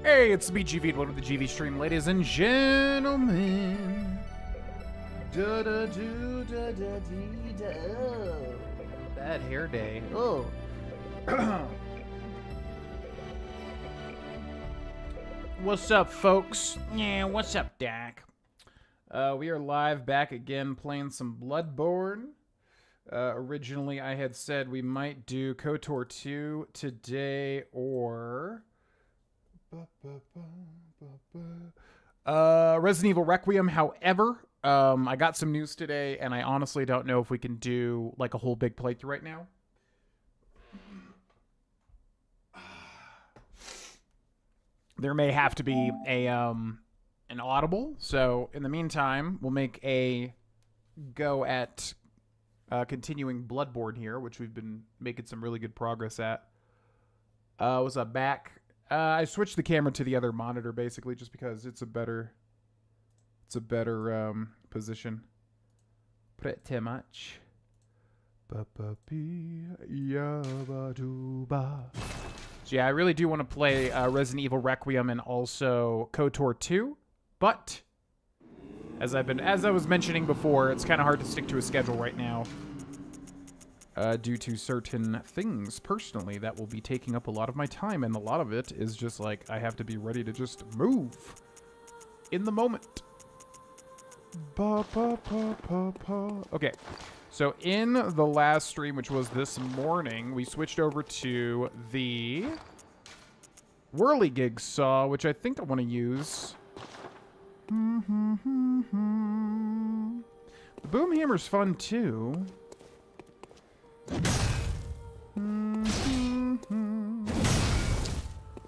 Hey, it's me, GV, and welcome to the GV stream, ladies and gentlemen. Bad hair day. Oh. What's up, folks? Yeah, what's up, Dak? We are live back again playing some Bloodborne. Originally, I had said we might do KOTOR 2 today or... Resident Evil Requiem. However, I got some news today, and I honestly don't know if we can do like a whole big playthrough right now. There may have to be a an audible. So in the meantime, we'll make a go at continuing Bloodborne here, which we've been making some really good progress at. Was up back? I switched the camera to the other monitor basically just because it's a better position. Pretty much. So yeah, I really do want to play Resident Evil Requiem and also KOTOR 2, but as I was mentioning before, it's kind of hard to stick to a schedule right now. Due to certain things personally that will be taking up a lot of my time, and a lot of it is just like I have to be ready to just move in the moment. Okay, so in the last stream, which was this morning, we switched over to the whirligig saw, which I think I want to use. The boom hammer's fun too.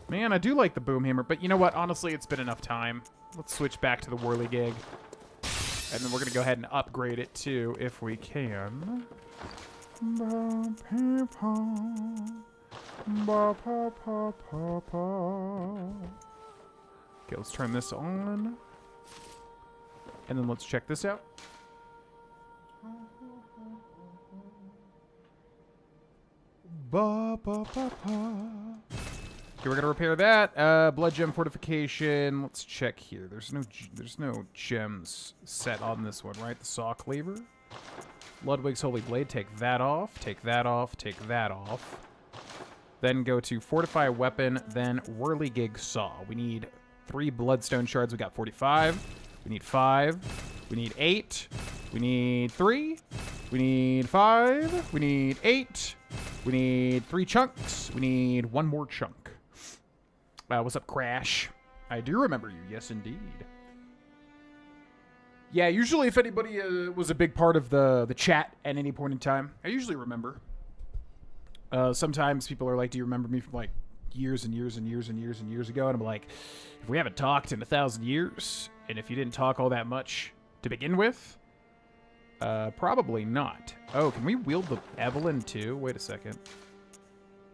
Man, I do like the boom hammer, but you know what? Honestly, it's been enough time. Let's switch back to the whirligig. And then we're going to go ahead and upgrade it too, if we can. Okay, let's turn this on. And then let's check this out. Okay, we're gonna repair that. Blood gem fortification. Let's check here. There's no gems set on this one, right? The saw cleaver. Ludwig's holy blade. Take that off. Take that off. Take that off. Then go to fortify weapon. Then whirligig saw. We need 3 bloodstone shards. We got 45. We need 5. We need 8. We need 3. We need 5. We need 8. We need 3 chunks. We need 1 more chunk. What's up, Crash? I do remember you. Yes, indeed. Yeah, usually if anybody was a big part of the chat at any point in time, I usually remember. Sometimes people are like, do you remember me from like years and years and years and years and years ago? And I'm like, if we haven't talked in 1,000 years, and if you didn't talk all that much to begin with, probably not. Oh, can we wield the Evelyn too? Wait a second.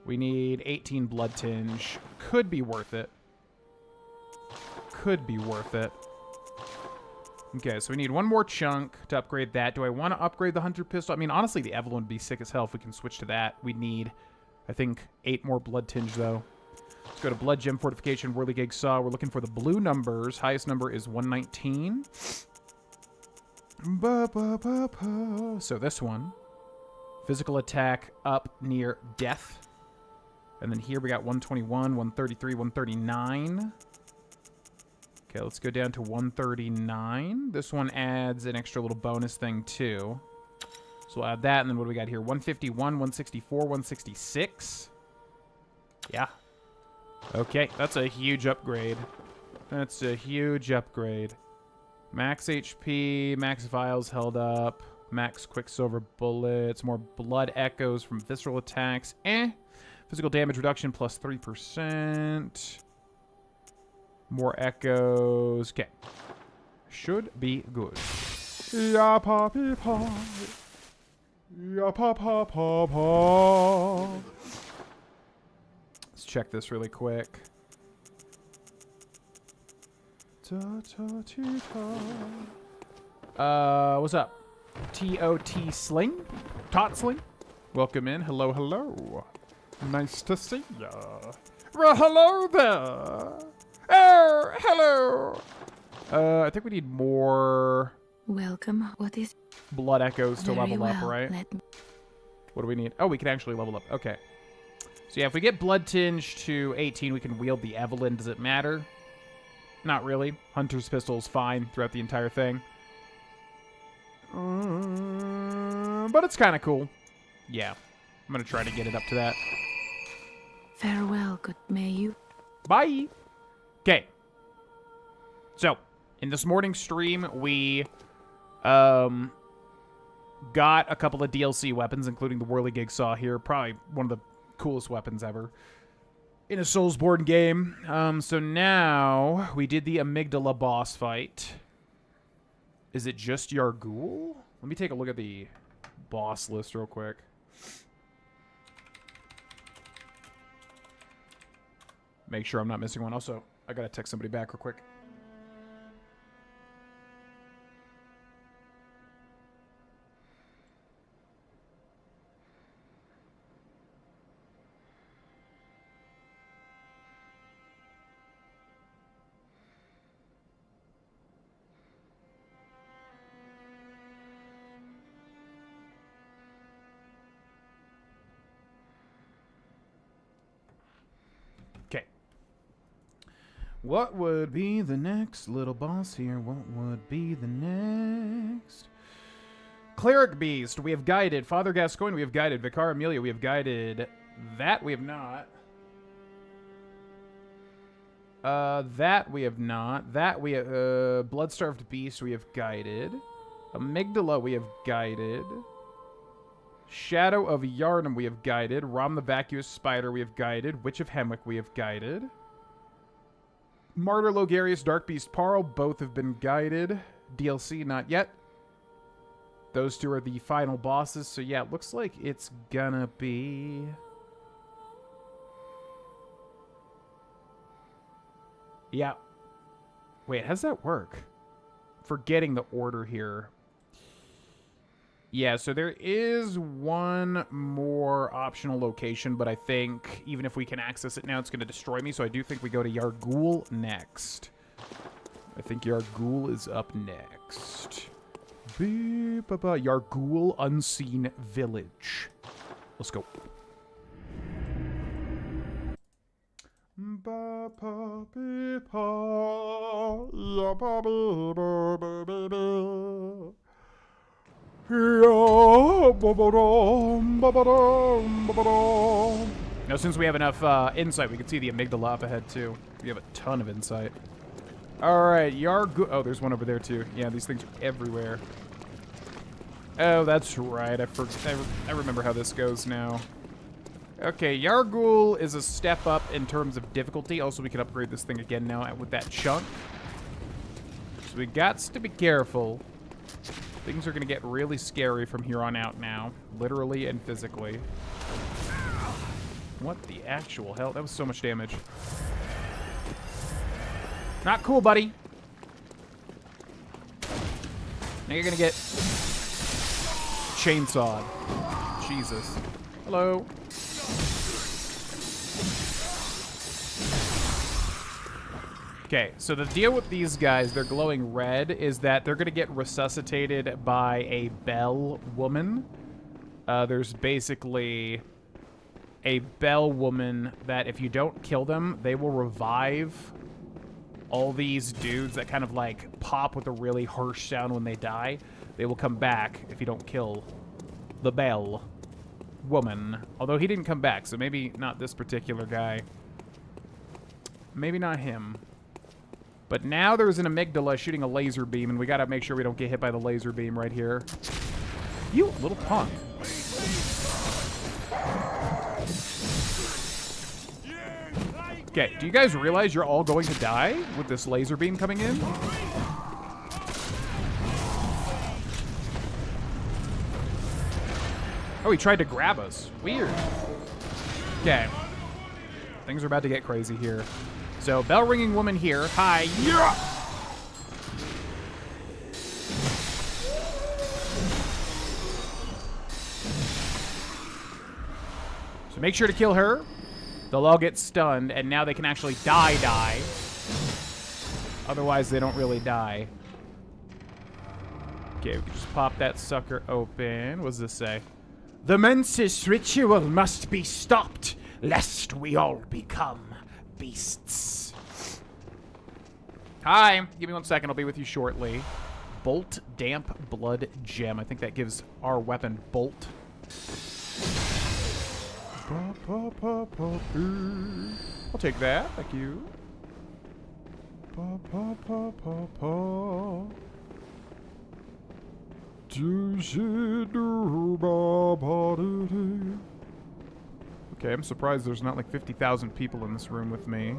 We need 18 blood tinge. Could be worth it. Could be worth it. Okay, so we need 1 more chunk to upgrade that. Do I want to upgrade the hunter pistol? I mean, honestly, the Evelyn would be sick as hell if we can switch to that. We need, I think, 8 more blood tinge though. Let's go to blood gem fortification, whirligig saw. We're looking for the blue numbers. Highest number is 119. So this one, physical attack up near death. And then here we got 121, 133, 139. Okay, let's go down to 139. This one adds an extra little bonus thing too. So we'll add that, and then what do we got here? 151, 164, 166. Yeah. Okay, that's a huge upgrade. That's a huge upgrade. Max HP, max vials held up, max quicksilver bullets, more blood echoes from visceral attacks. Physical damage reduction plus 3%. More echoes. Okay. Should be good. Ya pa pi pa. Ya pa pa pa pa. Let's check this really quick. What's up? T-O-T Sling? Tot Sling? Welcome in. Hello, hello. Nice to see ya. Well, hello there. Oh, hello. I think we need more Welcome. What is blood echoes to very level up, well. right? Let me... What do we need? Oh, we can actually level up. Okay. So yeah, if we get blood tinge to 18, we can wield the Evelyn. Does it matter? Not really. Hunter's pistol is fine throughout the entire thing. But it's kind of cool. Yeah. I'm going to try to get it up to that. Farewell, good may you. Bye. Okay. So, in this morning's stream, we got a couple of DLC weapons, including the Whirligig Saw here. Probably one of the coolest weapons ever in a Soulsborne game. So now we did the Amygdala boss fight. Is it just Yahar'gul? Let me take a look at the boss list real quick. Make sure I'm not missing one. Also, I gotta text somebody back real quick. Okay. What would be the next little boss here? What would be the next? Cleric Beast, we have guided. Father Gascoigne, we have guided. Vicar Amelia, we have guided. That we have not. That we have not. That we have, Bloodstarved Beast, we have guided. Amygdala, we have guided. Shadow of Yarnum, we have guided. Rom the Vacuous Spider, we have guided. Witch of Hemwick, we have guided. Martyr Logarius, Dark Beast Parl, both have been guided. DLC, not yet. Those two are the final bosses, so yeah, it looks like it's gonna be... Yeah. Wait, how does that work? Forgetting the order here. Yeah, so there is one more optional location, but I think even if we can access it now, it's going to destroy me. So I do think we go to Yahar'gul next. I think Yahar'gul is up next. Yahar'gul Unseen Village. Let's go. Now, since we have enough insight, we can see the amygdala up ahead, too. We have a ton of insight. Alright, Yahar'gul... Oh, there's one over there, too. Yeah, these things are everywhere. Oh, that's right. I remember how this goes now. Okay, Yahar'gul is a step up in terms of difficulty. Also, we can upgrade this thing again now with that chunk. So we got to be careful. Things are going to get really scary from here on out now. Literally and physically. What the actual hell? That was so much damage. Not cool, buddy. Now you're going to get chainsawed. Jesus. Hello. Okay, so the deal with these guys, they're glowing red, is that they're going to get resuscitated by a bell woman. There's basically a bell woman that if you don't kill them, they will revive all these dudes that kind of like pop with a really harsh sound when they die. They will come back if you don't kill the bell woman. Although he didn't come back, so maybe not this particular guy. Maybe not him. But now there's an amygdala shooting a laser beam, and we gotta make sure we don't get hit by the laser beam right here. You little punk. Okay, do you guys realize you're all going to die with this laser beam coming in? Oh, he tried to grab us. Weird. Okay. Things are about to get crazy here. So, bell ringing woman here. Hi. Yeah! So make sure to kill her. They'll all get stunned, and now they can actually die. Otherwise, they don't really die. Okay, we can just pop that sucker open. What does this say? The Mensis ritual must be stopped, lest we all become beasts. Hi, give me 1 second. I'll be with you shortly. Bolt Damp Blood Gem. I think that gives our weapon Bolt. I'll take that. Thank you. Okay, I'm surprised there's not like 50,000 people in this room with me.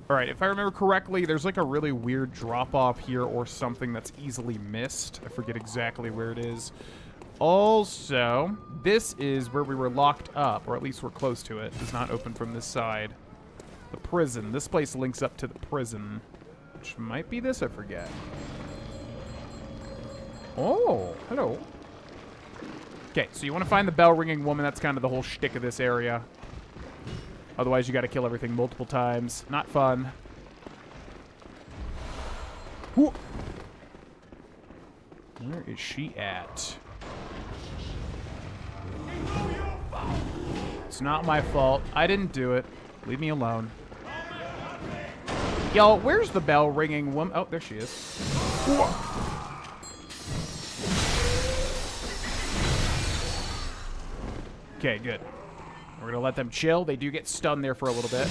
Alright, if I remember correctly, there's like a really weird drop-off here or something that's easily missed. I forget exactly where it is. Also, this is where we were locked up, or at least we're close to it. It's not open from this side. The prison. This place links up to the prison. Which might be this, I forget. Oh, hello. Okay, so you want to find the bell-ringing woman. That's kind of the whole shtick of this area. Otherwise, you got to kill everything multiple times. Not fun. Whoa. Where is she at? It's not my fault. I didn't do it. Leave me alone. Yo, where's the bell-ringing woman? Oh, there she is. Whoa. Okay, good. We're gonna let them chill. They do get stunned there for a little bit.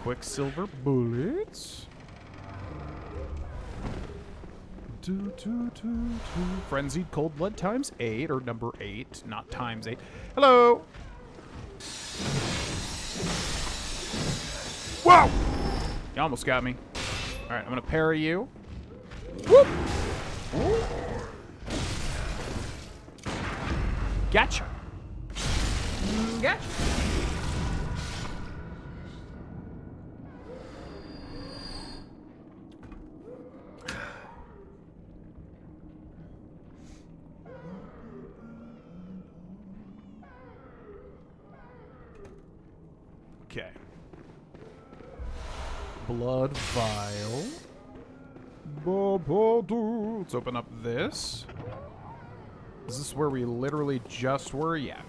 Quicksilver bullets. Frenzied cold blood times 8, or number 8, not times 8. Hello! Whoa! You almost got me. Alright, I'm gonna parry you. Whoop! Gotcha. Gotcha. Okay. Blood vial. Let's open up this. Is this where we literally just were? Yeah.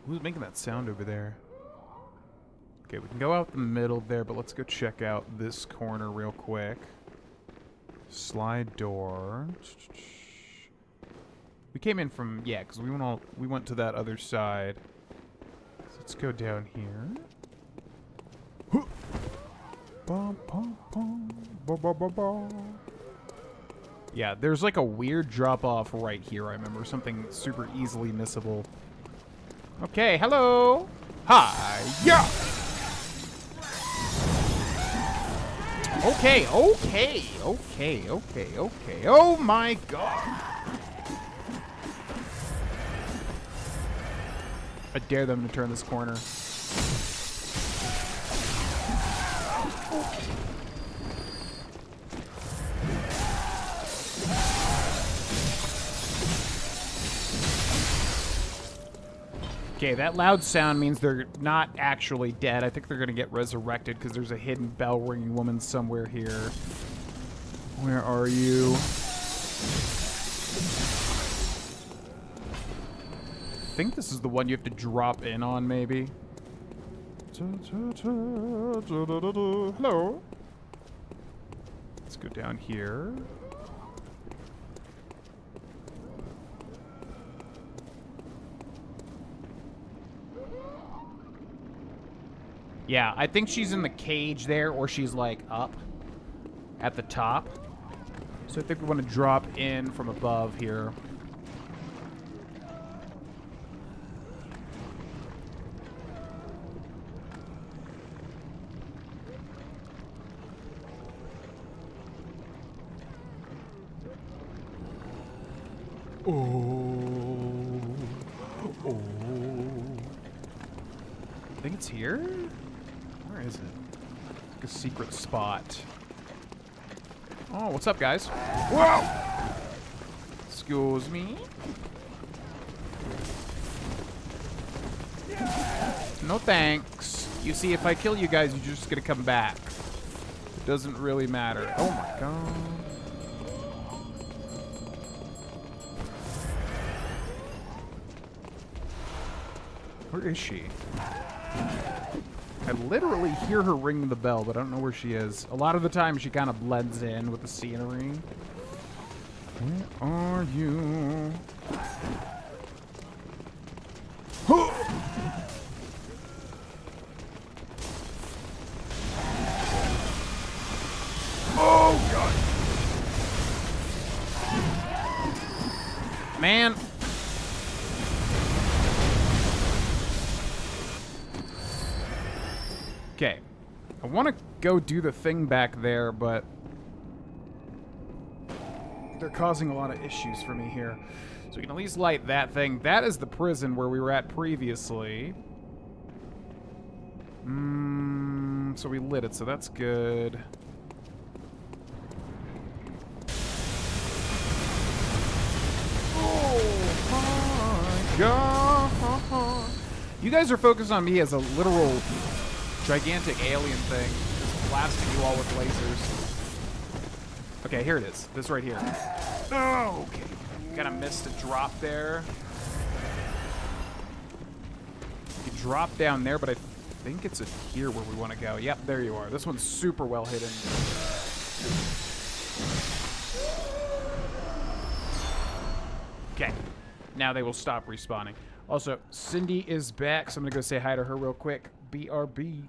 Who's making that sound over there? Okay, we can go out the middle there, but let's go check out this corner real quick. Slide door. We came in from, yeah, because we went to that other side. Let's go down here. Yeah, there's like a weird drop-off right here, I remember. Something super easily missable. Okay, hello! Hi! Yeah! Okay. Oh my god! I dare them to turn this corner. Okay, that loud sound means they're not actually dead. I think they're going to get resurrected because there's a hidden bell-ringing woman somewhere here. Where are you? I think this is the one you have to drop in on, maybe. Hello. Let's go down here. Yeah, I think she's in the cage there, or she's like up at the top. So I think we want to drop in from above here. Oh. I think it's here? Where is it? a secret spot. Oh, what's up, guys? Whoa! Excuse me? No thanks. You see, if I kill you guys, you're just gonna come back. It doesn't really matter. Oh my god. Where is she? I literally hear her ring the bell, but I don't know where she is. A lot of the time, she kind of blends in with the scenery. Where are you? Oh, God. Man. Okay. I want to go do the thing back there, but they're causing a lot of issues for me here. So we can at least light that thing. That is the prison where we were at previously. So we lit it, so that's good. Oh my god. You guys are focused on me as a literal gigantic alien thing, just blasting you all with lasers. Okay, here it is. This right here. Oh, okay. Kind of missed a drop there. You drop down there, but I think it's here where we want to go. Yep, there you are. This one's super well hidden. Okay. Now they will stop respawning. Also, Cindy is back, so I'm going to go say hi to her real quick. BRB.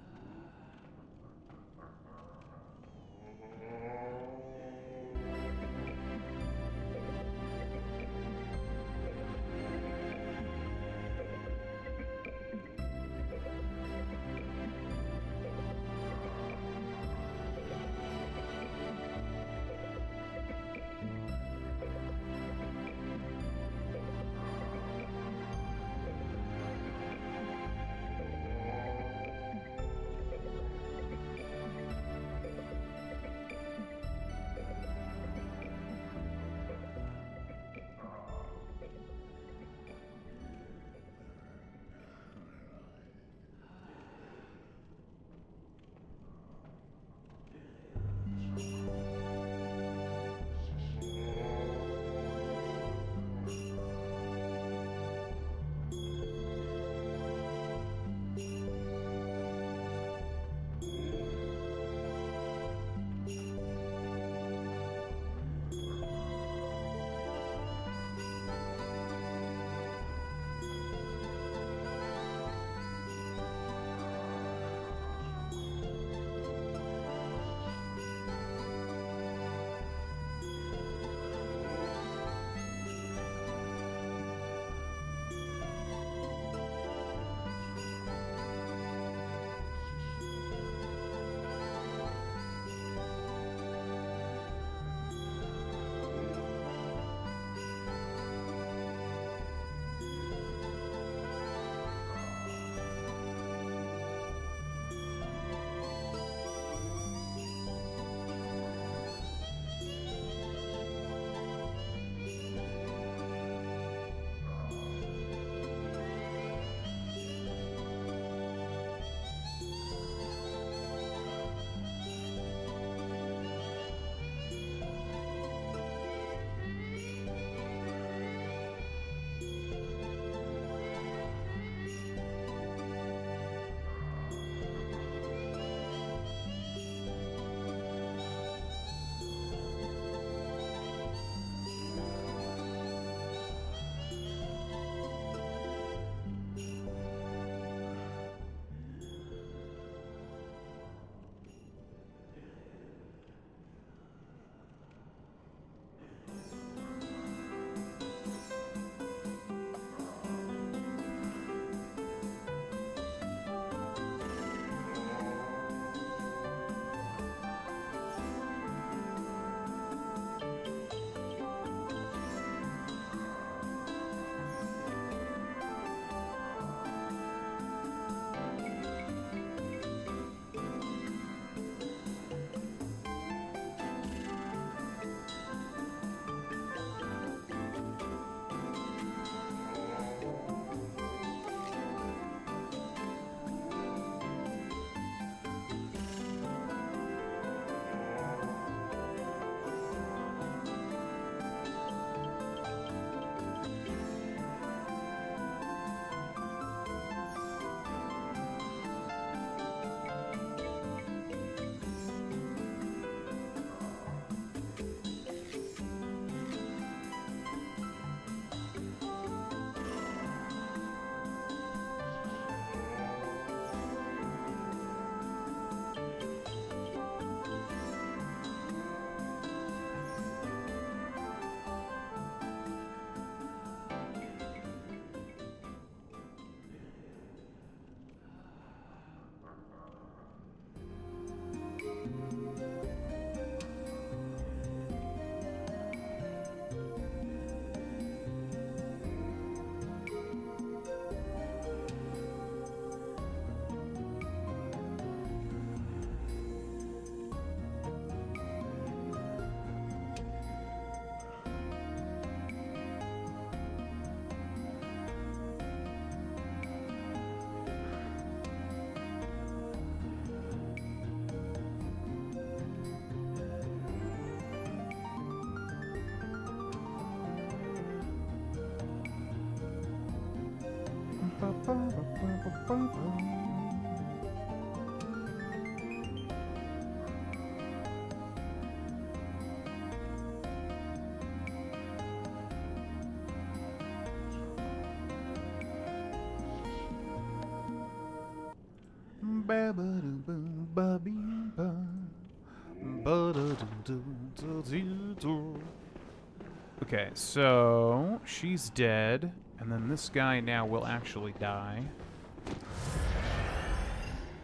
Okay, so she's dead, and then this guy now will actually die.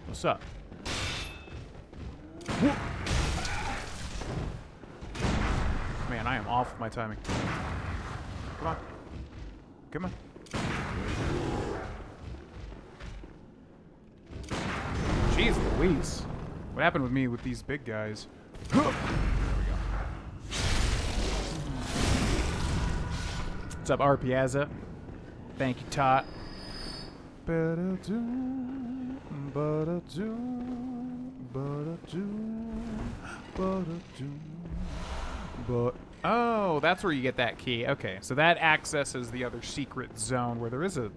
What's up? Man, I am off with my timing. Come on. Come on. Jeez Louise. What happened with me with these big guys? There we go. What's up, R. Piazza? Thank you, Tot. Oh, that's where you get that key. Okay, so that accesses the other secret zone where there is a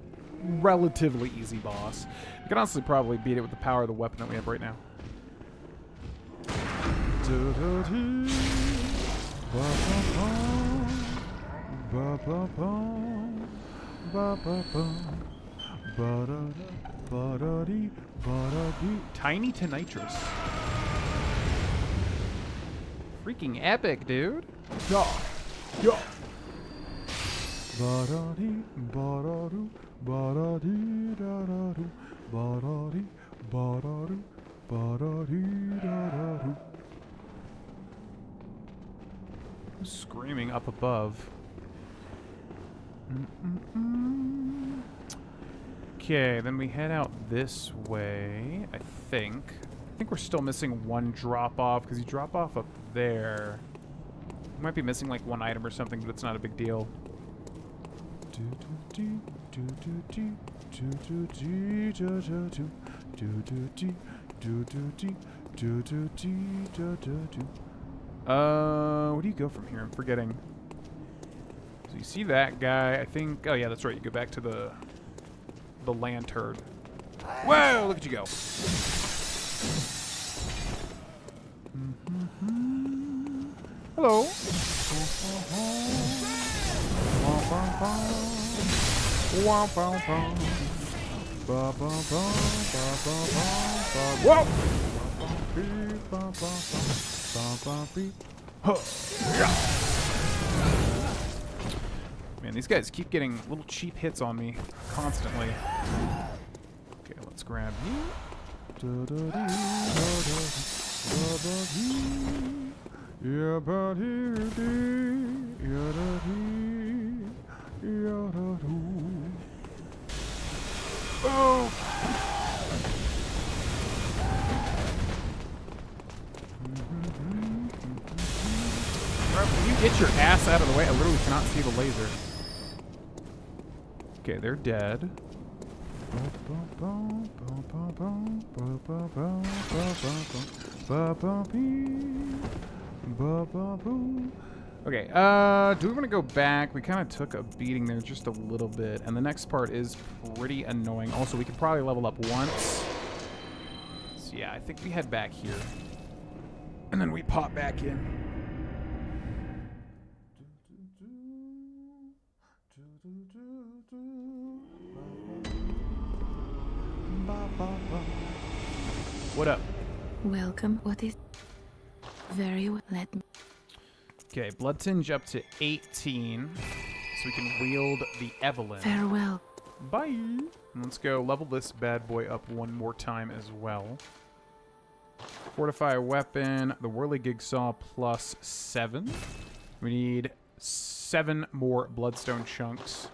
relatively easy boss. You can honestly probably beat it with the power of the weapon that we have right now. Tiny to nitrous. Freaking epic, dude. Yeah. Yeah. Screaming up above. Okay, then we head out this way, I think. I think we're still missing one drop-off, because you drop off up there. We might be missing, like, one item or something, but it's not a big deal. Where do you go from here? I'm forgetting. So you see that guy, I think... Oh, yeah, that's right. You go back to the lantern. Whoa, look at you go. Hello. Whoa! Man, these guys keep getting little cheap hits on me constantly. Okay, let's grab you. Oh! Can you get your ass out of the way? I literally cannot see the laser. Okay, they're dead. Okay, do we want to go back? We kind of took a beating there just a little bit, and the next part is pretty annoying. Also, we could probably level up once. So yeah, I think we head back here. And then we pop back in. What up? Welcome. What is... Very well. Let me... Okay, blood tinge up to 18, so we can wield the Evelyn. Farewell. Bye. And let's go level this bad boy up one more time as well. Fortify a weapon, the whirligig saw plus 7. We need 7 more bloodstone chunks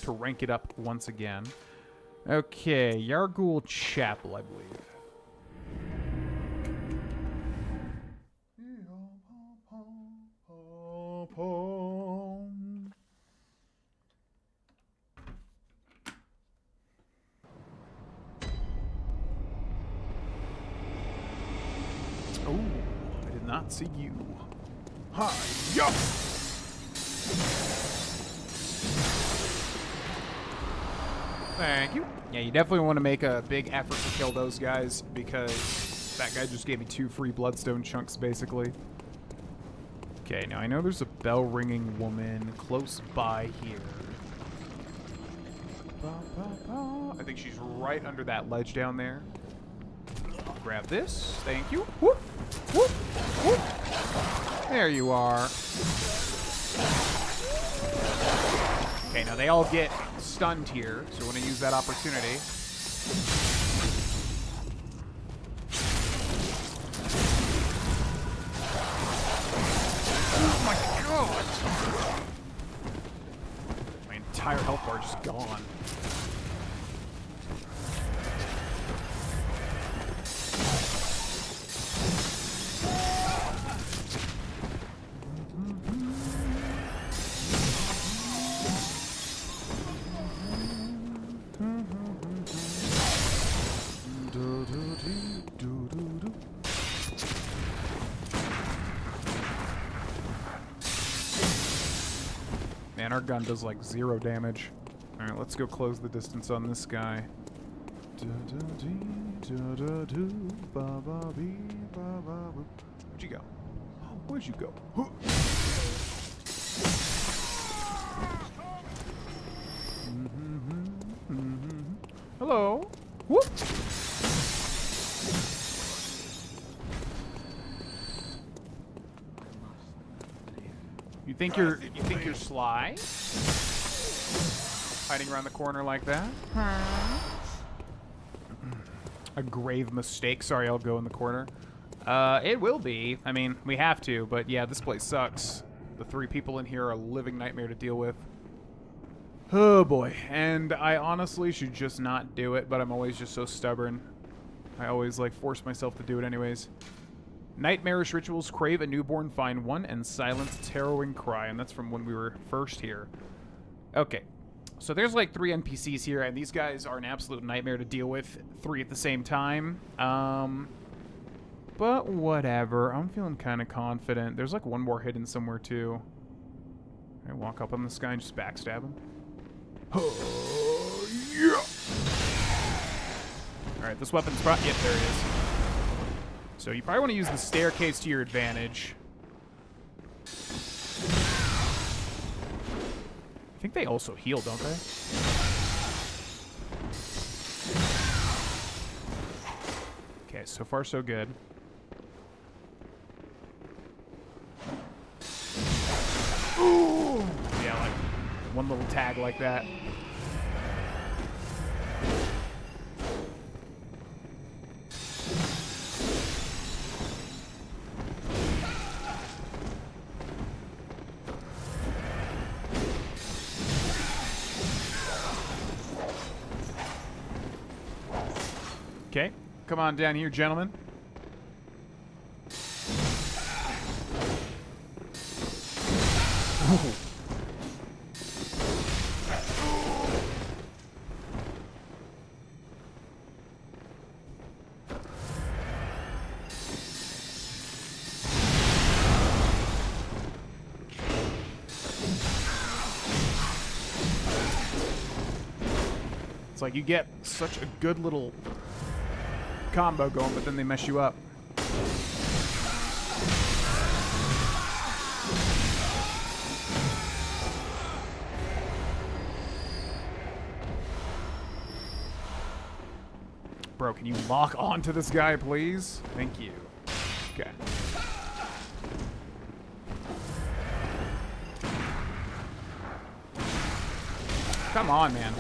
to rank it up once again. Okay, Yahar'gul Chapel, I believe. Oh, I did not see you. Hi, yo! Thank you. Yeah, you definitely want to make a big effort to kill those guys because that guy just gave me 2 free bloodstone chunks, basically. Okay, now I know there's a bell-ringing woman close by here. I think she's right under that ledge down there. I'll grab this. Thank you. Whoop, whoop, whoop. There you are. Okay, now they all get stunned here, so we want to use that opportunity. Oh my god! My entire health bar just gone. Man, our gun does like 0 damage. Alright, let's go close the distance on this guy. Where'd you go? Where'd you go? Hello? Whoop! You think you're sly? Hiding around the corner like that? A grave mistake. Sorry, I'll go in the corner. It will be. I mean, we have to, but yeah, this place sucks. The 3 people in here are a living nightmare to deal with. Oh boy, and I honestly should just not do it, but I'm always just so stubborn. I always like force myself to do it anyways. Nightmarish rituals crave a newborn, find one, and silence its harrowing cry. And that's from when we were first here. Okay. So there's like 3 NPCs here, and these guys are an absolute nightmare to deal with. 3 at the same time. But whatever. I'm feeling kind of confident. There's like 1 more hidden somewhere, too. I walk up on this guy and just backstab him. Oh, yeah! Alright, this weapon's probably... Yep, there it is. So you probably want to use the staircase to your advantage. I think they also heal, don't they? Okay, so far so good. Ooh! Yeah, like 1 little tag like that. Okay, come on down here, gentlemen. Ooh. It's like you get such a good little combo going, but then they mess you up. Bro, can you lock onto this guy, please? Thank you. Okay. Come on, man.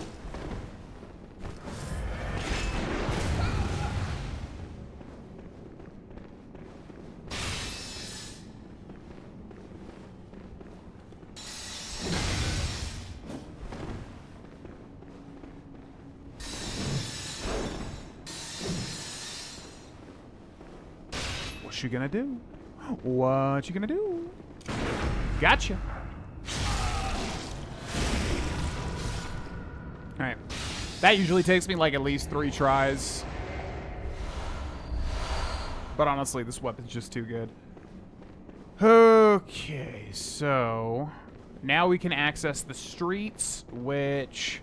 What you gonna do? What you gonna do? Gotcha. Alright. That usually takes me like at least 3 tries. But honestly, this weapon's just too good. Okay, so now we can access the streets, which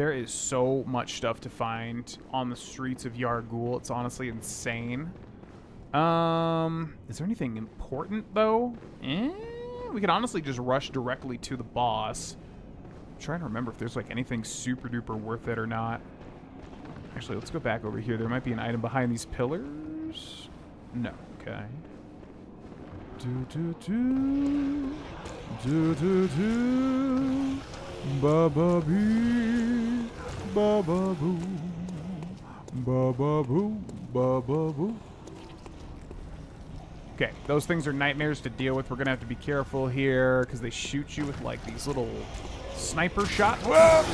There is so much stuff to find on the streets of Yahar'gul. It's honestly insane. Is there anything important, though? We could honestly just rush directly to the boss. I'm trying to remember if there's, like, anything super-duper worth it or not. Actually, let's go back over here. There might be an item behind these pillars. No. Okay. Do-do-do. Do-do-do. Ba-ba-bee. Ba-ba-boo. Ba-ba-boo. Ba-ba-boo. Okay, those things are nightmares to deal with. We're going to have to be careful here because they shoot you with, like, these little sniper shots. Whoa!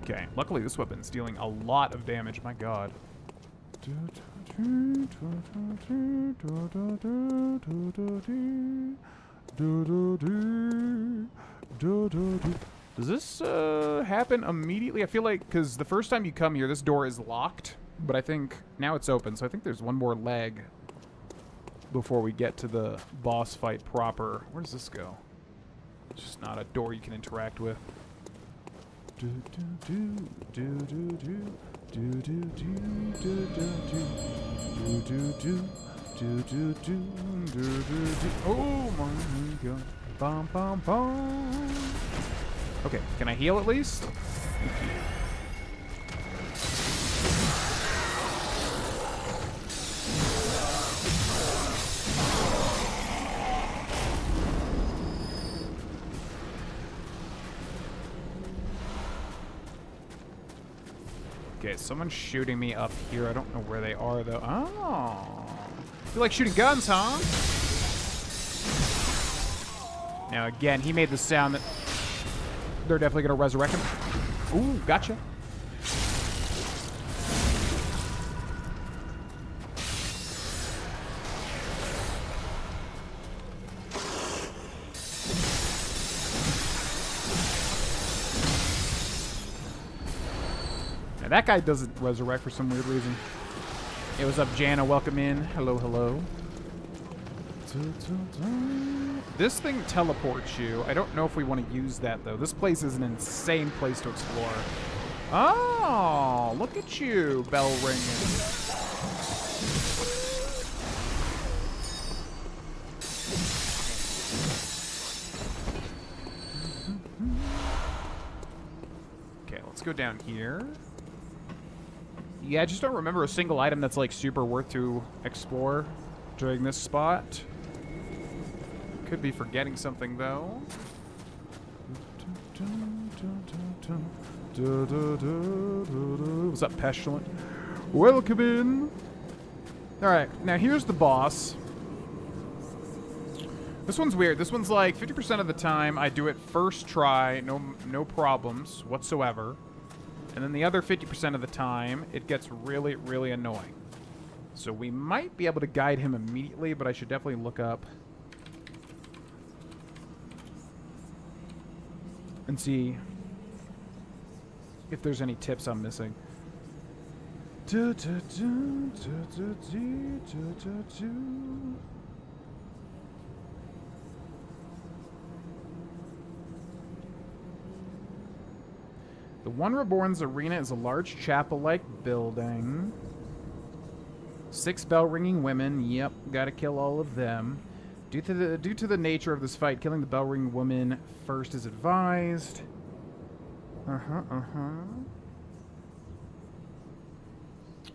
Okay, luckily this weapon's dealing a lot of damage. My god. Does this happen immediately? I feel like, because the first time you come here, this door is locked, but I think now it's open, so I think there's one more leg before we get to the boss fight proper. Where does this go? It's just not a door you can interact with. Oh my god. Bum, bum, bum. Okay, can I heal at least? Thank you. Okay, someone's shooting me up here. I don't know where they are, though. Oh. You like shooting guns, huh? Now, again, he made the sound that they're definitely going to resurrect him. Ooh, gotcha. Now, that guy doesn't resurrect for some weird reason. Hey, what's up, Jana? Welcome in. Hello, hello. This thing teleports you. I don't know if we want to use that, though. This place is an insane place to explore. Oh, look at you, bell ringing. Okay, let's go down here. Yeah, I just don't remember a single item that's, like, super worth to explore during this spot. Could be forgetting something, though. What's up, Pestilent? Welcome in. Alright, now here's the boss. This one's weird. This one's like 50% of the time I do it first try, no problems whatsoever. And then the other 50% of the time, it gets really, really annoying. So we might be able to guide him immediately, but I should definitely look up and see if there's any tips I'm missing. The One Reborn's arena is a large chapel-like building. 6 bell-ringing women. Yep, gotta kill all of them. Due to the nature of this fight, killing the bell-ringing woman first is advised.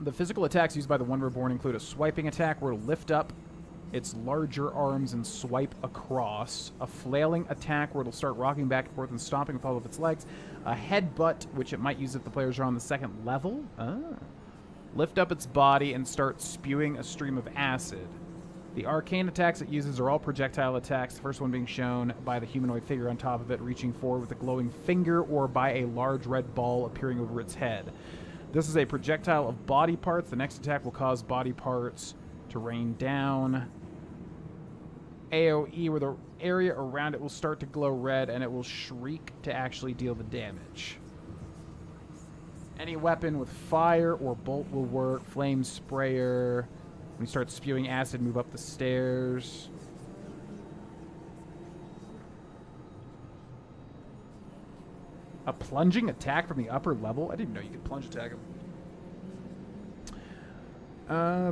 The physical attacks used by the One Reborn include a swiping attack where it'll lift up its larger arms and swipe across. A flailing attack where it'll start rocking back and forth and stomping with all of its legs. A headbutt, which it might use if the players are on the 2nd level. Lift up its body and start spewing a stream of acid. The arcane attacks it uses are all projectile attacks, the first one being shown by the humanoid figure on top of it reaching forward with a glowing finger or by a large red ball appearing over its head. This is a projectile of body parts. The next attack will cause body parts to rain down. AoE, where the area around it will start to glow red and it will shriek to actually deal the damage. Any weapon with fire or bolt will work. Flame sprayer. When he starts spewing acid, move up the stairs. A plunging attack from the upper level? I didn't know you could plunge attack him.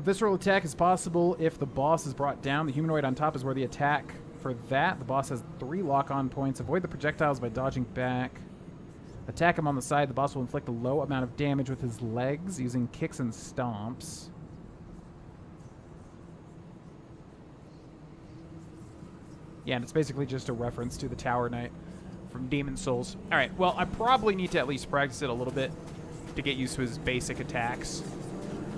Visceral attack is possible if the boss is brought down. The humanoid on top is where the attack for that. The boss has 3 lock-on points. Avoid the projectiles by dodging back. Attack him on the side. The boss will inflict a low amount of damage with his legs using kicks and stomps. Yeah, and it's basically just a reference to the Tower Knight from Demon Souls. All right, well, I probably need to at least practice it a little bit to get used to his basic attacks.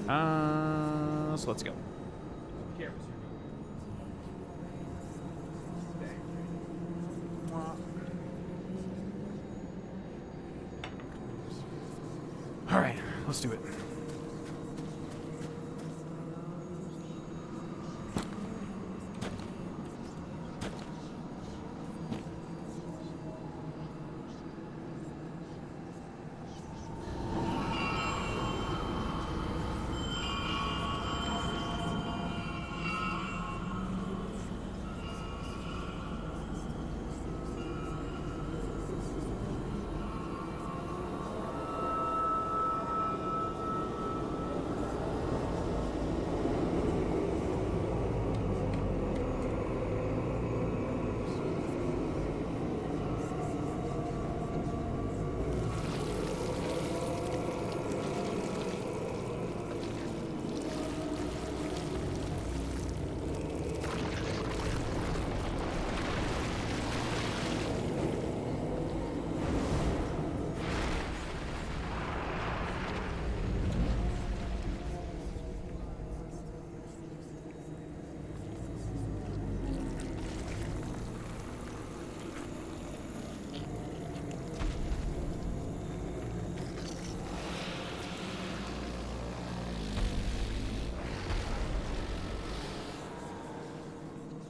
So let's go. All right, let's do it.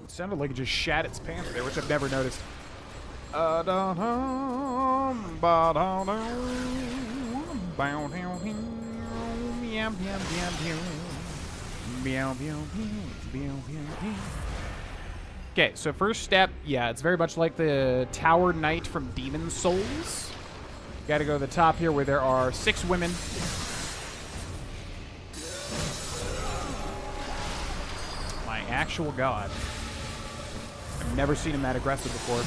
Sounded like it just shat its pants there, which I've never noticed. Okay, so first step, yeah, it's very much like the Tower Knight from Demon Souls. Gotta go to the top here where there are 6 women. My actual god. I've never seen him that aggressive before.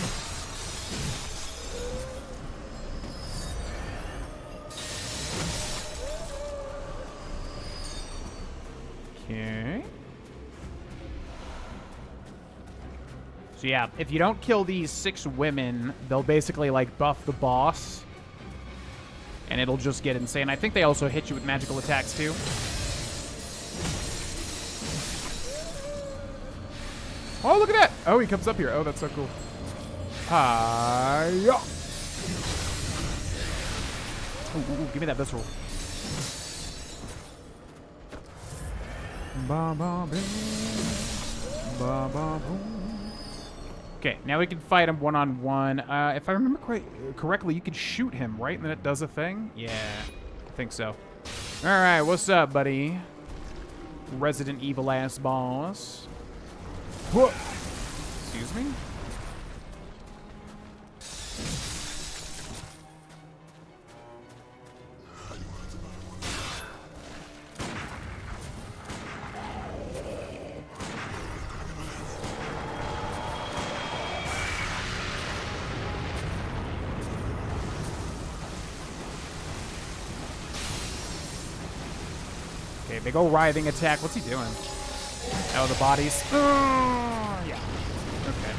Okay. So yeah, if you don't kill these 6 women, they'll basically like buff the boss. And it'll just get insane. I think they also hit you with magical attacks too. Oh, look at that! Oh, he comes up here. Oh, that's so cool. Hi-ya! Ooh, give me that visceral. Okay, now we can fight him one-on-one. If I remember correctly, you can shoot him, right? And then it does a thing? Yeah, I think so. Alright, what's up, buddy? Resident Evil-ass boss. Whoa. Excuse me? Okay, big ol' writhing attack. What's he doing? Oh, the bodies. Yeah. Okay.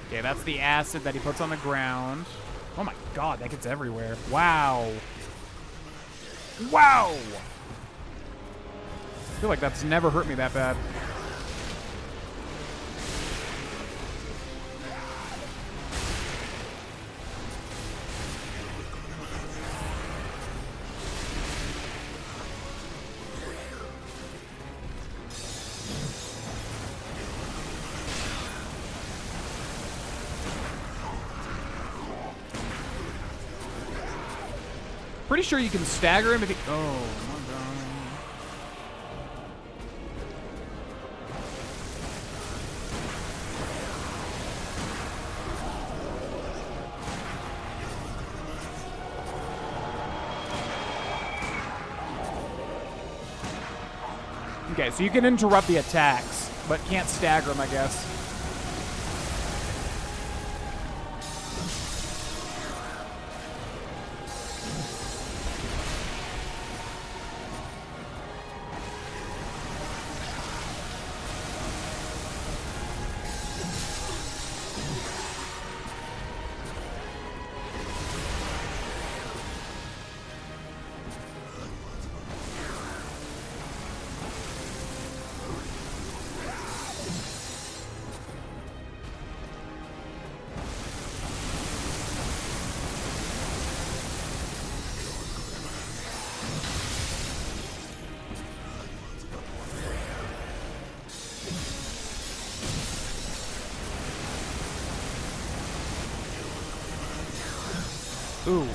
Okay, that's the acid that he puts on the ground. Oh my god, that gets everywhere. Wow. Wow! I feel like that's never hurt me that bad. pretty sure you can stagger him if he... Oh, my God. Okay, so you can interrupt the attacks, but can't stagger them, I guess. Ooh.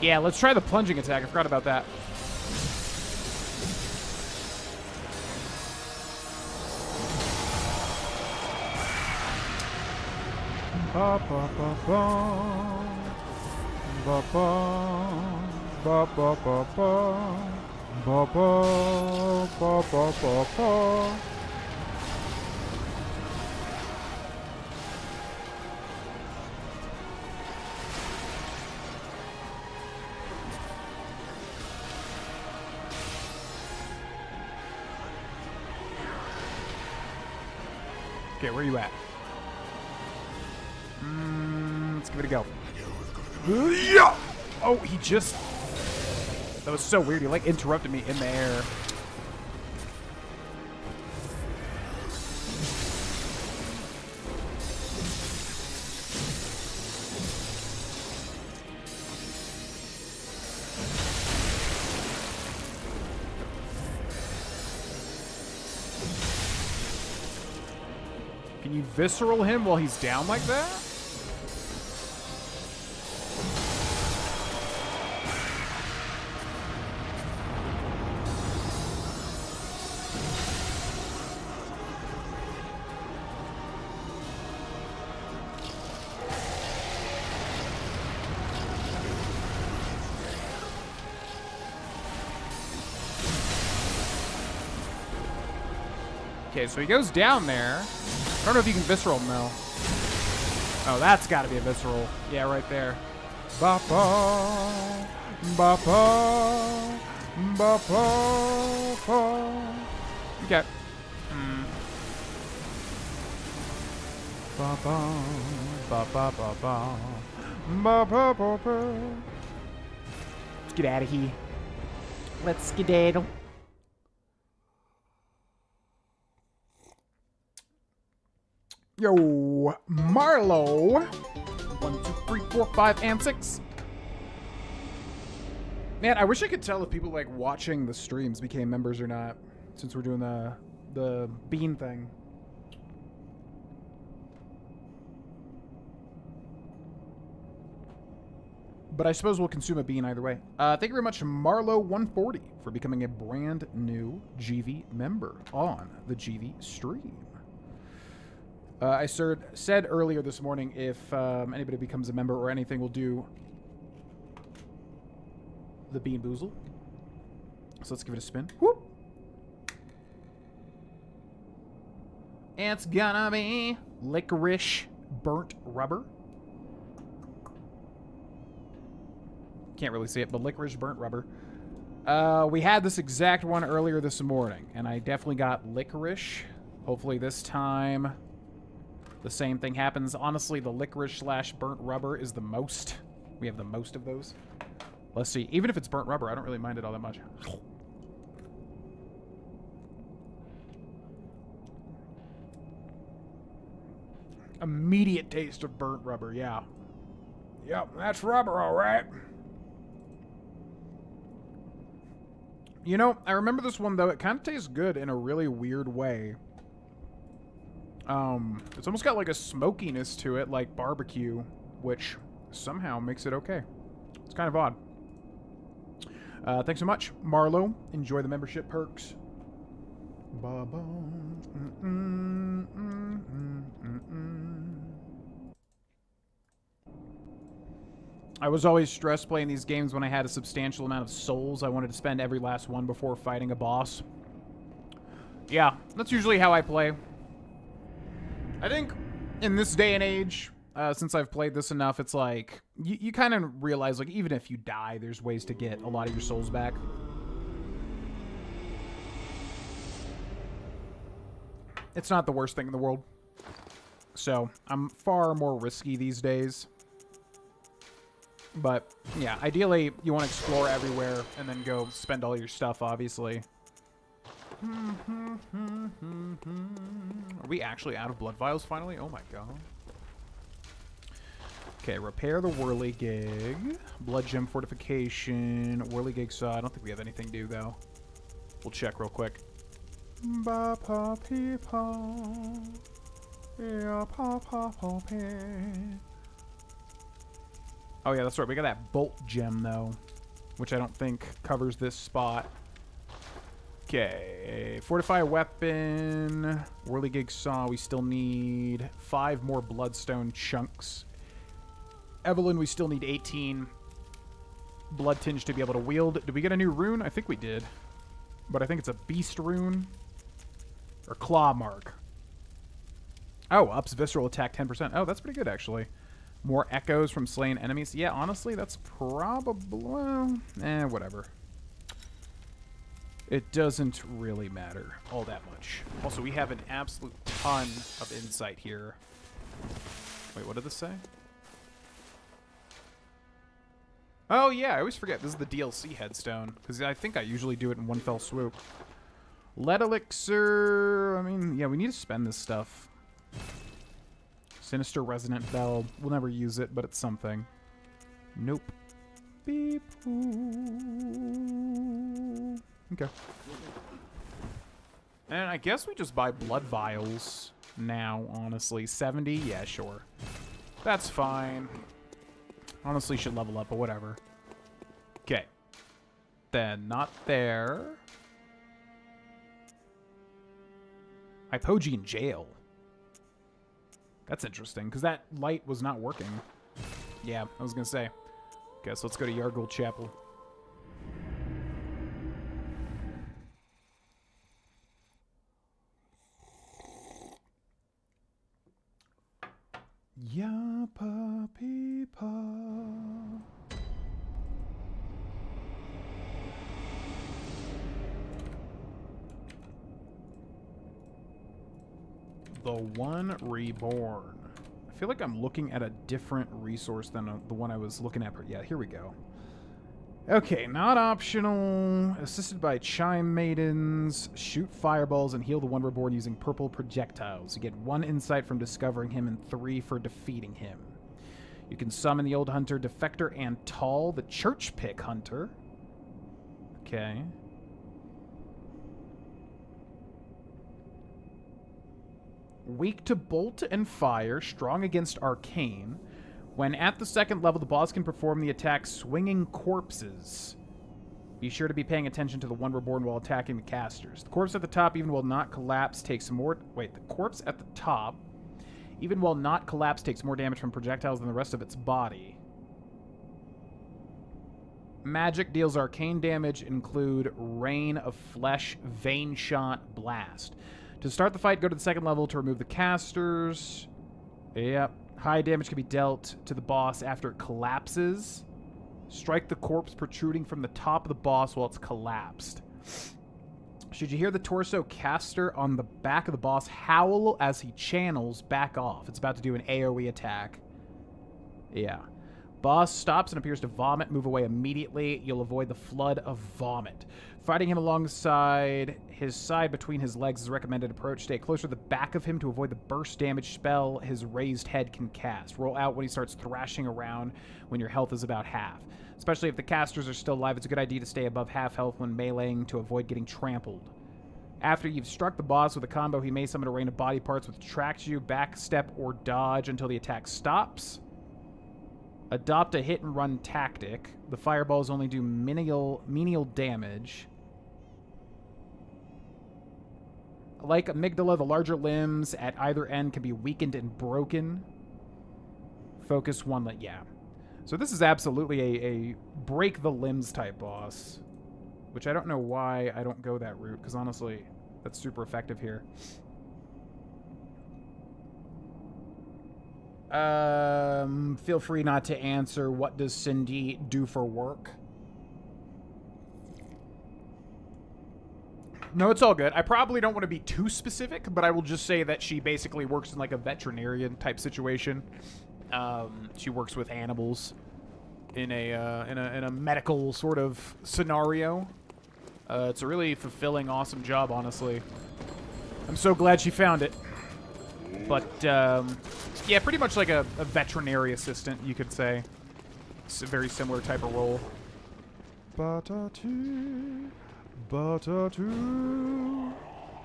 Yeah, let's try the plunging attack. I forgot about that. Ba ba ba ba. Ba ba. Ba ba ba ba. Ba ba. Ba ba ba ba. Okay, where are you at? Let's give it a go. Yeah! Oh, he just... That was so weird. He, like, interrupted me in the air. Can you visceral him while he's down like that? Okay, so he goes down there. I don't know if you can visceral him, though. Oh, that's got to be a visceral. Yeah, right there. Ba-ba, ba-ba, ba-ba, ba. Okay. Ba-ba, ba-ba, ba-ba, ba-ba, ba-ba. Let's get out of here. Let's skedaddle. Yo, Marlo. 1, 2, 3, 4, 5, and 6. Man, I wish I could tell if people like watching the streams became members or not, since we're doing the bean thing. But I suppose we'll consume a bean either way. Thank you very much, Marlo140, for becoming a brand new GV member on the GV stream. I said earlier this morning if anybody becomes a member or anything, we'll do the Bean Boozle. So let's give it a spin. Whoop! It's gonna be licorice burnt rubber. Can't really see it, but licorice burnt rubber. We had this exact one earlier this morning, and I definitely got licorice. Hopefully this time the same thing happens. Honestly, the licorice / burnt rubber is the most. We have the most of those. Let's see. Even if it's burnt rubber, I don't really mind it all that much. Immediate taste of burnt rubber, yeah. Yep, that's rubber, all right. You know, I remember this one, though. It kind of tastes good in a really weird way. It's almost got like a smokiness to it, like barbecue, which somehow makes it okay. It's kind of odd. Thanks so much, Marlo. Enjoy the membership perks. I was always stressed playing these games when I had a substantial amount of souls. I wanted to spend every last one before fighting a boss. Yeah, that's usually how I play. I think in this day and age, since I've played this enough, it's like, you kind of realize, like, even if you die, there's ways to get a lot of your souls back. It's not the worst thing in the world. So, I'm far more risky these days. But, yeah, ideally, you want to explore everywhere and then go spend all your stuff, obviously. Are we actually out of blood vials finally? Oh my god. Okay, repair the whirligig. Blood gem fortification. Whirligig saw. I don't think we have anything due, though. We'll check real quick. Oh yeah, that's right. We got that bolt gem, though, which I don't think covers this spot. Okay, fortify a weapon. Whirligig saw. We still need 5 more bloodstone chunks. Evelyn, we still need 18 blood tinge to be able to wield. Did we get a new rune? I think we did. But I think it's a beast rune. Or claw mark. Oh, ups visceral attack 10%. Oh, that's pretty good, actually. More echoes from slain enemies. Yeah, honestly, that's probably... Well, whatever. It doesn't really matter all that much. Also, we have an absolute ton of insight here. Wait, what did this say? Oh, yeah, I always forget. This is the DLC headstone, because I think I usually do it in one fell swoop. Lead elixir. I mean, yeah, we need to spend this stuff. Sinister resonant bell. We'll never use it, but it's something. Nope. Beep. Ooh. Okay. And I guess we just buy blood vials now, honestly. 70? Yeah, sure. That's fine. Honestly, should level up, but whatever. Okay. Then, not there. Hypogean jail. That's interesting, because that light was not working. Yeah, I was going to say. Okay, so let's go to Yahar'gul Chapel. Ya papi pa. The One Reborn. I feel like I'm looking at a different resource than the one I was looking at. Yeah, here we go. Okay, not optional. Assisted by Chime Maidens. Shoot fireballs and heal the One Reborn using purple projectiles. You get 1 insight from discovering him and 3 for defeating him. You can summon the Old Hunter, Defector, and Tall, the Church Pick Hunter. Okay. Weak to bolt and fire, strong against arcane. When at the 2nd level, the boss can perform the attack Swinging Corpses. Be sure to be paying attention to the One Reborn while attacking the casters. The corpse at the top, even while not collapsed, takes more... Wait, the corpse at the top, even while not collapsed, takes more damage from projectiles than the rest of its body. Magic deals arcane damage include Rain of Flesh, Vein Shot, Blast. To start the fight, go to the 2nd level to remove the casters. Yep. High damage can be dealt to the boss after it collapses. Strike the corpse protruding from the top of the boss while it's collapsed. Should you hear the torso caster on the back of the boss howl as he channels, back off. It's about to do an AoE attack. Yeah. Boss stops and appears to vomit. Move away immediately. You'll avoid the flood of vomit. Fighting him alongside his side between his legs is a recommended approach. Stay closer to the back of him to avoid the burst damage spell his raised head can cast. Roll out when he starts thrashing around when your health is about half. Especially if the casters are still alive, it's a good idea to stay above half health when meleeing to avoid getting trampled. After you've struck the boss with a combo, he may summon a rain of body parts which attracts you, backstep, or dodge until the attack stops. Adopt a hit-and-run tactic. The fireballs only do menial damage. Like amygdala, the larger limbs at either end can be weakened and broken. Focus one, yeah. So this is absolutely a break the limbs type boss, which I don't know why I don't go that route, because honestly, that's super effective here. Feel free not to answer. What does Cindy do for work? No, it's all good. I probably don't want to be too specific, but I will just say that she basically works in like a veterinarian type situation. She works with animals in a medical sort of scenario. It's a really fulfilling, awesome job, honestly. I'm so glad she found it. But yeah, pretty much like a veterinary assistant, you could say. It's a very similar type of role.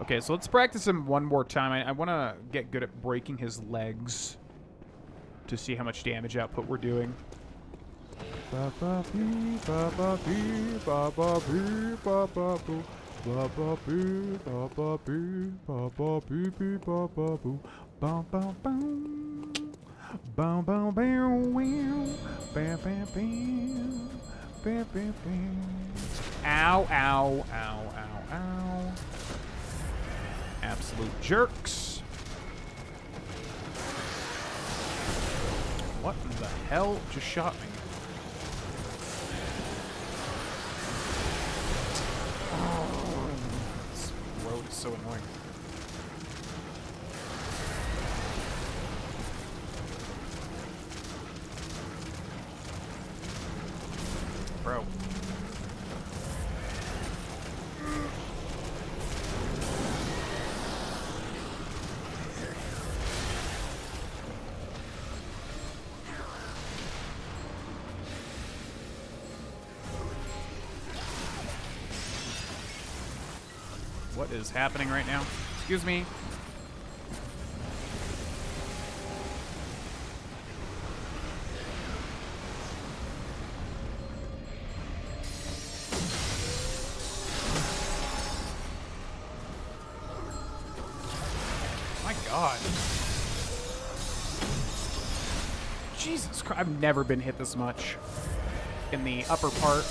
Okay, so let's practice him one more time. I want to get good at breaking his legs to see how much damage output we're doing. Ow, ow, ow, ow, ow. Absolute jerks. What in the hell just shot me? Oh, this road is so annoying. Bro. What is happening right now? Excuse me. My God. Jesus Christ. I've never been hit this much in the upper part.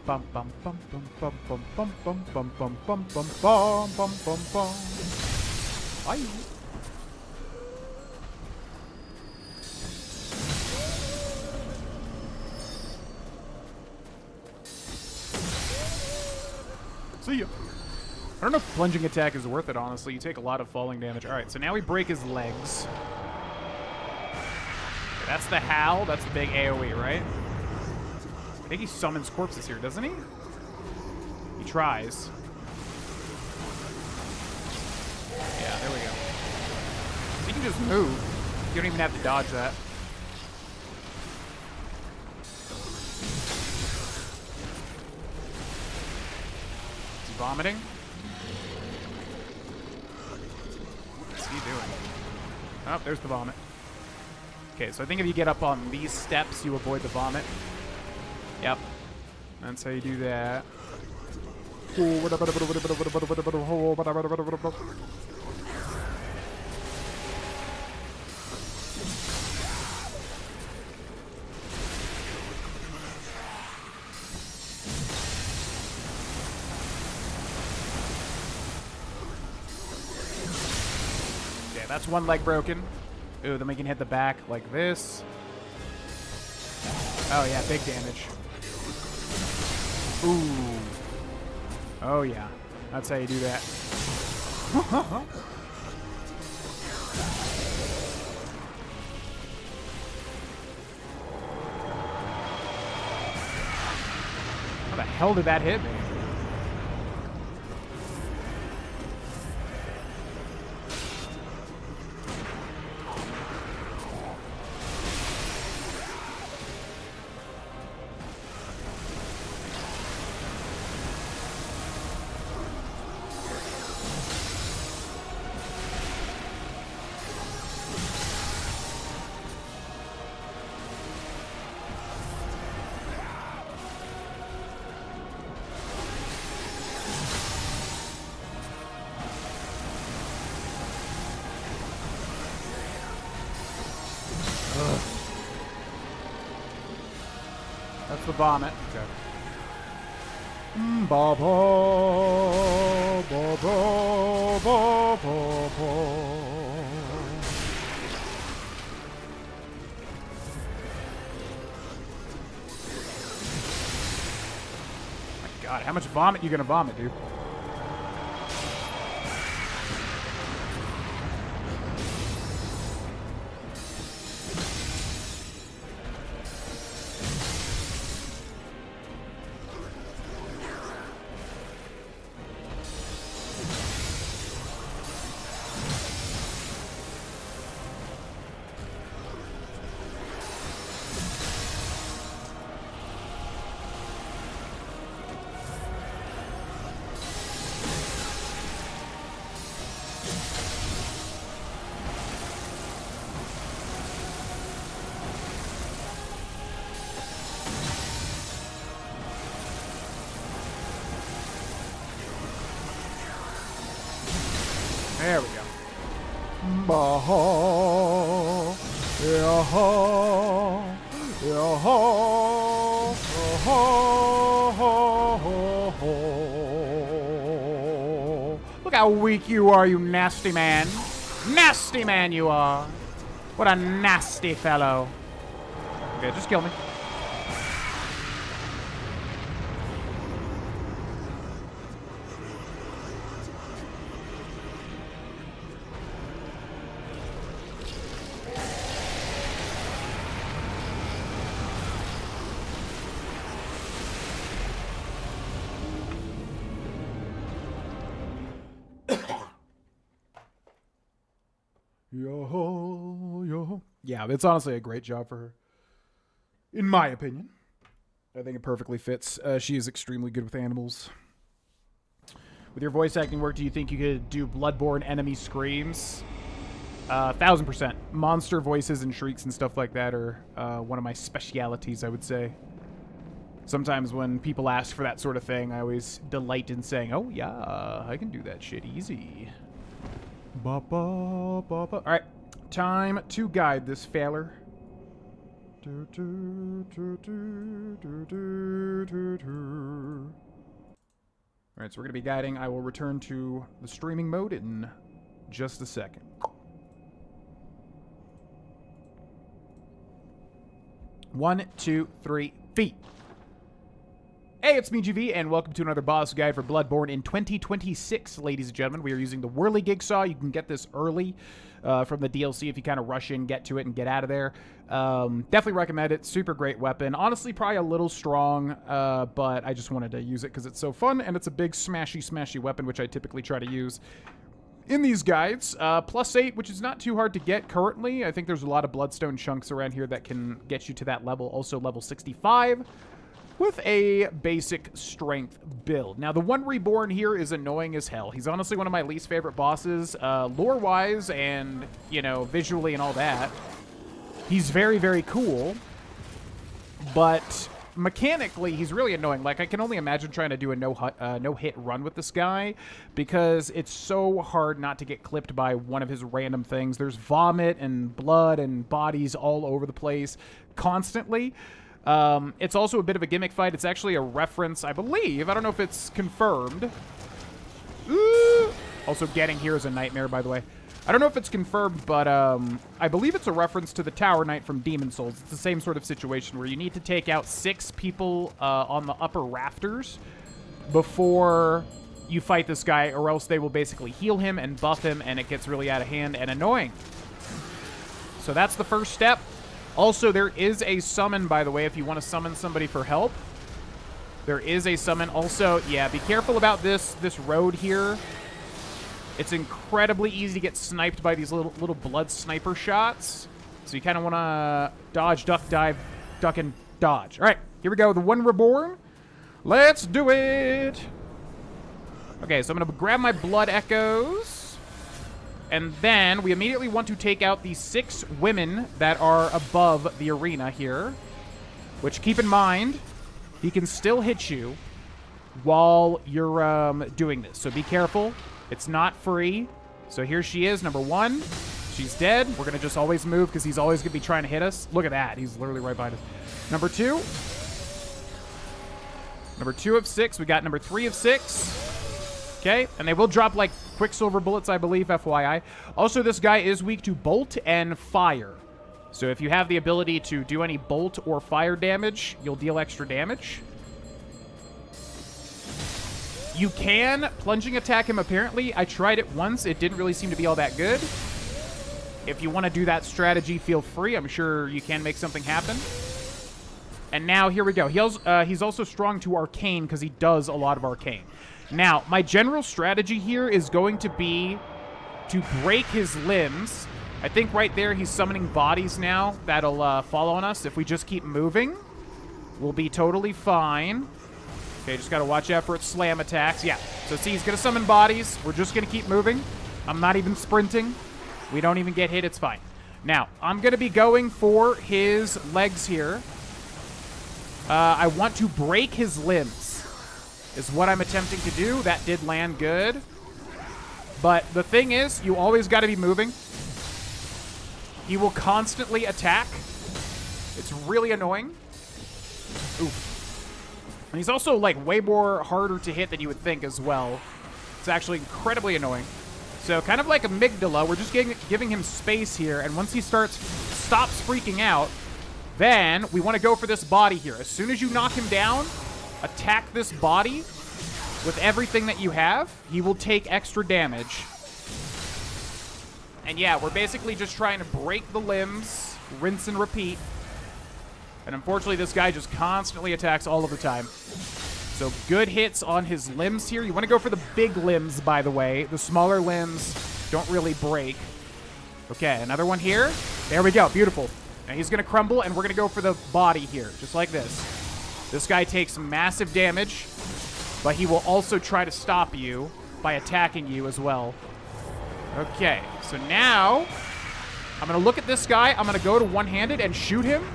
Bum bum bum bum bum bum bum bum bum bum bum bum bum bum bum bum. Bye. See ya. I don't know if plunging attack is worth it, honestly. You take a lot of falling damage. Alright, so now we break his legs. Okay, that's the howl. That's the big AoE, right? I think he summons corpses here, doesn't he? He tries. Yeah, there we go. So you can just move. You don't even have to dodge that. Is he vomiting? What's he doing? Oh, there's the vomit. Okay, so I think if you get up on these steps, you avoid the vomit. Yep. That's how you do that. Okay, that's one leg broken. Ooh, then we can hit the back like this. Oh yeah, big damage. Ooh. Oh, yeah. That's how you do that. How the hell did that hit me? That's the vomit. Okay. Ba ba ba ba ba ba ba. God, how much vomit you gonna vomit, dude? There we go. Baha, yaha, yaha, yaha. Look how weak you are, you nasty man. Nasty man you are. What a nasty fellow. Okay, just kill me. Yo, yo. Yeah, it's honestly a great job for her. In my opinion. I think it perfectly fits. She is extremely good with animals. With your voice acting work, do you think you could do Bloodborne enemy screams? 1000%. Monster voices and shrieks and stuff like that are one of my specialities, I would say. Sometimes when people ask for that sort of thing, I always delight in saying, oh yeah, I can do that shit easy. Ba, ba, ba, ba. All right, time to guide this failer. All right, so we're going to be guiding. I will return to the streaming mode in just a second. 1, 2, 3, feet. Hey, it's me, GV, and welcome to another boss guide for Bloodborne in 2026, ladies and gentlemen. We are using the Whirligig Saw. You can get this early from the DLC if you kind of rush in, get to it, and get out of there. Definitely recommend it. Super great weapon. Honestly, probably a little strong, but I just wanted to use it because it's so fun, and it's a big smashy weapon, which I typically try to use in these guides. +8, which is not too hard to get currently. I think there's a lot of bloodstone chunks around here that can get you to that level. Also level 65. With a basic strength build. Now, the One Reborn here is annoying as hell. He's honestly one of my least favorite bosses, lore-wise and, you know, visually and all that. He's very, very cool, but mechanically, he's really annoying. Like, I can only imagine trying to do a no-hit run with this guy because it's so hard not to get clipped by one of his random things. There's vomit and blood and bodies all over the place constantly. It's also a bit of a gimmick fight. It's actually a reference, I believe. I don't know if it's confirmed. Ooh. Also, getting here is a nightmare, by the way. I don't know if it's confirmed, but I believe it's a reference to the Tower Knight from Demon Souls. It's the same sort of situation where you need to take out 6 people on the upper rafters before you fight this guy, or else they will basically heal him and buff him, and it gets really out of hand and annoying. So that's the first step. Also, there is a summon, by the way, if you want to summon somebody for help. There is a summon. Also, yeah, be careful about this road here. It's incredibly easy to get sniped by these little blood sniper shots. So you kind of want to dodge, duck, dive, duck, and dodge. All right, here we go. The One Reborn. Let's do it. Okay, so I'm going to grab my blood echoes. And then we immediately want to take out the 6 women that are above the arena here. Which, keep in mind, he can still hit you while you're doing this. So be careful. It's not free. So here she is, number 1. She's dead. We're going to just always move because he's always going to be trying to hit us. Look at that. He's literally right behind us. Number 2. Number 2 of 6. We got number 3 of 6. Okay, and they will drop, like, Quicksilver bullets, I believe, FYI. Also, this guy is weak to bolt and fire. So if you have the ability to do any bolt or fire damage, you'll deal extra damage. You can plunging attack him, apparently. I tried it once. It didn't really seem to be all that good. If you want to do that strategy, feel free. I'm sure you can make something happen. And now, here we go. He's also strong to Arcane because he does a lot of Arcane. Now, my general strategy here is going to be to break his limbs. I think right there he's summoning bodies now that'll fall on us. If we just keep moving, we'll be totally fine. Okay, just got to watch out for its slam attacks. Yeah, so see, he's going to summon bodies. We're just going to keep moving. I'm not even sprinting. We don't even get hit. It's fine. Now, I'm going to be going for his legs here. I want to break his limbs is what I'm attempting to do. That did land good. But the thing is, you always got to be moving. He will constantly attack. It's really annoying. Oof. And he's also, like, way more harder to hit than you would think as well. It's actually incredibly annoying. So, kind of like Amygdala, we're just giving him space here, and once he stops freaking out, then we want to go for this body here. As soon as you knock him down, attack this body with everything that you have, he will take extra damage. And yeah, we're basically just trying to break the limbs, rinse and repeat. And unfortunately, this guy just constantly attacks all of the time. So good hits on his limbs here. You want to go for the big limbs, by the way. The smaller limbs don't really break. Okay, another one here. There we go. Beautiful. Now he's going to crumble, and we're going to go for the body here, just like this. This guy takes massive damage, but he will also try to stop you by attacking you as well. Okay, so now I'm going to look at this guy. I'm going to go to one-handed and shoot him.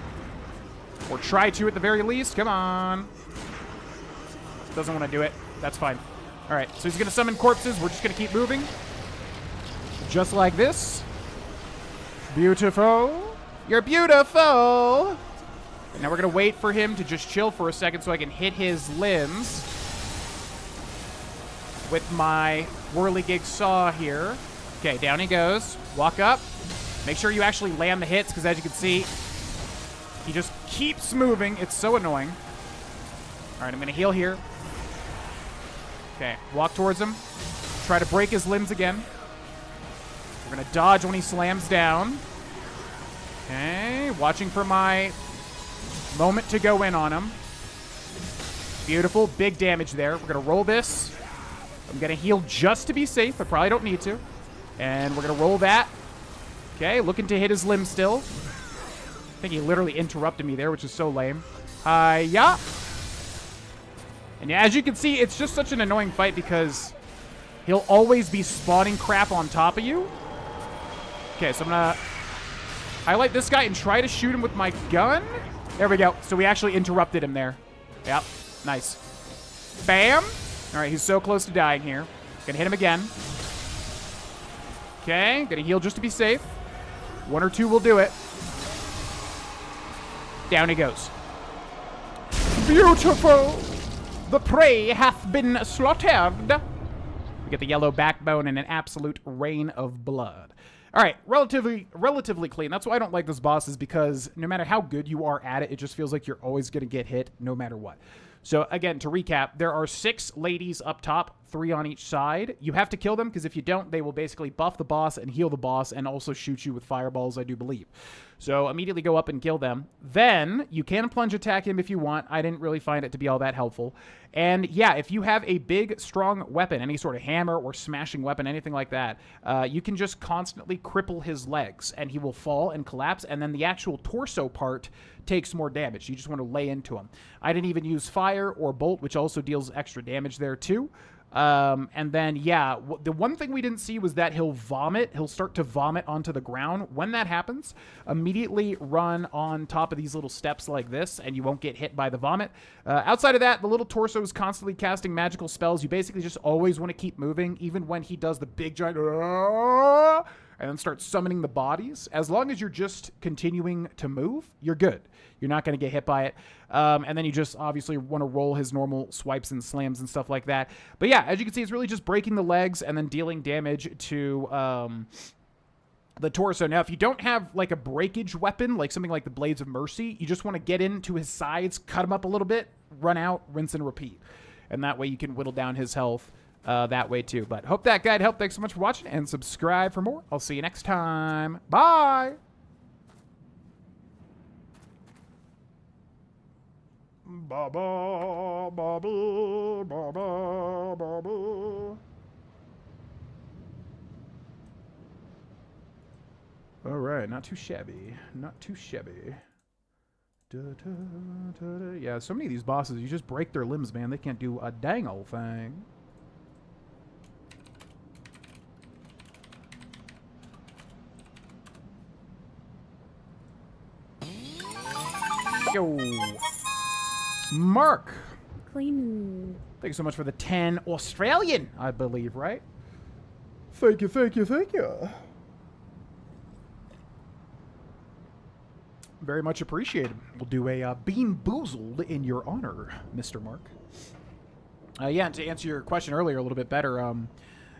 Or try to at the very least. Come on. Doesn't want to do it. That's fine. All right, so he's going to summon corpses. We're just going to keep moving. Just like this. Beautiful. You're beautiful. And now we're going to wait for him to just chill for a second so I can hit his limbs with my whirligig saw here. Okay, down he goes. Walk up. Make sure you actually land the hits because, as you can see, he just keeps moving. It's so annoying. All right, I'm going to heal here. Okay, walk towards him. Try to break his limbs again. We're going to dodge when he slams down. Okay, watching for my moment to go in on him. Beautiful, big damage there. We're going to roll this. I'm going to heal just to be safe. I probably don't need to. And we're going to roll that. Okay, looking to hit his limbs still. I think he literally interrupted me there, which is so lame. Hiya! And yeah, as you can see, it's just such an annoying fight because he'll always be spawning crap on top of you. Okay, so I'm going to highlight this guy and try to shoot him with my gun. There we go. So we actually interrupted him there. Yep. Nice. Bam! All right, he's so close to dying here. Gonna hit him again. Okay, gonna heal just to be safe. 1 or 2 will do it. Down he goes. Beautiful! The prey hath been slaughtered. We get the yellow backbone and an absolute rain of blood. All right, relatively clean. That's why I don't like this boss, is because no matter how good you are at it, it just feels like you're always going to get hit no matter what. So again, to recap, there are 6 ladies up top, 3 on each side. You have to kill them, because if you don't, they will basically buff the boss and heal the boss and also shoot you with fireballs, I do believe. So immediately go up and kill them. Then you can plunge attack him if you want. I didn't really find it to be all that helpful. And yeah, if you have a big, strong weapon, any sort of hammer or smashing weapon, anything like that, you can just constantly cripple his legs and he will fall and collapse. And then the actual torso part takes more damage. You just want to lay into him. I didn't even use fire or bolt, which also deals extra damage there too. And then, yeah, the one thing we didn't see was that he'll vomit. He'll start to vomit onto the ground. When that happens, immediately run on top of these little steps like this, and you won't get hit by the vomit. Outside of that, the little torso is constantly casting magical spells. You basically just always want to keep moving, even when he does the big giant... and then start summoning the bodies. As long as you're just continuing to move, you're good. You're not going to get hit by it. And then you just obviously want to roll his normal swipes and slams and stuff like that. But yeah, as you can see, it's really just breaking the legs and then dealing damage to the torso. Now, if you don't have like a breakage weapon, like something like the Blades of Mercy, you just want to get into his sides, cut him up a little bit, run out, rinse and repeat. And that way you can whittle down his health that way too. But hope that guide helped. Thanks so much for watching, and subscribe for more. I'll see you next time. Bye! Ba-ba, ba-ba, ba-ba, ba-ba. All right, not too shabby. Not too shabby. Da, da, da, da. Yeah, so many of these bosses, you just break their limbs, man. They can't do a dang old thing. Yo. Mark. Clean. Thank you so much for the 10 Australian, I believe, right? Thank you, thank you, thank you. Very much appreciated. We'll do a Bean Boozled in your honor, Mr. Mark. Yeah, and to answer your question earlier a little bit better,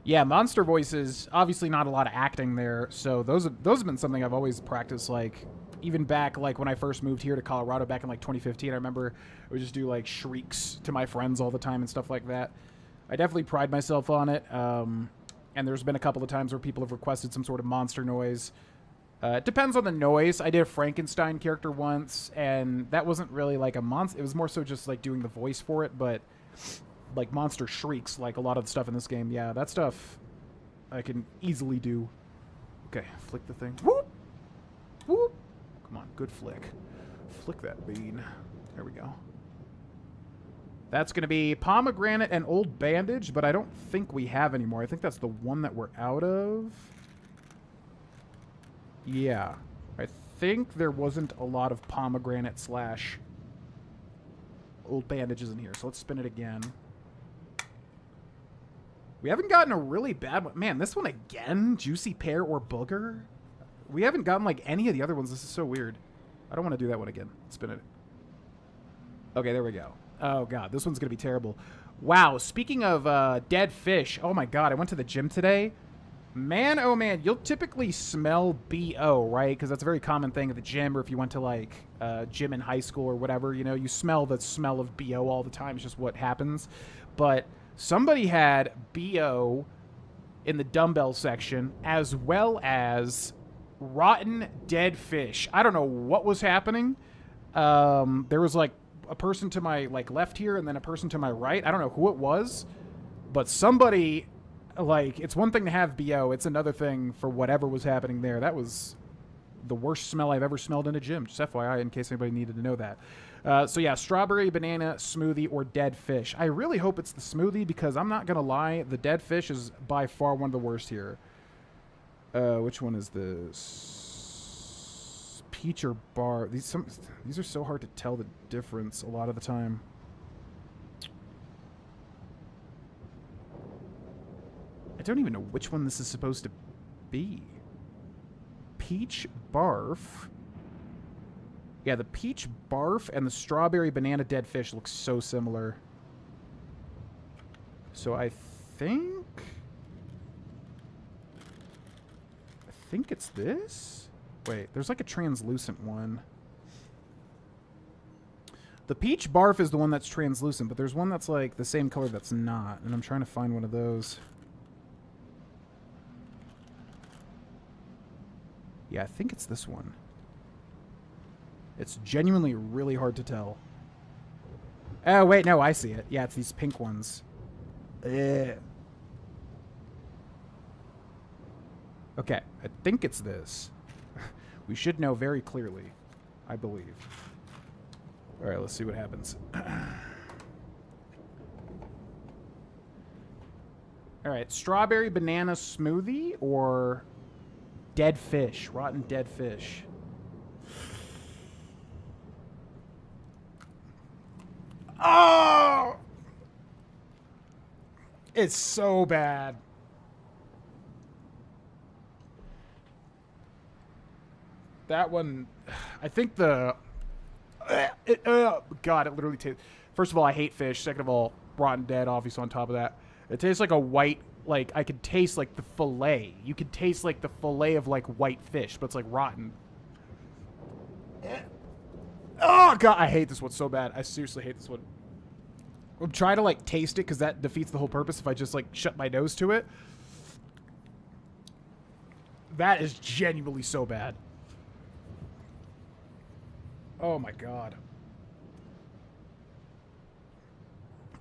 yeah, monster voices, obviously not a lot of acting there, so those have been something I've always practiced, like, even back, like, when I first moved here to Colorado back in, like, 2015, I remember I would just do, like, shrieks to my friends all the time and stuff like that. I definitely pride myself on it, and there's been a couple of times where people have requested some sort of monster noise. It depends on the noise. I did a Frankenstein character once, and that wasn't really like a monster. It was more so just like doing the voice for it, but like monster shrieks, like a lot of the stuff in this game. Yeah, that stuff I can easily do. Okay, flick the thing. Whoop! Whoop! Come on, good flick. Flick that bean. There we go. That's going to be pomegranate and old bandage, but I don't think we have anymore. I think that's the one that we're out of. Yeah, I think there wasn't a lot of pomegranate slash old bandages in here, so let's spin it again. We haven't gotten a really bad one. Man, this one again? Juicy pear or booger? We haven't gotten like any of the other ones. This is so weird. I don't want to do that one again. Spin it. Okay, there we go. Oh, God, this one's going to be terrible. Wow, speaking of dead fish. Oh, my God, I went to the gym today. Man, oh man, you'll typically smell BO, right? Because that's a very common thing at the gym, or if you went to like gym in high school or whatever, you know, you smell the smell of BO all the time. It's just what happens. But somebody had BO in the dumbbell section, as well as rotten dead fish. I don't know what was happening. There was like a person to my like left here and then a person to my right. I don't know who it was, but somebody... Like, it's one thing to have BO. It's another thing for whatever was happening there. That was the worst smell I've ever smelled in a gym. Just FYI, in case anybody needed to know that. So, yeah, strawberry, banana, smoothie, or dead fish. I really hope it's the smoothie because I'm not going to lie. The dead fish is by far one of the worst here. Which one is this? Peach or bar? These are so hard to tell the difference a lot of the time. I don't even know which one this is supposed to be. Peach barf. Yeah, the peach barf and the strawberry banana dead fish look so similar. So I think it's this? Wait, there's like a translucent one. The peach barf is the one that's translucent, but there's one that's like the same color that's not, and I'm trying to find one of those. Yeah, I think it's this one. It's genuinely really hard to tell. Oh, wait, no, I see it. Yeah, it's these pink ones. Ugh. Okay, I think it's this. We should know very clearly, I believe. All right, let's see what happens. All right, strawberry banana smoothie or... dead fish. Rotten dead fish. Oh! It's so bad. That one, I think the... God, it literally tastes... First of all, I hate fish. Second of all, rotten dead, obviously, on top of that. It tastes like a white... Like, I could taste, like, the fillet. You could taste, like, the fillet of, like, white fish, but it's, like, rotten. Oh, God, I hate this one so bad. I seriously hate this one. I'm trying to, like, taste it, because that defeats the whole purpose if I just, like, shut my nose to it. That is genuinely so bad. Oh, my God.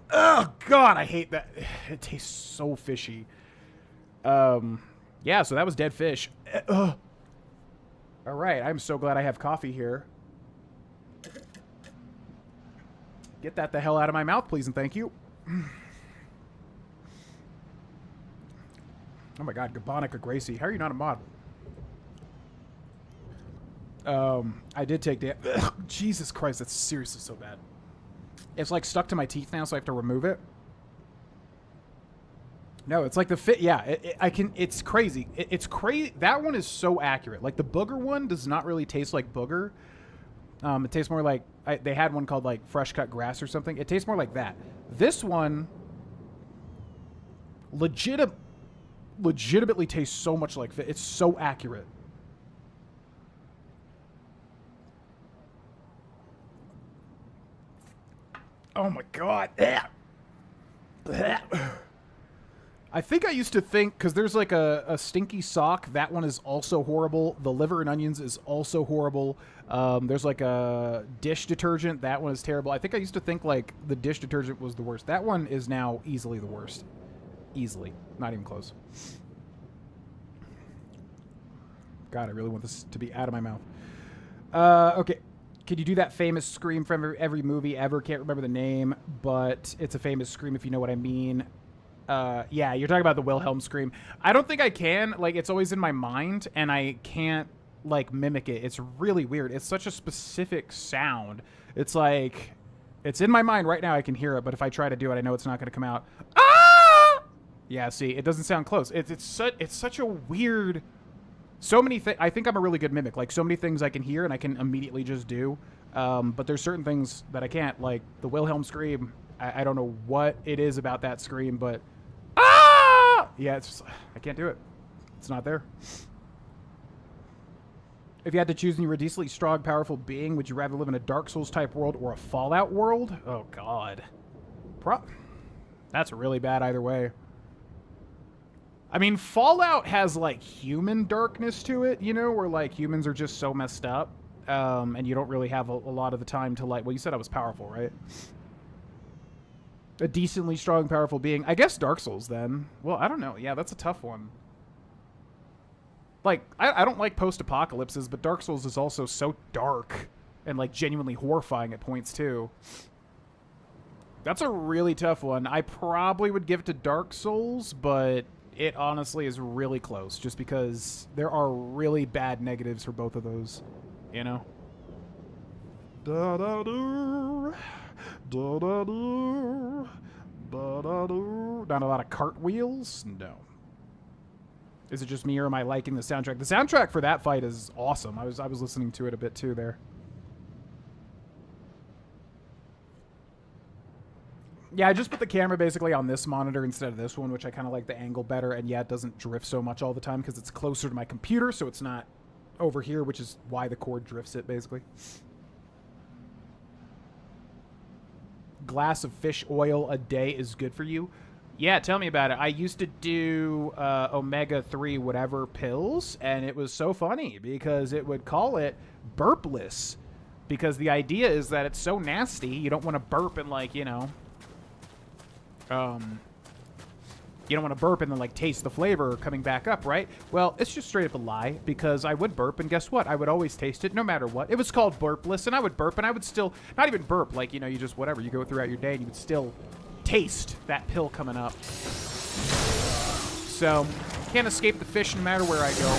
Oh, God, I hate that. It tastes so fishy. Yeah, so that was dead fish. All right, I'm so glad I have coffee here. Get that the hell out of my mouth, please, and thank you. Oh, my God, Gabonica Gracie. How are you not a mod? I did take the... Jesus Christ, that's seriously so bad. It's like stuck to my teeth now, so I have to remove it. No, it's like the fit. Yeah, it's crazy. It's crazy. That one is so accurate. Like the booger one does not really taste like booger. It tastes more like they had one called like fresh cut grass or something. It tastes more like that. This one legitimately tastes so much like fit. It's so accurate. Oh my God. I think I used to think, because there's like a stinky sock. That one is also horrible. The liver and onions is also horrible. There's like a dish detergent. That one is terrible. I think I used to think like the dish detergent was the worst. That one is now easily the worst. Easily. Not even close. God, I really want this to be out of my mouth. Okay. Could you do that famous scream from every movie ever? Can't remember the name, but it's a famous scream if you know what I mean. Yeah, you're talking about the Wilhelm scream. I don't think I can. Like, it's always in my mind, and I can't, like, mimic it. It's really weird. It's such a specific sound. It's like, it's in my mind right now. I can hear it, but if I try to do it, I know it's not going to come out. Ah! Yeah, see, it doesn't sound close. It's such a weird... So many things. I think I'm a really good mimic. Like, so many things I can hear and I can immediately just do. But there's certain things that I can't. Like, the Wilhelm scream. I don't know what it is about that scream, but... Ah! Yeah, it's just, I can't do it. It's not there. If you had to choose and you were a decently strong, powerful being, would you rather live in a Dark Souls type world or a Fallout world? Oh, God. That's really bad either way. I mean, Fallout has, like, human darkness to it, you know, where, like, humans are just so messed up, and you don't really have a lot of the time to, like... Well, you said I was powerful, right? A decently strong, powerful being. I guess Dark Souls, then. Well, I don't know. Yeah, that's a tough one. Like, I don't like post-apocalypses, but Dark Souls is also so dark and, like, genuinely horrifying at points, too. That's a really tough one. I probably would give it to Dark Souls, but... It honestly is really close, just because there are really bad negatives for both of those, you know? Da-da-doo, da-da-doo, da-da-doo. Not a lot of cartwheels? No. Is it just me, or am I liking the soundtrack? The soundtrack for that fight is awesome. I was listening to it a bit too there. Yeah, I just put the camera basically on this monitor instead of this one, which I kind of like the angle better. And yeah, it doesn't drift so much all the time because it's closer to my computer, so it's not over here, which is why the cord drifts it, basically. Glass of fish oil a day is good for you. Yeah, tell me about it. I used to do omega-3 whatever pills, and it was so funny because it would call it burpless. Because the idea is that it's so nasty, you don't want to burp and, like, you know... you don't want to burp and then, like, taste the flavor coming back up, right? Well, it's just straight up a lie, because I would burp, and guess what? I would always taste it, no matter what. It was called burpless, and I would burp, and I would still... Not even burp, like, you know, you just whatever. You go throughout your day, and you would still taste that pill coming up. So, can't escape the fish no matter where I go.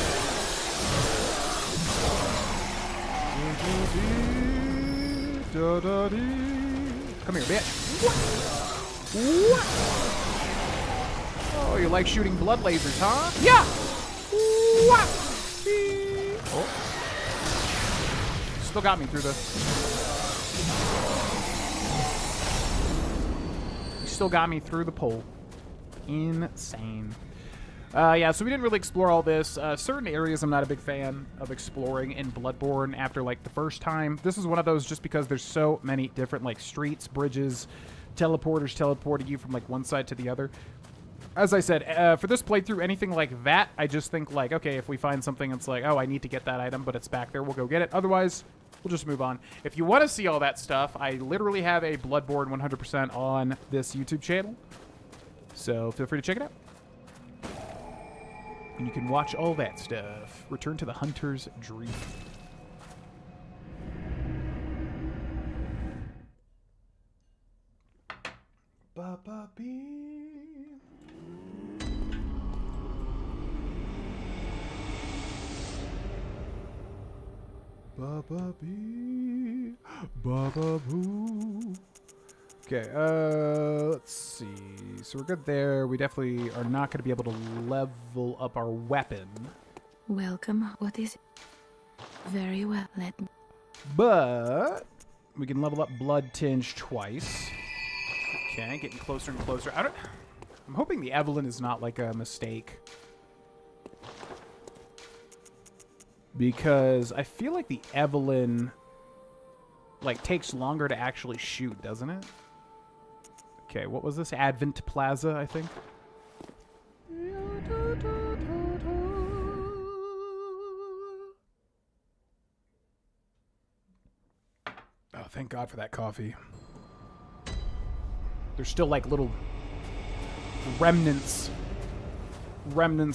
Come here, bitch. What? Oh, you like shooting blood lasers, huh? Yeah! What? Oh. still got me through the... Still got me through the pole. Insane. Yeah, so we didn't really explore all this. Certain areas I'm not a big fan of exploring in Bloodborne after, like, the first time. This is one of those just because there's so many different, like, streets, bridges, teleporters teleporting you from, like, one side to the other. As I said, for this playthrough, anything like that, I just think, like, okay, if we find something that's like, oh, I need to get that item, but it's back there, we'll go get it. Otherwise, we'll just move on. If you want to see all that stuff, I literally have a Bloodborne 100% on this YouTube channel. So feel free to check it out. And you can watch all that stuff. Return to the Hunter's Dream. Ba-ba-bee. Ba-ba-bee. Ba-ba-boo. Okay, let's see. So we're good there. We definitely are not going to be able to level up our weapon. Welcome. What is it? Very well. Let me. But we can level up Blood Tinge twice. Okay, getting closer and closer. I'm hoping the Evelyn is not like a mistake. Because I feel like the Evelyn like takes longer to actually shoot, doesn't it? Okay, what was this? Advent Plaza, I think. Oh, thank God for that coffee. There's still like little remnants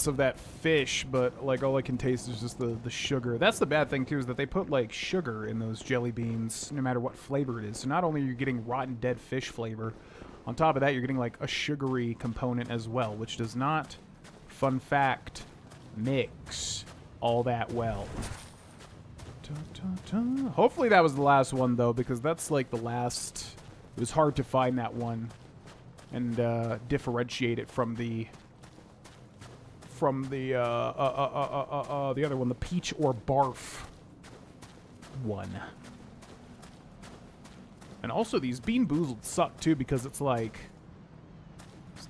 of that fish, but like all I can taste is just the sugar. That's the bad thing too, is that they put like sugar in those jelly beans no matter what flavor it is. So not only are you getting rotten dead fish flavor, on top of that you're getting like a sugary component as well, which does not, fun fact, mix all that well. Hopefully that was the last one though, because that's like the last. It was hard to find that one and differentiate it from the other one, the peach or barf one. And also these Bean Boozled suck too, because it's like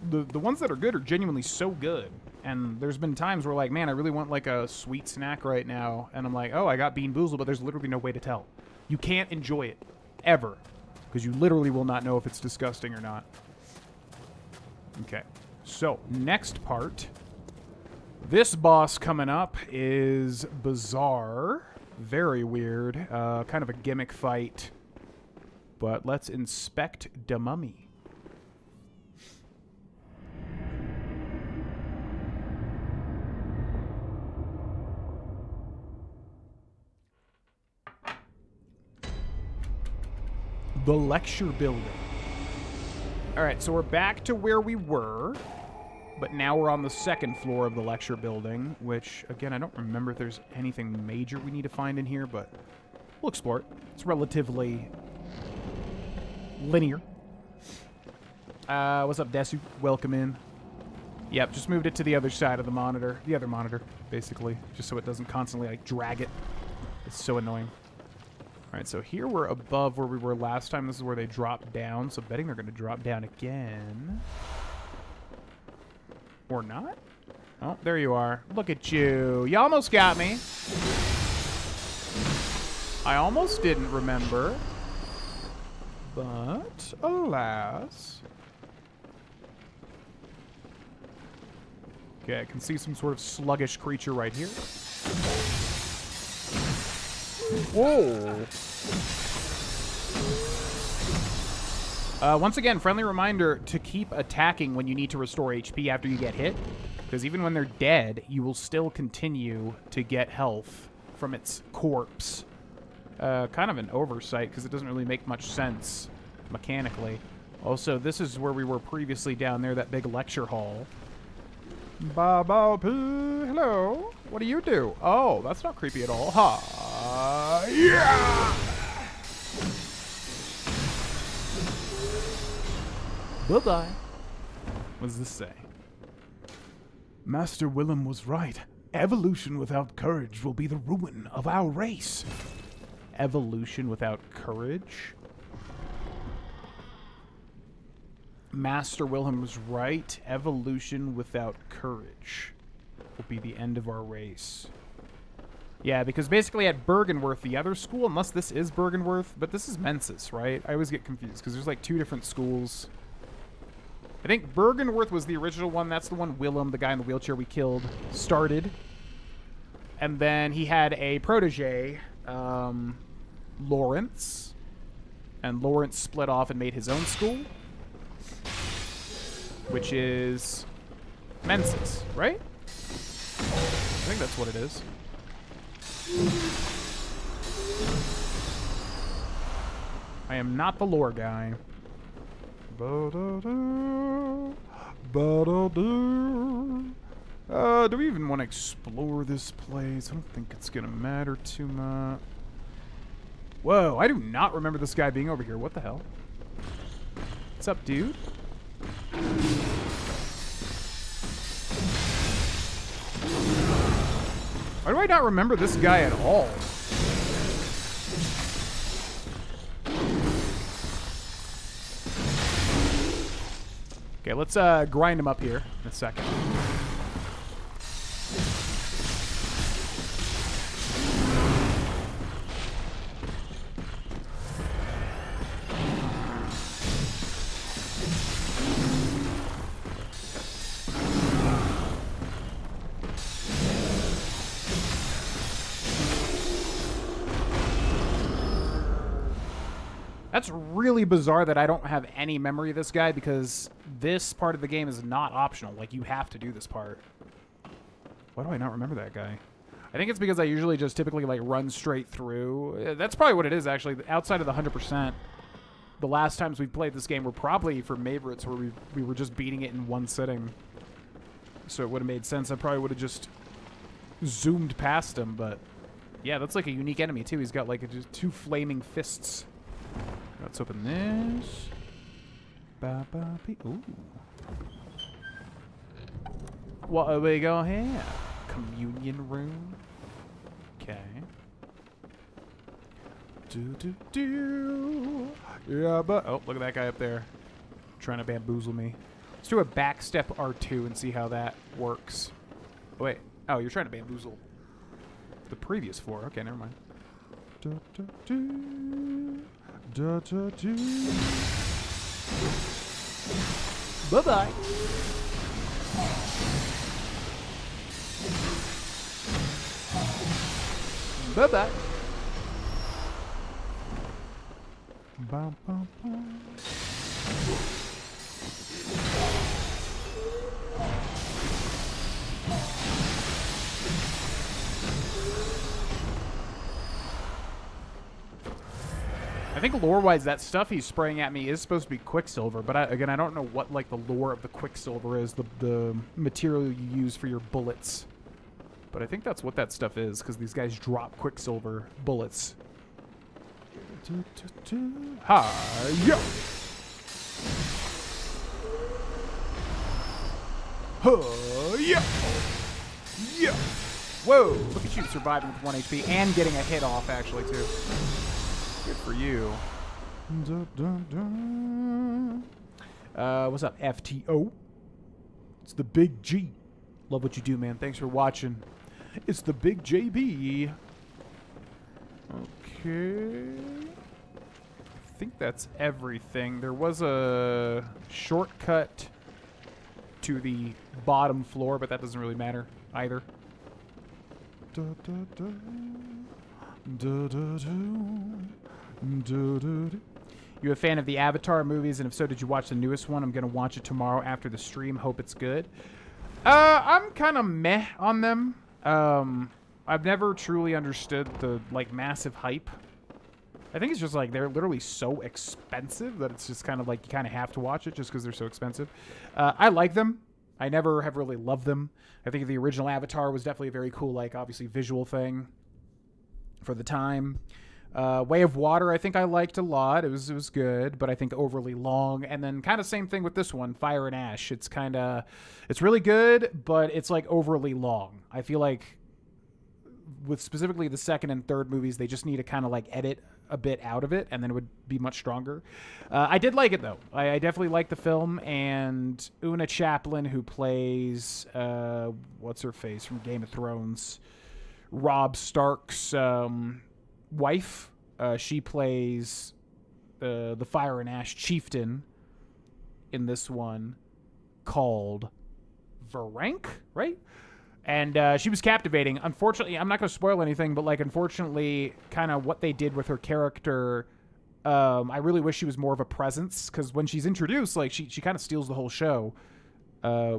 the ones that are good are genuinely so good. And there's been times where like, man, I really want like a sweet snack right now, and I'm like, oh, I got Bean Boozled, but there's literally no way to tell. You can't enjoy it ever, because you literally will not know if it's disgusting or not. Okay, so next part. This boss coming up is bizarre. Very weird. Kind of a gimmick fight. But let's inspect the mummy. The lecture building. Alright, so we're back to where we were. But now we're on the second floor of the lecture building, which, again, I don't remember if there's anything major we need to find in here, but we'll explore it. It's relatively linear. What's up, Desu? Welcome in. Yep, just moved it to the other side of the monitor. The other monitor, basically, just so it doesn't constantly, like, drag it. It's so annoying. Alright, so here we're above where we were last time. This is where they dropped down, so betting they're going to drop down again. Or not? Oh, there you are. Look at you. You almost got me. I almost didn't remember. But, alas. Okay, I can see some sort of sluggish creature right here. Whoa. Once again, friendly reminder to keep attacking when you need to restore HP after you get hit. Because even when they're dead, you will still continue to get health from its corpse. Kind of an oversight, because it doesn't really make much sense mechanically. Also, this is where we were previously down there, that big lecture hall. Ba-ba-poo, hello. What do you do? Oh, that's not creepy at all. Ha! Yeah! Bye-bye. What does this say? Master Willem was right. Evolution without courage will be the ruin of our race. Evolution without courage. Master Wilhelm was right. Evolution without courage will be the end of our race. Yeah, because basically at Bergenworth, the other school, unless this is Bergenworth, but this is Mensis, right? I always get confused because there's like 2 different schools. I think Bergenworth was the original one. That's the one Willem, the guy in the wheelchair we killed, started. And then he had a protege, Lawrence. And Lawrence split off and made his own school, which is Mensis, right? I think that's what it is. I am not the lore guy. Do we even want to explore this place? I don't think it's gonna matter too much. Whoa, I do not remember this guy being over here. What the hell? What's up, dude? Why do I not remember this guy at all? Okay, let's grind him up here in a second. That's really bizarre that I don't have any memory of this guy, because this part of the game is not optional. Like, you have to do this part. Why do I not remember that guy? I think it's because I usually just typically, like, run straight through. That's probably what it is, actually. Outside of the 100%, the last times we played this game were probably for Maveritt's, where we were just beating it in one sitting. So it would have made sense. I probably would have just zoomed past him, but... yeah, that's, like, a unique enemy, too. He's got, like, just 2 flaming fists. Let's open this. Ooh. What we go here? Communion room. Okay. Yeah, but oh, look at that guy up there, trying to bamboozle me. Let's do a backstep R2 and see how that works. Oh, wait. Oh, you're trying to bamboozle the previous floor. Okay, never mind. Bye-bye. Bye-bye. Bum, bum, bum. I think lore-wise, that stuff he's spraying at me is supposed to be Quicksilver, but again, I don't know what, like, the lore of the Quicksilver is, the material you use for your bullets. But I think that's what that stuff is, because these guys drop Quicksilver bullets. Ha-ya! Ha-ya! Yeah! Whoa! Look at you surviving with 1 HP and getting a hit off, actually, too. Good for you. What's up, FTO? It's the Big G. Love what you do, man. Thanks for watching. It's the Big JB. Okay. I think that's everything. There was a shortcut to the bottom floor, but that doesn't really matter either. You a fan of the Avatar movies, and if so, did you watch the newest one? I'm gonna watch it tomorrow after the stream. Hope it's good. I'm kind of meh on them. I've never truly understood the, like, massive hype. I think it's just, like, they're literally so expensive that it's just kind of, like, you kind of have to watch it just because they're so expensive. I like them. I never have really loved them. I think the original Avatar was definitely a very cool, like, obviously visual thing for the time. Way of Water, I think I liked a lot. It was good, but I think overly long. And then kind of same thing with this one, Fire and Ash. It's really good, but it's like overly long. I feel like with specifically the second and third movies, they just need to kind of like edit a bit out of it, and then it would be much stronger. I did like it though. I definitely liked the film, and Una Chaplin, who plays what's her face from Game of Thrones, Robb Stark's wife. She plays the Fire and Ash chieftain in this one, called Varank, right? And she was captivating. Unfortunately, I'm not going to spoil anything, but like, unfortunately, kind of what they did with her character, I really wish she was more of a presence, because when she's introduced, like, she kind of steals the whole show,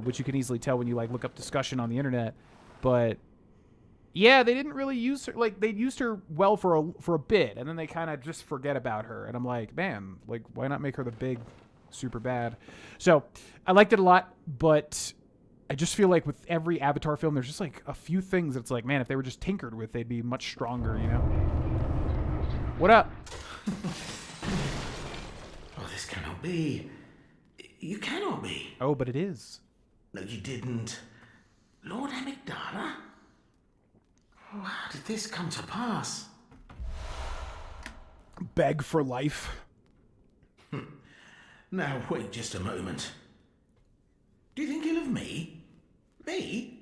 which you can easily tell when you like look up discussion on the internet. But yeah, they didn't really use her. Like, they used her well for a bit, and then they kind of just forget about her. And I'm like, man, like, why not make her the big super bad? So I liked it a lot, but I just feel like with every Avatar film, there's just like a few things that's like, man, if they were just tinkered with, they'd be much stronger, you know? What up? Oh, this cannot be. You cannot be. Oh, but it is. No, you didn't. Lord Amygdala? Oh, how did this come to pass? Beg for life. Now, wait just a moment. Do you think ill of me? Me?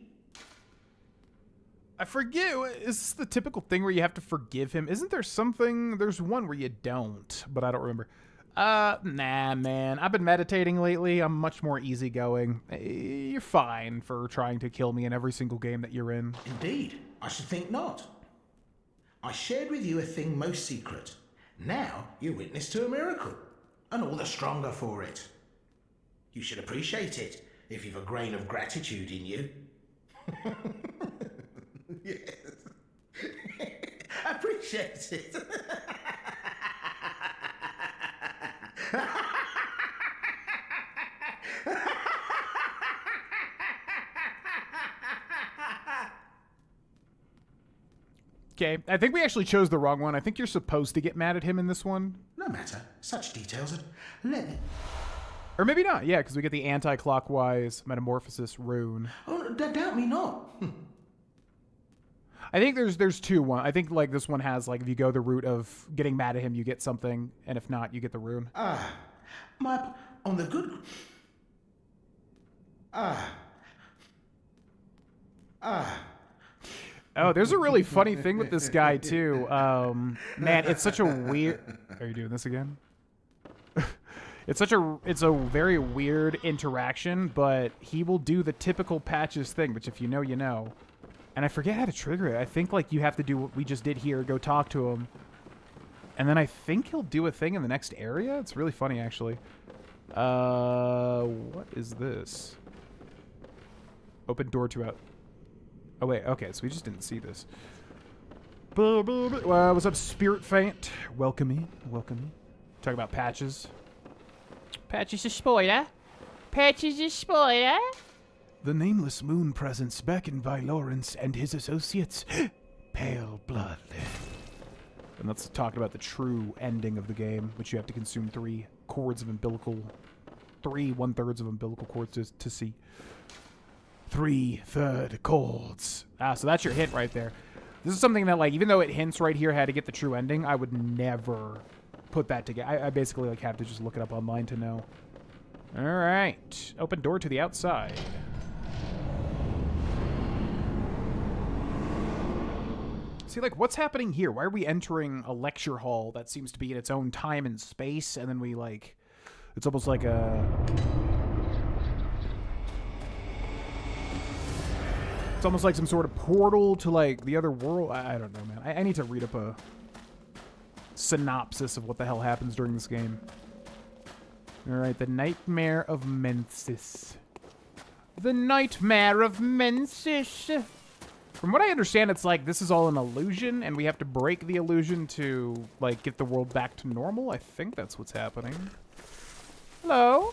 I forget. Is this the typical thing where you have to forgive him? Isn't there something? There's one where you don't, but I don't remember. Nah, man. I've been meditating lately. I'm much more easygoing. You're fine for trying to kill me in every single game that you're in. Indeed. I should think not. I shared with you a thing most secret. Now you're witness to a miracle, and all the stronger for it. You should appreciate it if you've a grain of gratitude in you. Yes. Appreciate it. Okay, I think we actually chose the wrong one. I think you're supposed to get mad at him in this one. No matter. Such details. Let me... Or maybe not, yeah, because we get the anti-clockwise metamorphosis rune. Oh, doubt me not. I think there's two. One, I think like this one has like, if you go the route of getting mad at him, you get something, and if not, you get the rune. On the good... Oh, there's a really funny thing with this guy too. Man, it's such a weird... Are you doing this again? It's a very weird interaction, but he will do the typical Patches thing, which if you know, you know. And I forget how to trigger it. I think like you have to do what we just did here, go talk to him. And then I think he'll do a thing in the next area. It's really funny, actually. What is this? Open door to out. Oh, wait. Okay, so we just didn't see this. What's up, Spirit Faint? Welcome me. Welcome me. Talk about Patches. Patches a spoiler. Patches a spoiler. The nameless moon presence beckoned by Lawrence and his associates. Pale blood. And that's talking about the true ending of the game, which you have to consume 3 cords of umbilical... 3 1/3 of umbilical cords to see. 3/3 cords. So that's your hint right there. This is something that, like, even though it hints right here how to get the true ending, I would never put that together. I basically, like, have to just look it up online to know. All right. Open door to the outside. See, like, what's happening here? Why are we entering a lecture hall that seems to be in its own time and space, and then we, like... It's almost like a... It's almost like some sort of portal to, like, the other world. I don't know, man. I need to read up a synopsis of what the hell happens during this game. All right, the Nightmare of Mensis. The Nightmare of Mensis. From what I understand, it's like this is all an illusion, and we have to break the illusion to, like, get the world back to normal. I think that's what's happening. Hello?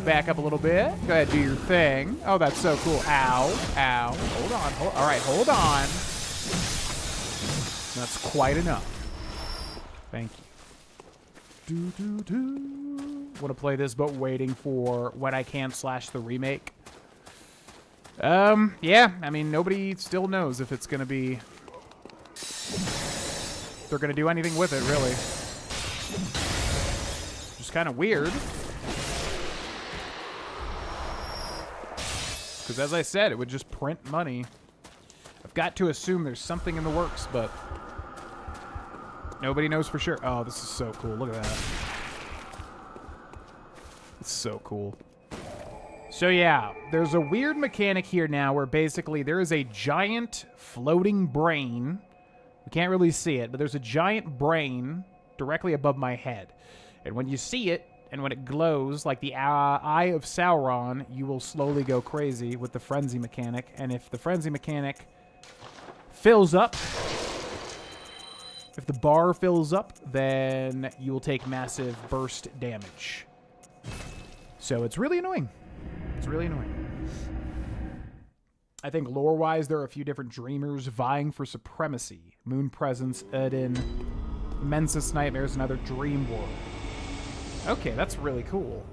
Back up a little bit. Go ahead, do your thing. Oh, that's so cool. Ow. Ow. Hold on. All right, hold on. That's quite enough. Thank you. Want to play this, but waiting for When I Can / the remake. Yeah, I mean, nobody still knows if it's gonna be... if they're gonna do anything with it, really. Just kind of weird. Because as I said, it would just print money. I've got to assume there's something in the works, but nobody knows for sure. Oh, this is so cool. Look at that. It's so cool. So yeah, there's a weird mechanic here now where basically there is a giant floating brain. We can't really see it, but there's a giant brain directly above my head. And when you see it, and when it glows like the eye of Sauron, you will slowly go crazy with the frenzy mechanic. And if the frenzy mechanic fills up, if the bar fills up, then you will take massive burst damage. So it's really annoying. It's really annoying. I think lore-wise, there are a few different dreamers vying for supremacy. Moon Presence, Eden, Mensis Nightmares, and other dream world. Okay, that's really cool.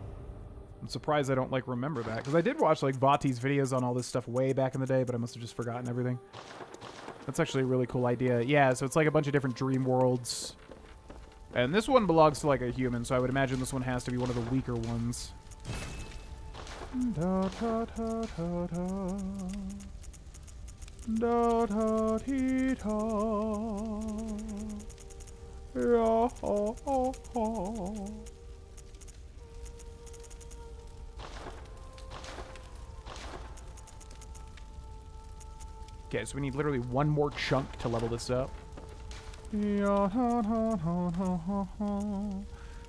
I'm surprised I don't, like, remember that. Because I did watch, like, Vati's videos on all this stuff way back in the day, but I must have just forgotten everything. That's actually a really cool idea. Yeah, so it's like a bunch of different dream worlds. And this one belongs to, like, a human, so I would imagine this one has to be one of the weaker ones. Da da da da da. Da da dee da. Yeah, oh, oh, oh. Okay, so we need literally one more chunk to level this up. Okay,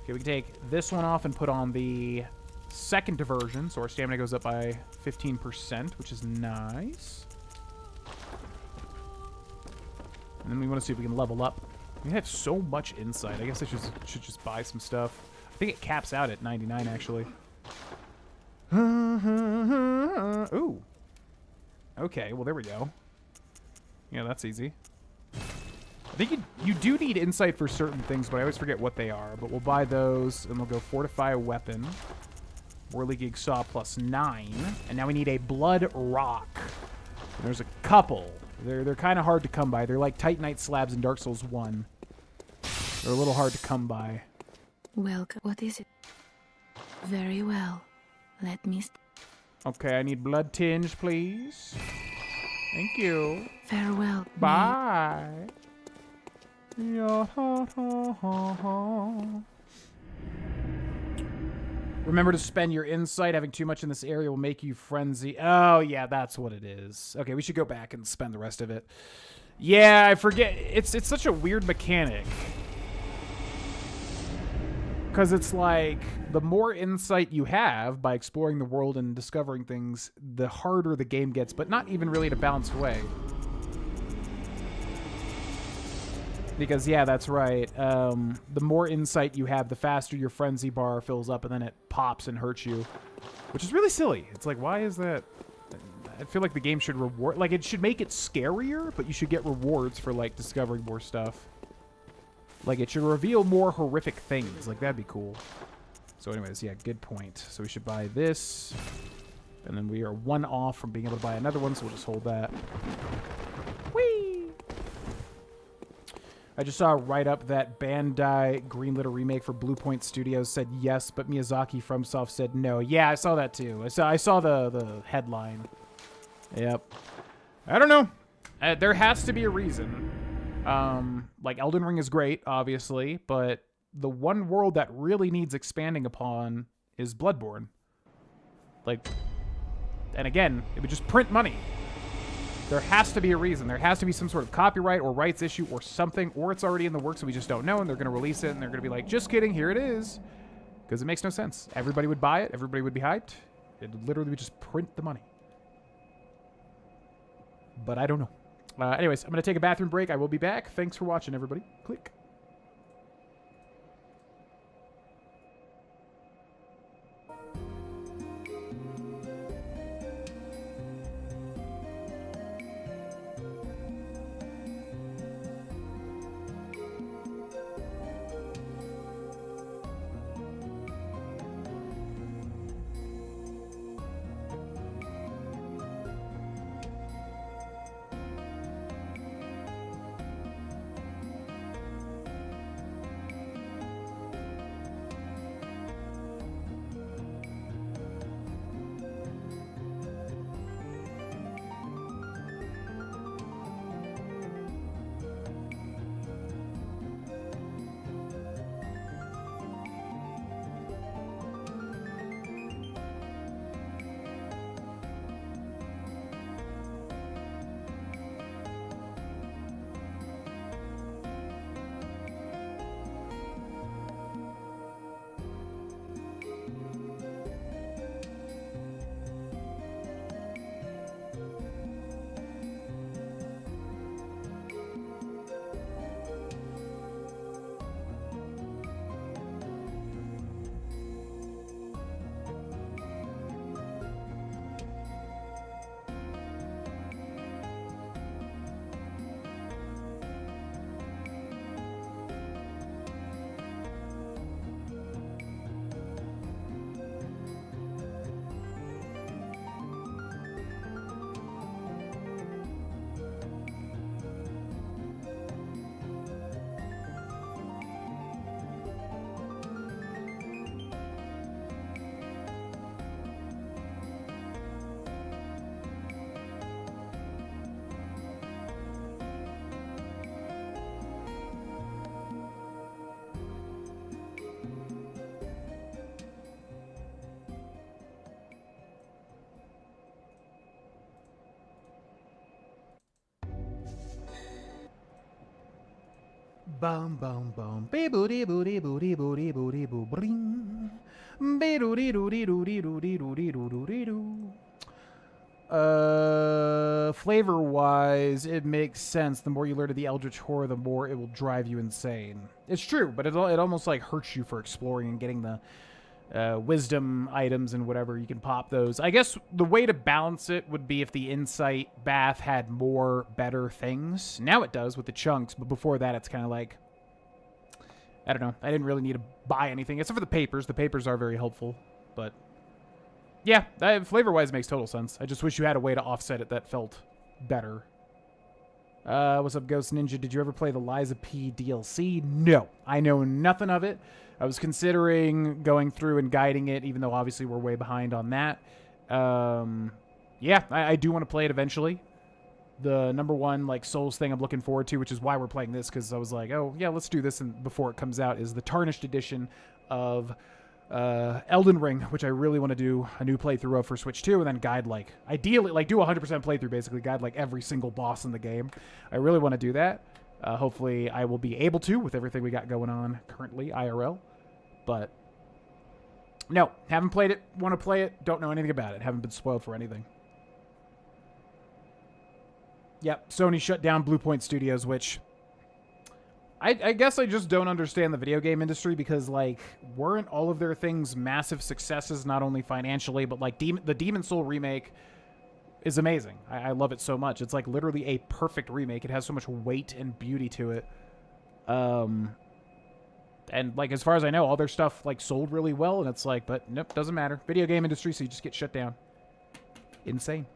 we can take this one off and put on the second diversion, so our stamina goes up by 15%, which is nice. And then we want to see if we can level up. We have so much insight. I guess I should just buy some stuff. I think it caps out at 99, actually. Ooh. Okay, well, there we go. Yeah, that's easy. I think you do need insight for certain things, but I always forget what they are. But we'll buy those, and we'll go fortify a weapon. Whirligig Saw plus 9. And now we need a Blood Rock. And there's a couple. They're kind of hard to come by. They're like Titanite slabs in Dark Souls 1. They're a little hard to come by. Welcome. What is it? Very well. Let me... Okay, I need Blood Tinge, please. Thank you. Farewell. Bye. Remember to spend your insight. Having too much in this area will make you frenzy. Oh, yeah, that's what it is. Okay, we should go back and spend the rest of it. Yeah, I forget. It's such a weird mechanic. Because it's like, the more insight you have by exploring the world and discovering things, the harder the game gets, but not even really in a balanced way. Because, yeah, that's right. The more insight you have, the faster your frenzy bar fills up, and then it pops and hurts you. Which is really silly. It's like, why is that? I feel like the game should reward... Like, it should make it scarier, but you should get rewards for, like, discovering more stuff. Like, it should reveal more horrific things. Like, that'd be cool. So anyways, yeah, good point. So we should buy this. And then we are one off from being able to buy another one, so we'll just hold that. Whee! I just saw a write-up that Bandai greenlit a remake for Blue Point Studios, said yes, but Miyazaki FromSoft said no. Yeah, I saw that too. I saw the headline. Yep. I don't know. There has to be a reason. Like, Elden Ring is great, obviously, but the one world that really needs expanding upon is Bloodborne. Like, and again, it would just print money. There has to be a reason. There has to be some sort of copyright or rights issue or something, or it's already in the works and we just don't know, and they're going to release it, and they're going to be like, just kidding, here it is. Because it makes no sense. Everybody would buy it. Everybody would be hyped. It literally would just print the money. But I don't know. Anyways, I'm going to take a bathroom break. I will be back. Thanks for watching, everybody. Click. Bum bum bum. Be booty booty booty booty booty boo bring. Be doody doody doody doody doody doody doo. Flavor wise, it makes sense. The more you learn of the Eldritch Horror, the more it will drive you insane. It's true, but it almost like hurts you for exploring and getting the wisdom items and whatever. You can pop those. I guess the way to balance it would be if the Insight Bath had more better things. Now it does with the chunks, but before that it's kind of like, I don't know. I didn't really need to buy anything, except for the papers. The papers are very helpful, but yeah, flavor-wise makes total sense. I just wish you had a way to offset it that felt better. What's up, Ghost Ninja? Did you ever play the Liza P DLC? No. I know nothing of it. I was considering going through and guiding it, even though obviously we're way behind on that. Yeah, I do want to play it eventually. The number one like Souls thing I'm looking forward to, which is why we're playing this, because I was like, oh yeah, let's do this and before it comes out, is the Tarnished edition of Elden Ring, which I really want to do a new playthrough of for Switch 2, and then guide like, ideally, like do 100% playthrough, basically guide like every single boss in the game. I really want to do that. Hopefully I will be able to with everything we got going on currently, IRL. But no, haven't played it, want to play it, don't know anything about it, haven't been spoiled for anything. Yep, Sony shut down Blue Point Studios, which I guess I just don't understand the video game industry, because, like, weren't all of their things massive successes, not only financially, but, like, the Demon Soul remake is amazing. I love it so much. It's, like, literally a perfect remake. It has so much weight and beauty to it. And, like, as far as I know, all their stuff, like, sold really well, and it's like, but nope, doesn't matter. Video game industry, so you just get shut down. Insane.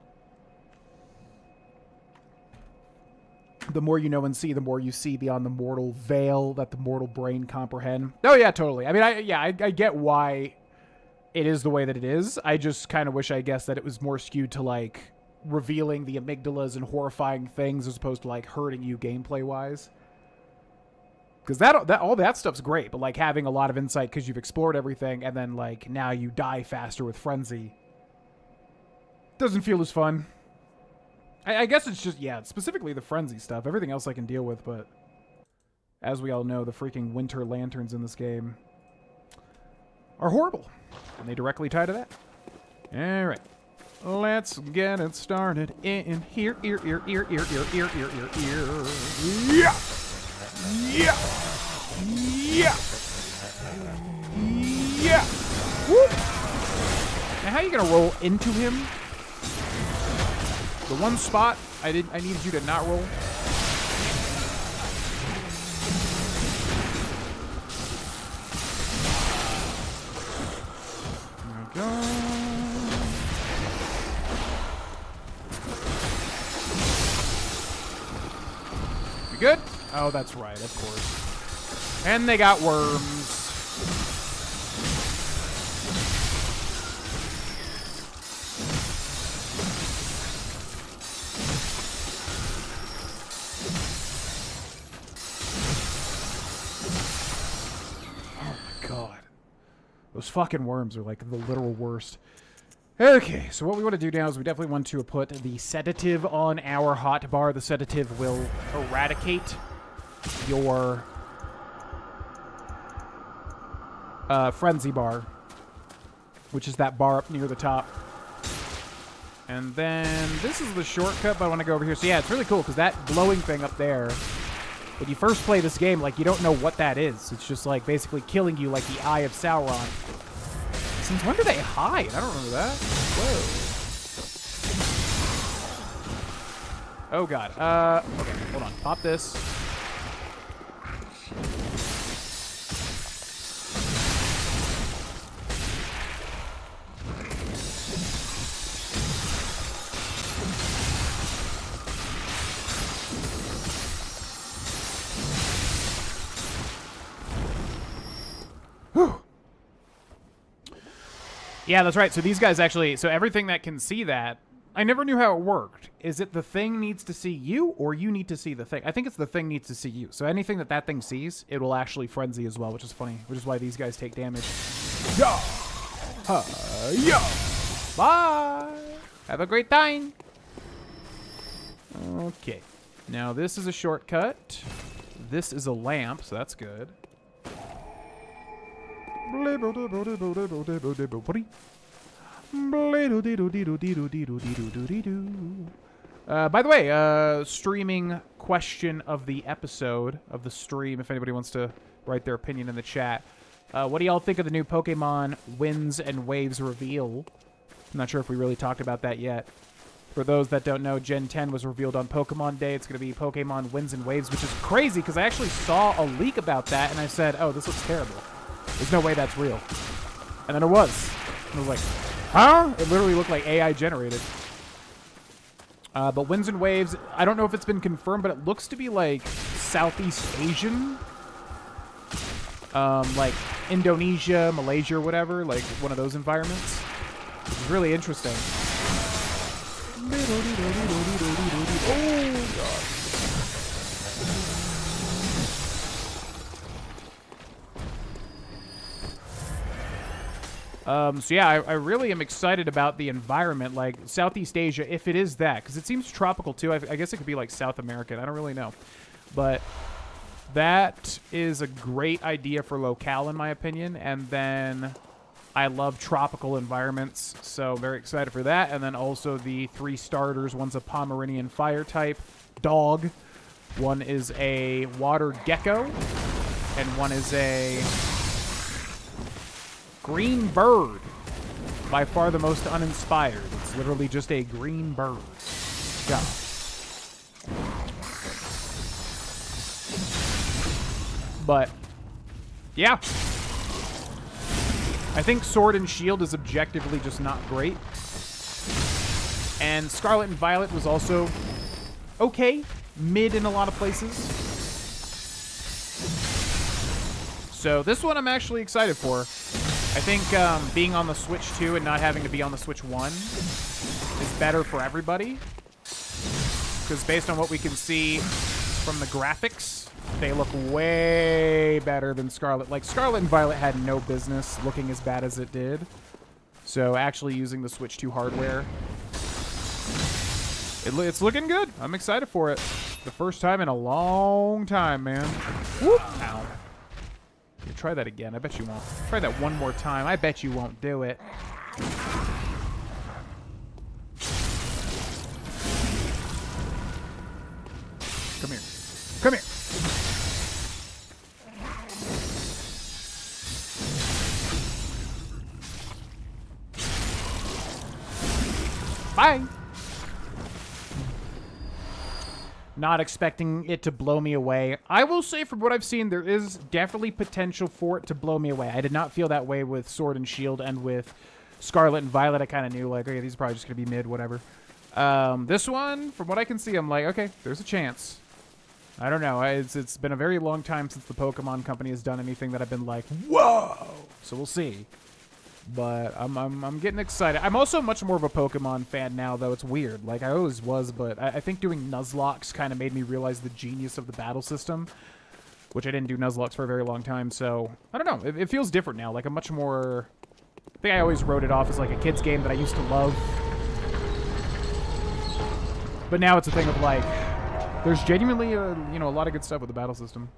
The more you know and see, the more you see beyond the mortal veil that the mortal brain comprehend. Oh, yeah, totally. I mean, I get why it is the way that it is. I just kind of wish, I guess, that it was more skewed to, like, revealing the amygdalas and horrifying things as opposed to, like, hurting you gameplay-wise. Because all that stuff's great, but, like, having a lot of insight because you've explored everything and then, like, now you die faster with Frenzy doesn't feel as fun. I guess it's just, yeah, specifically the Frenzy stuff. Everything else I can deal with, but as we all know, the freaking winter lanterns in this game are horrible. And they directly tie to that. All right. Let's get it started in here. Ear. Yeah! Yeah! Yeah! Yeah! Whoop! Now, how are you going to roll into him? The one spot I needed you to not roll. There we go. We good? Oh, that's right, of course. And they got worms. Those fucking worms are like the literal worst. Okay, so what we want to do now is we definitely want to put the sedative on our hot bar. The sedative will eradicate your frenzy bar, which is that bar up near the top. And then this is the shortcut, but I want to go over here. So yeah, it's really cool because that glowing thing up there, when you first play this game, like, you don't know what that is. It's just, like, basically killing you like the Eye of Sauron. Since when do they hide? I don't remember that. Whoa. Oh, God. Okay, hold on. Pop this. Yeah, that's right. So these guys actually, so everything that can see that, I never knew how it worked. Is it the thing needs to see you, or you need to see the thing? I think it's the thing needs to see you. So anything that thing sees, it will actually frenzy as well, which is funny, which is why these guys take damage. Yeah! Yeah! Bye! Have a great time! Okay. Now this is a shortcut. This is a lamp, so that's good. By the way, streaming question of the episode of the stream, if anybody wants to write their opinion in the chat. What do y'all think of the new Pokemon Winds and Waves reveal? I'm not sure if we really talked about that yet. For those that don't know, Gen 10 was revealed on Pokemon Day. It's going to be Pokemon Winds and Waves, which is crazy because I actually saw a leak about that, and I said, oh, this looks terrible. There's no way that's real. And then it was. And I was like, huh? It literally looked like AI generated. But Winds and Waves, I don't know if it's been confirmed, but it looks to be like Southeast Asian. Like Indonesia, Malaysia, or whatever. Like one of those environments. Which is really interesting. Oh, God. So yeah, I really am excited about the environment, like Southeast Asia, if it is that, because it seems tropical too. I guess it could be like South American. I don't really know. But that is a great idea for locale, in my opinion. And then I love tropical environments, so very excited for that. And then also the 3 starters. One's a Pomeranian fire type dog. One is a water gecko. And one is a green bird. By far the most uninspired. It's literally just a green bird. Yeah. But, yeah. I think Sword and Shield is objectively just not great. And Scarlet and Violet was also okay. Mid in a lot of places. So this one I'm actually excited for. I think being on the Switch 2 and not having to be on the Switch 1 is better for everybody. Because based on what we can see from the graphics, they look way better than Scarlet. Like, Scarlet and Violet had no business looking as bad as it did. So actually using the Switch 2 hardware, it's looking good. I'm excited for it. The first time in a long time, man. Whoop! Ow. Yeah, try that again. I bet you won't. Try that one more time. I bet you won't do it. Come here. Come here. Bye. Not expecting it to blow me away. I will say from what I've seen, there is definitely potential for it to blow me away. I did not feel that way with Sword and Shield, and with Scarlet and Violet, I kind of knew, like, okay, these are probably just going to be mid, whatever. This one, from what I can see, I'm like, okay, there's a chance. I don't know. It's been a very long time since the Pokemon Company has done anything that I've been like, whoa! So we'll see. But I'm getting excited. I'm also much more of a Pokemon fan now, though. It's weird. Like, I always was, but I think doing Nuzlocke kind of made me realize the genius of the battle system, which I didn't do Nuzlocke for a very long time. So, I don't know. It feels different now. Like, a much more... I think I always wrote it off as, like, a kid's game that I used to love. But now it's a thing of, like, there's genuinely, you know, a lot of good stuff with the battle system.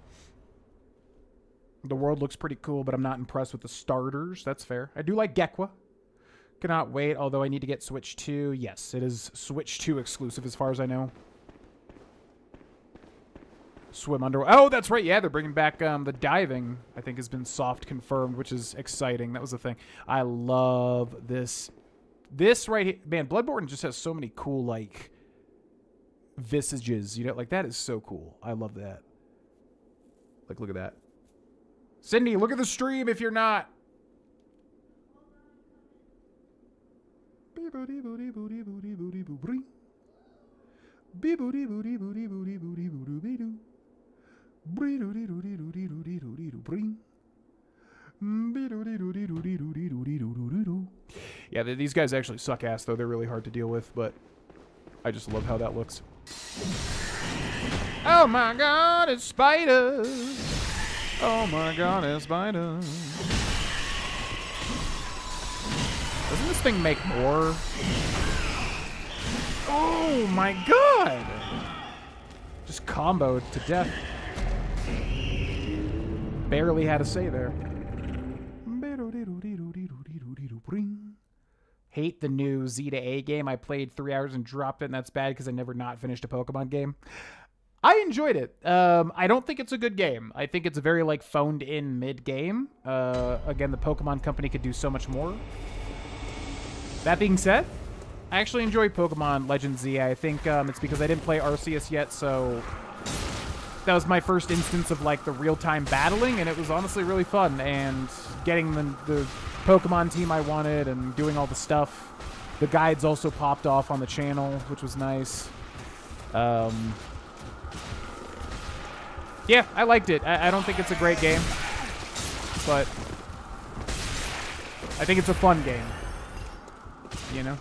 The world looks pretty cool, but I'm not impressed with the starters. That's fair. I do like Gekwa. Cannot wait, although I need to get Switch 2. Yes, it is Switch 2 exclusive as far as I know. Swim underwater. Oh, that's right. Yeah, they're bringing back the diving, I think, has been soft confirmed, which is exciting. That was the thing. I love this. This right here. Man, Bloodborne just has so many cool, like, visages. You know, like, that is so cool. I love that. Like, look at that. Cindy, look at the stream if you're not. Yeah, these guys actually suck ass, though. They're really hard to deal with, but I just love how that looks. Oh my god, it's spiders! Oh my god, it's spiders. Doesn't this thing make more? Oh my god! Just comboed to death. Barely had a say there. Hate the new Z to A game. I played 3 hours and dropped it, and that's bad because I never not finished a Pokemon game. I enjoyed it. I don't think it's a good game. I think it's a very, like, phoned-in mid-game. Again, the Pokemon Company could do so much more. That being said, I actually enjoy Pokemon Legends Z. I think it's because I didn't play Arceus yet, so that was my first instance of, like, the real-time battling, and it was honestly really fun. And getting the Pokemon team I wanted and doing all the stuff. The guides also popped off on the channel, which was nice. Yeah, I liked it. I don't think it's a great game, but I think it's a fun game. You know?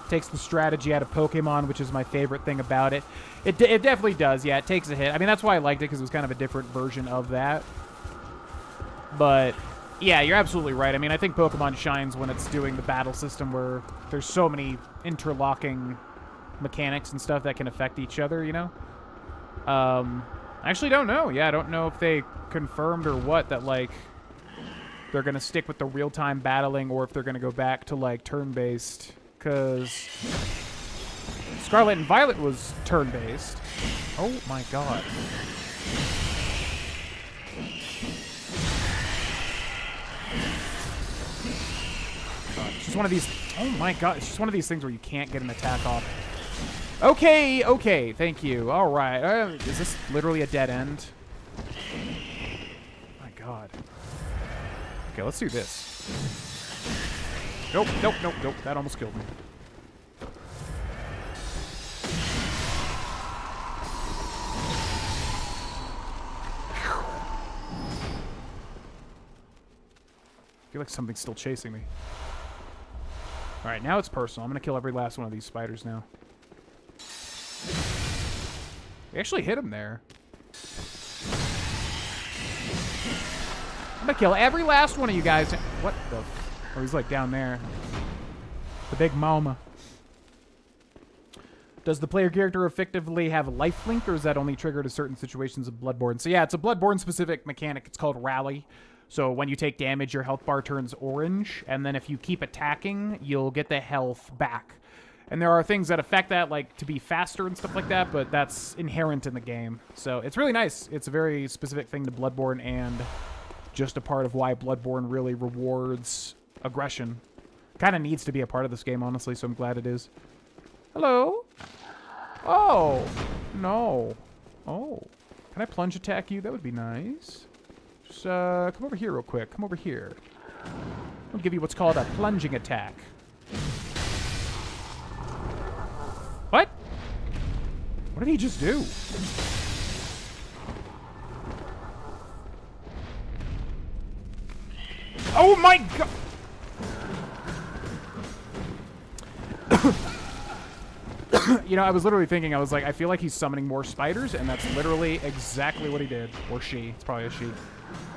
Takes the strategy out of Pokemon, which is my favorite thing about it. It definitely does, yeah, it takes a hit. I mean, that's why I liked it, because it was kind of a different version of that. But, yeah, you're absolutely right. I mean, I think Pokemon shines when it's doing the battle system where there's so many interlocking mechanics and stuff that can affect each other, you know? I actually don't know. Yeah, I don't know if they confirmed or what that, like, they're going to stick with the real-time battling or if they're going to go back to, like, turn-based. Because Scarlet and Violet was turn-based. Oh, my God. It's just one of these... Oh, my God. It's just one of these things where you can't get an attack off. Okay, okay. Thank you. All right. Is this literally a dead end? My God. Okay, let's do this. Nope, nope, nope, nope. That almost killed me. I feel like something's still chasing me. Alright, now it's personal. I'm going to kill every last one of these spiders now. We actually hit him there. I'm going to kill every last one of you guys. What the... Oh, he's like down there. The big mama. Does the player character effectively have a lifelink, or is that only triggered to certain situations of Bloodborne? So yeah, it's a Bloodborne-specific mechanic. It's called Rally. So when you take damage, your health bar turns orange, and then if you keep attacking, you'll get the health back. And there are things that affect that, like to be faster and stuff like that, but that's inherent in the game. So it's really nice. It's a very specific thing to Bloodborne, and just a part of why Bloodborne really rewards aggression. Kind of needs to be a part of this game, honestly, so I'm glad it is. Hello? Oh, no. Oh, can I plunge attack you? That would be nice. Just come over here real quick. Come over here. I'll give you what's called a plunging attack. What? What did he just do? Oh my God! You know, I was literally thinking, I was like, I feel like he's summoning more spiders, and that's literally exactly what he did. Or she. It's probably a she.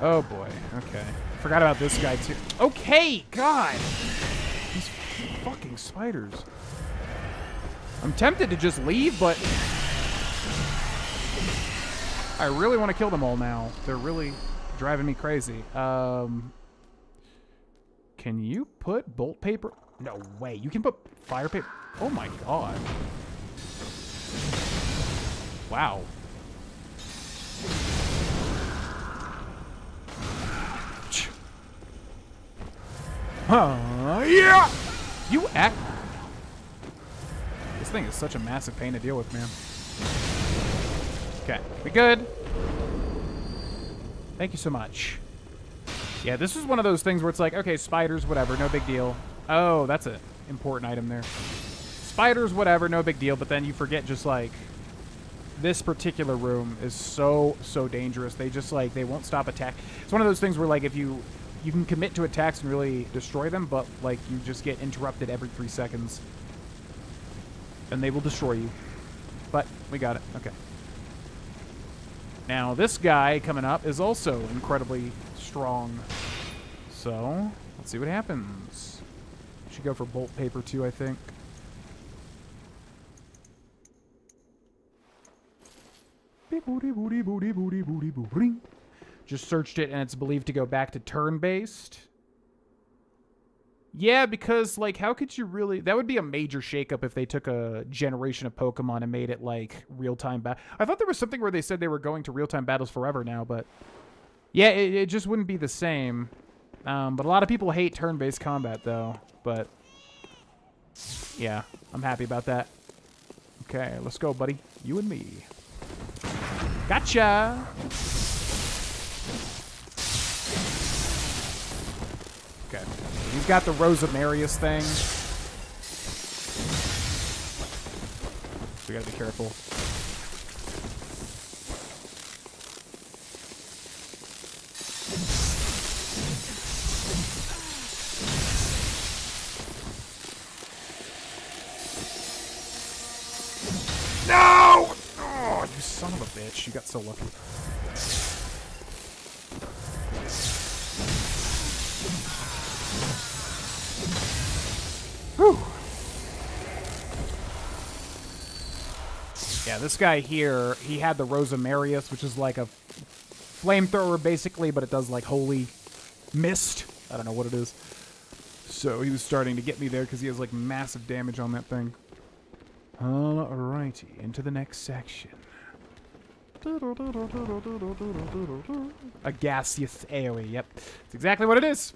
Oh, boy. Okay. Forgot about this guy, too. Okay! God! These fucking spiders. I'm tempted to just leave, but... I really want to kill them all now. They're really driving me crazy. Can you put bolt paper? No way. You can put fire paper? Oh, my God. Wow. Yeah! You act... This thing is such a massive pain to deal with, man. Okay, we good? Thank you so much. Yeah, this is one of those things where it's like, okay, spiders, whatever, no big deal. Oh, that's an important item there. Spiders, whatever, no big deal, but then you forget just, like, this particular room is so dangerous. They just, like, they won't stop attack. It's one of those things where, like, if you can commit to attacks and really destroy them, but, like, you just get interrupted every 3 seconds. And they will destroy you. But we got it. Okay. Now, this guy coming up is also incredibly strong. So, let's see what happens. Should go for bolt paper, too, I think. Just searched it, and it's believed to go back to turn-based. Yeah, because, like, how could you really... That would be a major shakeup if they took a generation of Pokemon and made it, like, real-time battle. I thought there was something where they said they were going to real-time battles forever now, but... Yeah, it just wouldn't be the same. But a lot of people hate turn-based combat, though. But... Yeah, I'm happy about that. Okay, let's go, buddy. You and me. Gotcha! Okay. He's got the Rosamarius thing. We gotta be careful. No! Oh, you son of a bitch. You got so lucky. Whew. Yeah, this guy here, he had the Rosamarius, which is like a flamethrower basically, but it does like holy mist. I don't know what it is. So he was starting to get me there because he has like massive damage on that thing. Alrighty, into the next section. A gaseous AoE, yep. It's exactly what it is.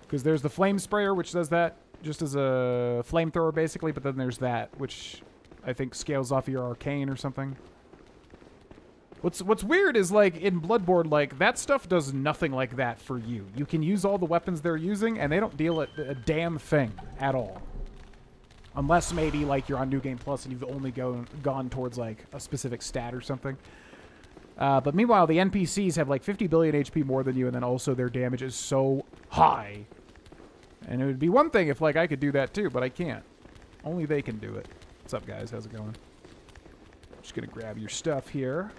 Because there's the flame sprayer, which does that just as a flamethrower, basically, but then there's that, which I think scales off your arcane or something. What's weird is, like, in Bloodborne, like, that stuff does nothing like that for you. You can use all the weapons they're using, and they don't deal a damn thing at all. Unless maybe, like, you're on New Game Plus and you've only gone towards, like, a specific stat or something. But meanwhile, the NPCs have, like, 50 billion HP more than you, and then also their damage is so high. And it would be one thing if, like, I could do that too, but I can't. Only they can do it. What's up, guys? How's it going? Just gonna grab your stuff here.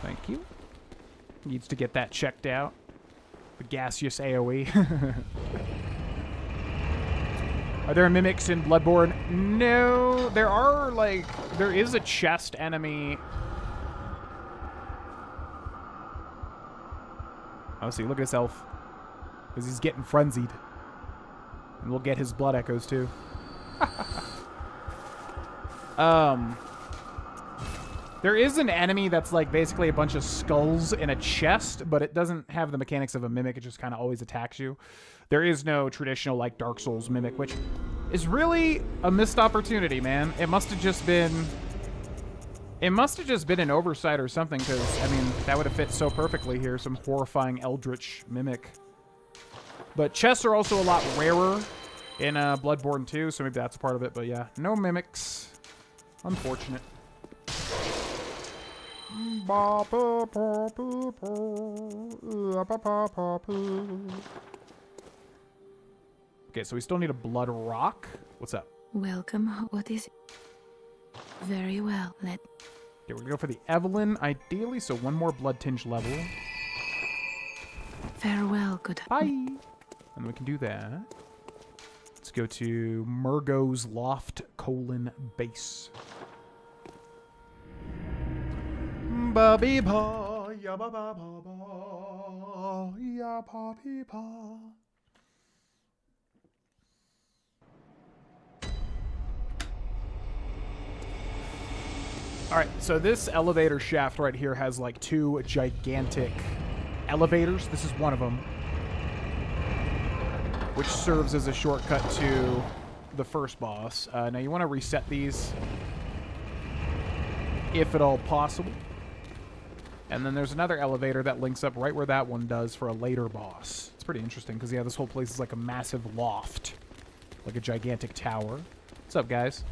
Thank you. Needs to get that checked out. The gaseous AoE. Are there mimics in Bloodborne? No. There are, like... There is a chest enemy. Oh, see, look at this elf. Because he's getting frenzied. And we'll get his blood echoes, too. There is an enemy that's, like, basically a bunch of skulls in a chest, but it doesn't have the mechanics of a mimic. It just kind of always attacks you. There is no traditional, like, Dark Souls mimic, which is really a missed opportunity, man. It must have just been... It must have just been an oversight or something, because, I mean, that would have fit so perfectly here. Some horrifying eldritch mimic. But chests are also a lot rarer in Bloodborne too, so maybe that's a part of it. But yeah, no mimics. Unfortunate. Okay, so we still need a blood rock. What's up? Welcome. What is it? Very well. Okay, we're gonna go for the Evelyn, ideally, so one more blood tinge level. Farewell, good. Bye. And we can do that. Let's go to Murgo's Loft, base. Ba-bee ba, ya ba ba ba ba, ya ba bee ba. Alright, so this elevator shaft right here has like two gigantic elevators. This is one of them, which serves as a shortcut to the first boss. Now you want to reset these, if at all possible. And then there's another elevator that links up right where that one does for a later boss. It's pretty interesting because, yeah, this whole place is like a massive loft, like a gigantic tower. What's up, guys?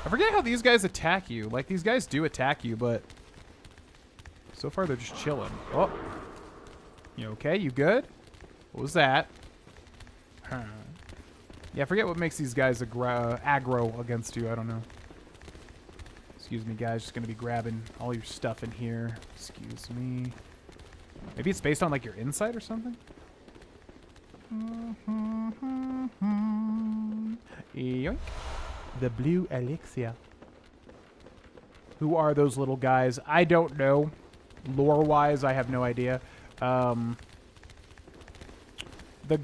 I forget how these guys attack you. Like, these guys do attack you, but so far they're just chilling. Oh. You okay? You good? What was that? Huh. Yeah, I forget what makes these guys aggro against you. I don't know. Excuse me, guys. Just going to be grabbing all your stuff in here. Excuse me. Maybe it's based on, like, your insight or something? Yoink. The blue elixir. Who are those little guys? I don't know. Lore-wise, I have no idea. The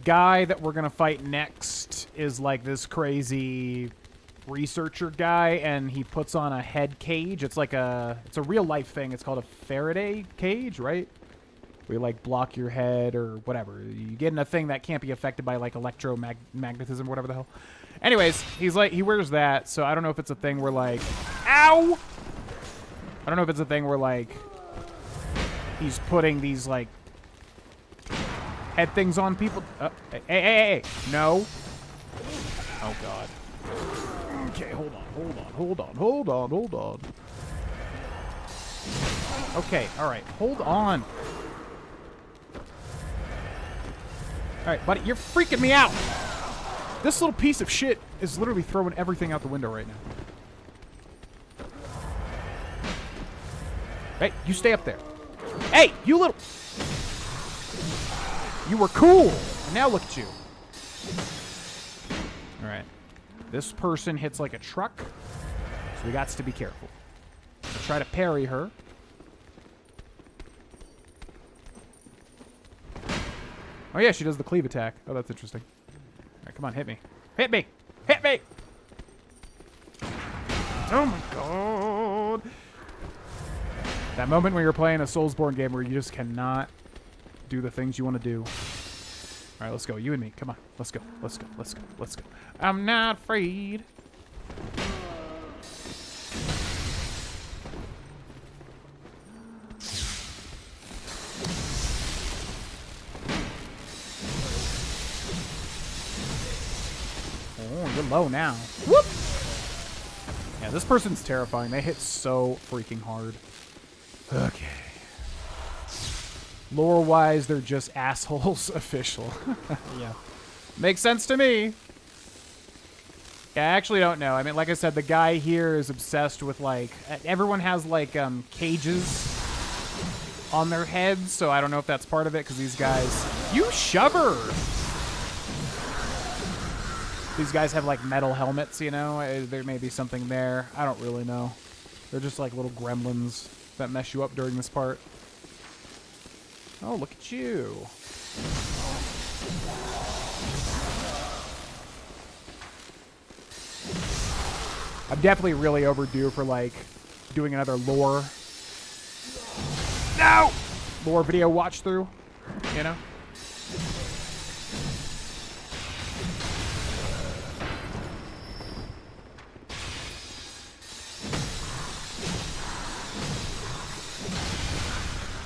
guy that we're going to fight next is like this crazy researcher guy, and he puts on a head cage. It's like it's a real-life thing. It's called a Faraday cage, right? Where you, like, block your head or whatever. You get in a thing that can't be affected by, like, electromagnetism or whatever the hell. Anyways, he wears that, so I don't know if it's a thing where, like... Ow! I don't know if it's a thing where, like, he's putting these, like, head things on people. Hey. No. Oh, God. Okay, hold on. Okay, alright. Hold on. Alright, buddy, you're freaking me out. This little piece of shit is literally throwing everything out the window right now. Hey, you stay up there. Hey, you little... You were cool. And now look at you. Alright. This person hits like a truck, so we got to be careful. I'll try to parry her. Oh yeah, she does the cleave attack. Oh, that's interesting. Alright, come on, hit me. Hit me! Hit me! Oh my god! That moment when you're playing a Soulsborne game where you just cannot do the things you want to do. Alright, let's go. You and me. Come on. Let's go. I'm not afraid. Oh, you're low now. Whoop! Yeah, this person's terrifying. They hit so freaking hard. Okay. Lore-wise, they're just assholes official. Yeah. Makes sense to me. Yeah, I actually don't know. I mean, like I said, the guy here is obsessed with, like... Everyone has, like, cages on their heads, so I don't know if that's part of it, because these guys... You shover! These guys have, like, metal helmets, you know? There may be something there. I don't really know. They're just, like, little gremlins that mess you up during this part. Oh, look at you. I'm definitely really overdue for, like, doing another lore. No! Lore video watch through, you know?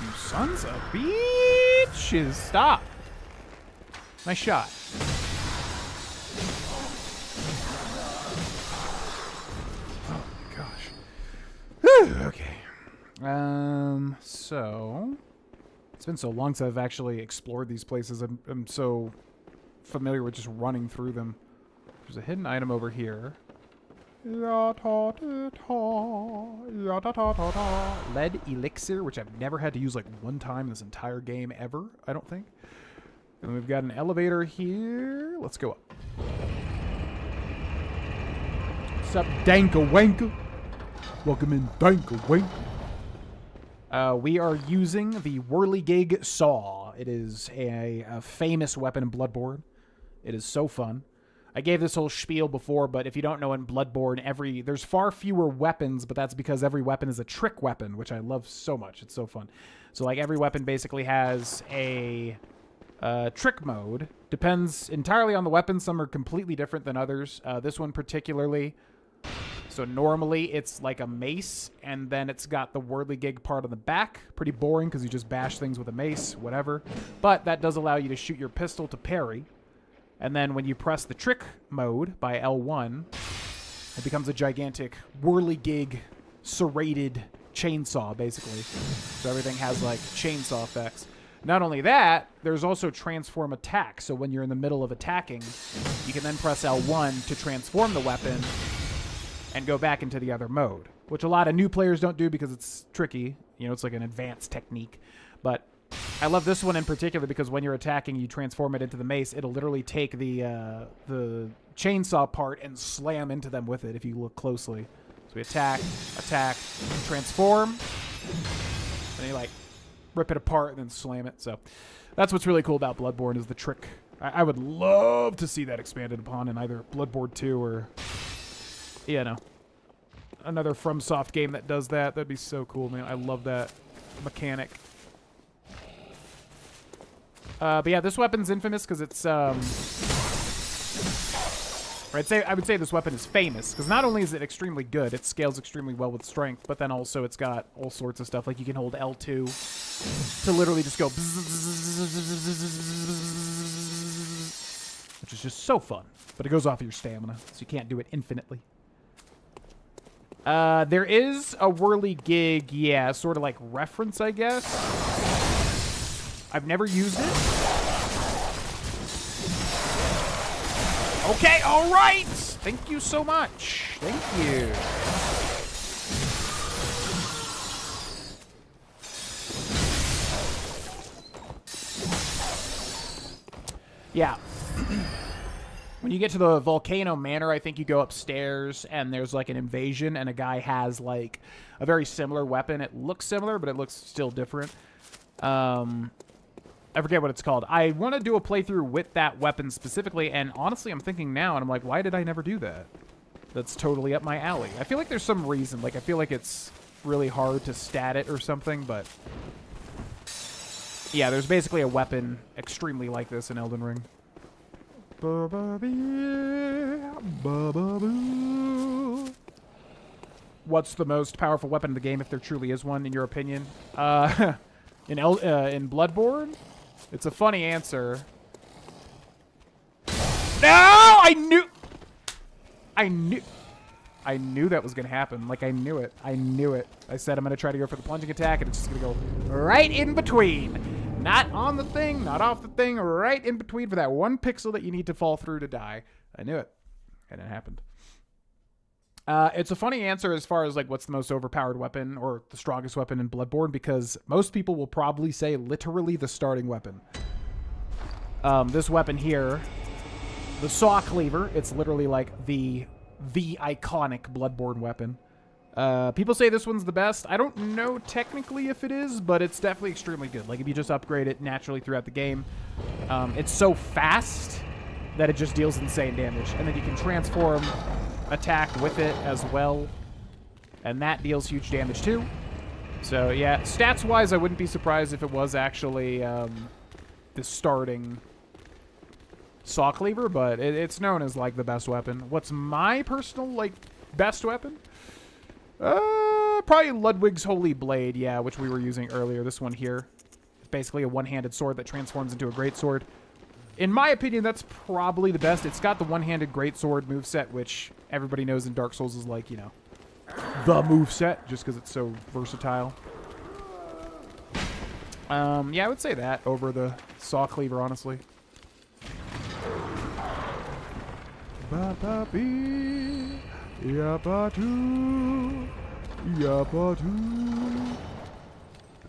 You sons of bitches. Stop. Nice shot. Okay. So it's been so long since I've actually explored these places. I'm so familiar with just running through them. There's a hidden item over here. Lead elixir, which I've never had to use like one time in this entire game ever, I don't think. And we've got an elevator here. Let's go up. What's up, Danka Wanka? Welcome in, Danka Wanka. We are using the Whirligig Saw. It is a famous weapon in Bloodborne. It is so fun. I gave this whole spiel before, but if you don't know, in Bloodborne, there's far fewer weapons, but that's because every weapon is a trick weapon, which I love so much. It's so fun. So, like, every weapon basically has a trick mode. Depends entirely on the weapon. Some are completely different than others. This one particularly... So normally it's like a mace, and then it's got the whirligig part on the back. Pretty boring because you just bash things with a mace, whatever. But that does allow you to shoot your pistol to parry. And then when you press the trick mode by L1, it becomes a gigantic whirligig serrated chainsaw, basically. So everything has like chainsaw effects. Not only that, there's also transform attack. So when you're in the middle of attacking, you can then press L1 to transform the weapon and go back into the other mode, which a lot of new players don't do because it's tricky. You know, it's like an advanced technique. But I love this one in particular because when you're attacking, you transform it into the mace. It'll literally take the chainsaw part and slam into them with it if you look closely. So we attack, transform, and you like rip it apart and then slam it. So that's what's really cool about Bloodborne is the trick. I would love to see that expanded upon in either Bloodborne 2 or, you know, another FromSoft game that does that. That'd be so cool, man. I love that mechanic. But yeah, this weapon's infamous because it's, I would say this weapon is famous because not only is it extremely good, it scales extremely well with strength, but then also it's got all sorts of stuff. Like you can hold L2 to literally just go, which is just so fun. But it goes off of your stamina, so you can't do it infinitely. There is a whirly-gig, yeah, sort of like reference, I guess. I've never used it. Okay, all right. Thank you so much. Thank you. Yeah. When you get to the Volcano Manor, I think you go upstairs and there's like an invasion and a guy has like a very similar weapon. It looks similar, but it looks still different. I forget what it's called. I want to do a playthrough with that weapon specifically, and honestly, I'm thinking now, and I'm like, why did I never do that? That's totally up my alley. I feel like there's some reason. Like, I feel like it's really hard to stat it or something, but yeah, there's basically a weapon extremely like this in Elden Ring. What's the most powerful weapon in the game, if there truly is one, in your opinion? In Bloodborne? It's a funny answer. No! I knew that was going to happen. Like, I knew it. I said I'm going to try to go for the plunging attack, and it's just going to go right in between. Not on the thing, not off the thing, right in between for that one pixel that you need to fall through to die. I knew it. And it happened. It's a funny answer as far as like what's the most overpowered weapon or the strongest weapon in Bloodborne, because most people will probably say literally the starting weapon. This weapon here, the Saw Cleaver, it's literally like the iconic Bloodborne weapon. People say this one's the best. I don't know technically if it is, but it's definitely extremely good. Like if you just upgrade it naturally throughout the game, it's so fast that it just deals insane damage, and then you can transform attack with it as well, and that deals huge damage too. So yeah, stats wise, I wouldn't be surprised if it was actually the starting Saw Cleaver, but it's known as like the best weapon. What's my personal like best weapon? Probably Ludwig's Holy Blade, yeah, which we were using earlier. This one here, it's basically a one-handed sword that transforms into a greatsword. In my opinion, that's probably the best. It's got the one-handed greatsword moveset, which everybody knows in Dark Souls is like, you know, the moveset, just because it's so versatile. Yeah, I would say that over the Saw Cleaver, honestly.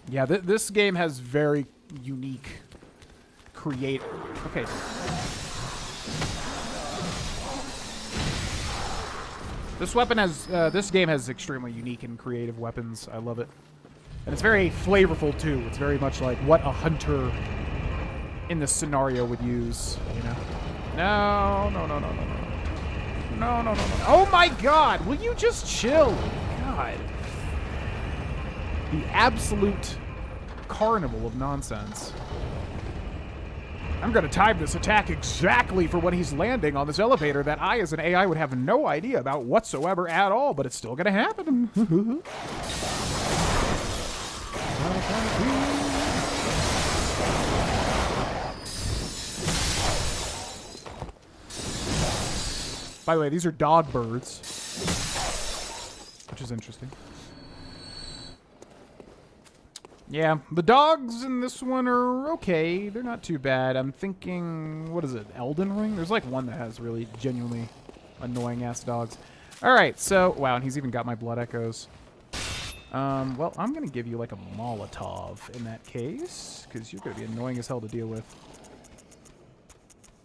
Yeah, this game has very unique create. Okay. This weapon has, this game has extremely unique and creative weapons. I love it. And it's very flavorful, too. It's very much like what a hunter in this scenario would use, you know? No. Oh my god! Will you just chill? God. The absolute carnival of nonsense. I'm going to time this attack exactly for when he's landing on this elevator that I, as an AI, would have no idea about whatsoever at all, but it's still going to happen. By the way, these are dog birds, which is interesting. Yeah, the dogs in this one are okay. They're not too bad. I'm thinking, what is it, Elden Ring? There's like one that has really genuinely annoying-ass dogs. All right, so, wow, and he's even got my blood echoes. Well, I'm going to give you like a Molotov in that case, because you're going to be annoying as hell to deal with.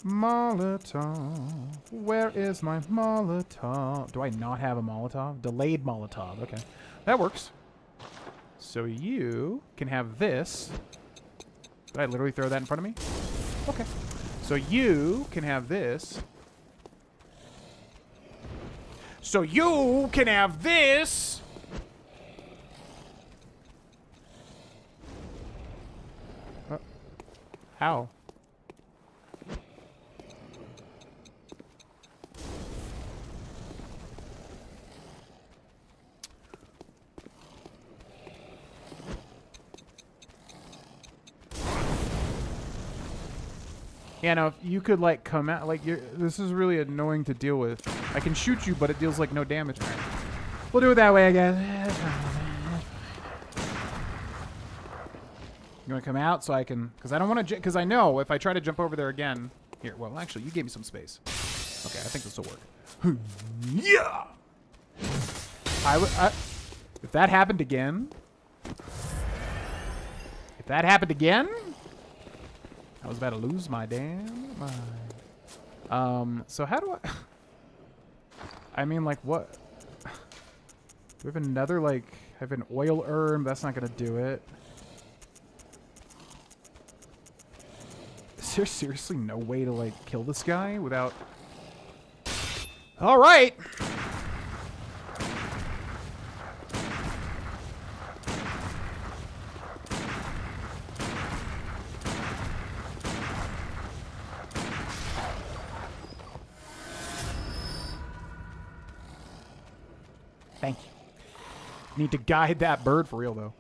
Molotov. Where is my Molotov? Do I not have a Molotov? Delayed Molotov. Okay. That works. So you can have this. Did I literally throw that in front of me? Okay. So you can have this. So you can have this. How? Yeah, no, if you could, like, come out, like, this is really annoying to deal with. I can shoot you, but it deals, like, no damage. Right. We'll do it that way, I guess. You want to come out so I can, because I don't want to, because I know if I try to jump over there again. Here, well, actually, you gave me some space. Okay, I think this will work. Yeah! If that happened again, I was about to lose my damn mind. So how do I... I mean, like, what? Do we have another, like... I have an oil urn, but that's not going to do it. Is there seriously no way to, like, kill this guy without... Alright! Thank you. Need to guide that bird for real, though.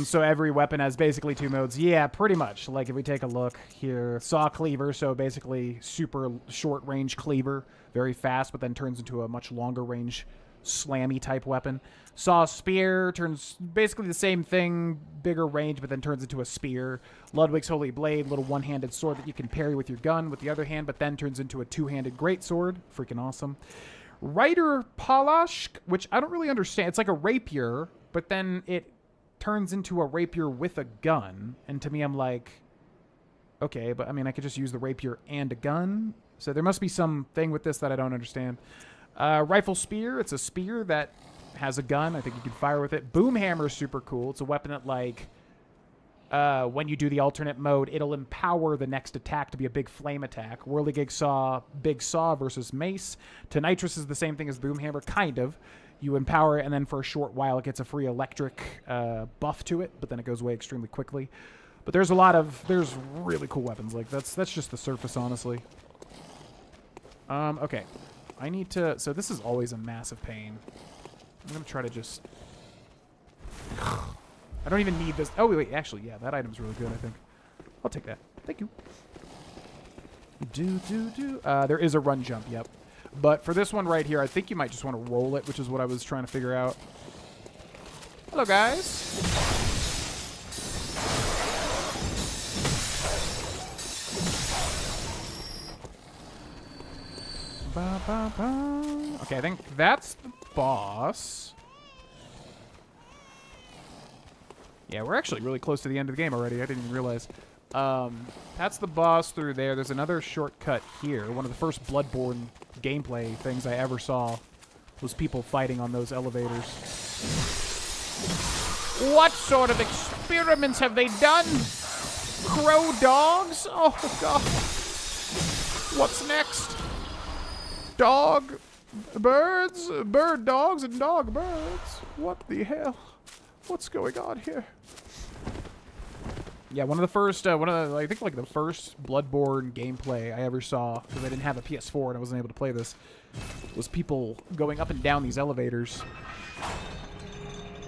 So every weapon has basically 2 modes. Yeah, pretty much. Like, if we take a look here, saw cleaver, so basically super short range cleaver, very fast, but then turns into a much longer range slammy type weapon. Saw spear turns basically the same thing, bigger range, but then turns into a spear. Ludwig's holy blade, little one-handed sword that you can parry with your gun with the other hand, but then turns into a 2-handed greatsword. Freaking awesome. Rider Palash, which I don't really understand. It's like a rapier, but then it turns into a rapier with a gun. And to me, I'm like, okay, but I mean, I could just use the rapier and a gun. So there must be something with this that I don't understand. Rifle spear. It's a spear that has a gun. I think you can fire with it. Boom hammer is super cool. It's a weapon that, like, when you do the alternate mode, it'll empower the next attack to be a big flame attack. Whirligig Saw, Big Saw versus Mace. Tonitrus is the same thing as Boom Hammer, kind of. You empower it, and then for a short while, it gets a free electric buff to it, but then it goes away extremely quickly. But there's there's really cool weapons. Like, that's just the surface, honestly. Okay. I need to, so this is always a massive pain. I'm going to try to just... I don't even need this. Oh, wait, actually, yeah, that item's really good, I think. I'll take that. Thank you. There is a run jump, yep. But for this one right here, I think you might just want to roll it, which is what I was trying to figure out. Hello, guys. Okay, I think that's the boss. Yeah, we're actually really close to the end of the game already. I didn't even realize. That's the boss through there. There's another shortcut here. One of the first Bloodborne gameplay things I ever saw was people fighting on those elevators. What sort of experiments have they done? Crow dogs? Oh, God. What's next? Dog birds? Bird dogs and dog birds? What the hell? What's going on here? Yeah, one of the first, I think like the first Bloodborne gameplay I ever saw, because I didn't have a PS4 and I wasn't able to play this, was people going up and down these elevators.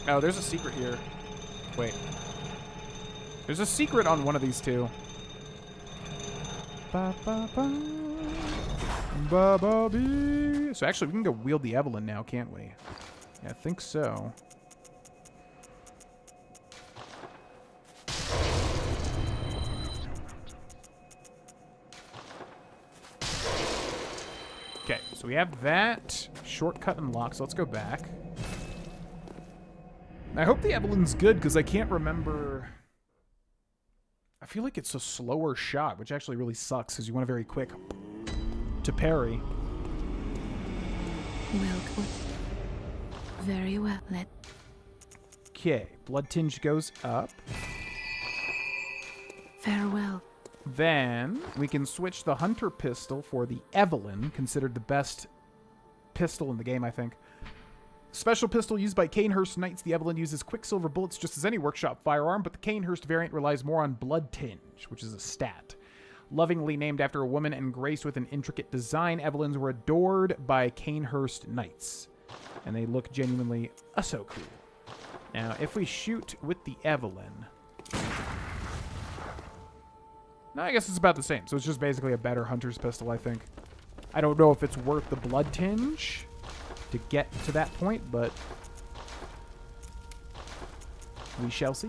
Oh, there's a secret here. Wait. There's a secret on one of these two. Ba ba ba. Ba ba bee. So actually, we can go wield the Evelyn now, can't we? Yeah, I think so. Okay, so we have that shortcut unlocked, so let's go back. I hope the Evelyn's good, because I can't remember... feel like it's a slower shot, which actually really sucks because you want a very quick to parry. Welcome. Very well. Okay, blood tinge goes up. Farewell. Then we can switch the hunter pistol for the Evelyn, considered the best pistol in the game, I think. Special pistol used by Canehurst Knights, the Evelyn uses quicksilver bullets just as any workshop firearm, but the Canehurst variant relies more on blood tinge, which is a stat. Lovingly named after a woman and graced with an intricate design, Evelyns were adored by Canehurst Knights, and they look genuinely so cool. Now, if we shoot with the Evelyn... No, I guess it's about the same, so it's just basically a better hunter's pistol, I think. I don't know if it's worth the blood tinge to get to that point, but we shall see.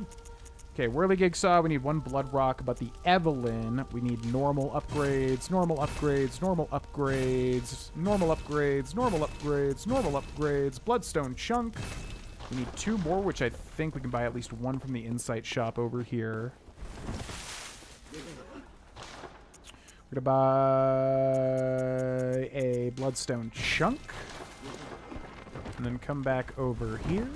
Okay, Whirligig Saw, we need 1 Blood Rock, but the Evelyn, we need normal upgrades, normal upgrades, normal upgrades, normal upgrades, normal upgrades, normal upgrades, Bloodstone Chunk. We need 2 more, which I think we can buy at least 1 from the Insight shop over here. We're gonna buy a Bloodstone Chunk. And then come back over here.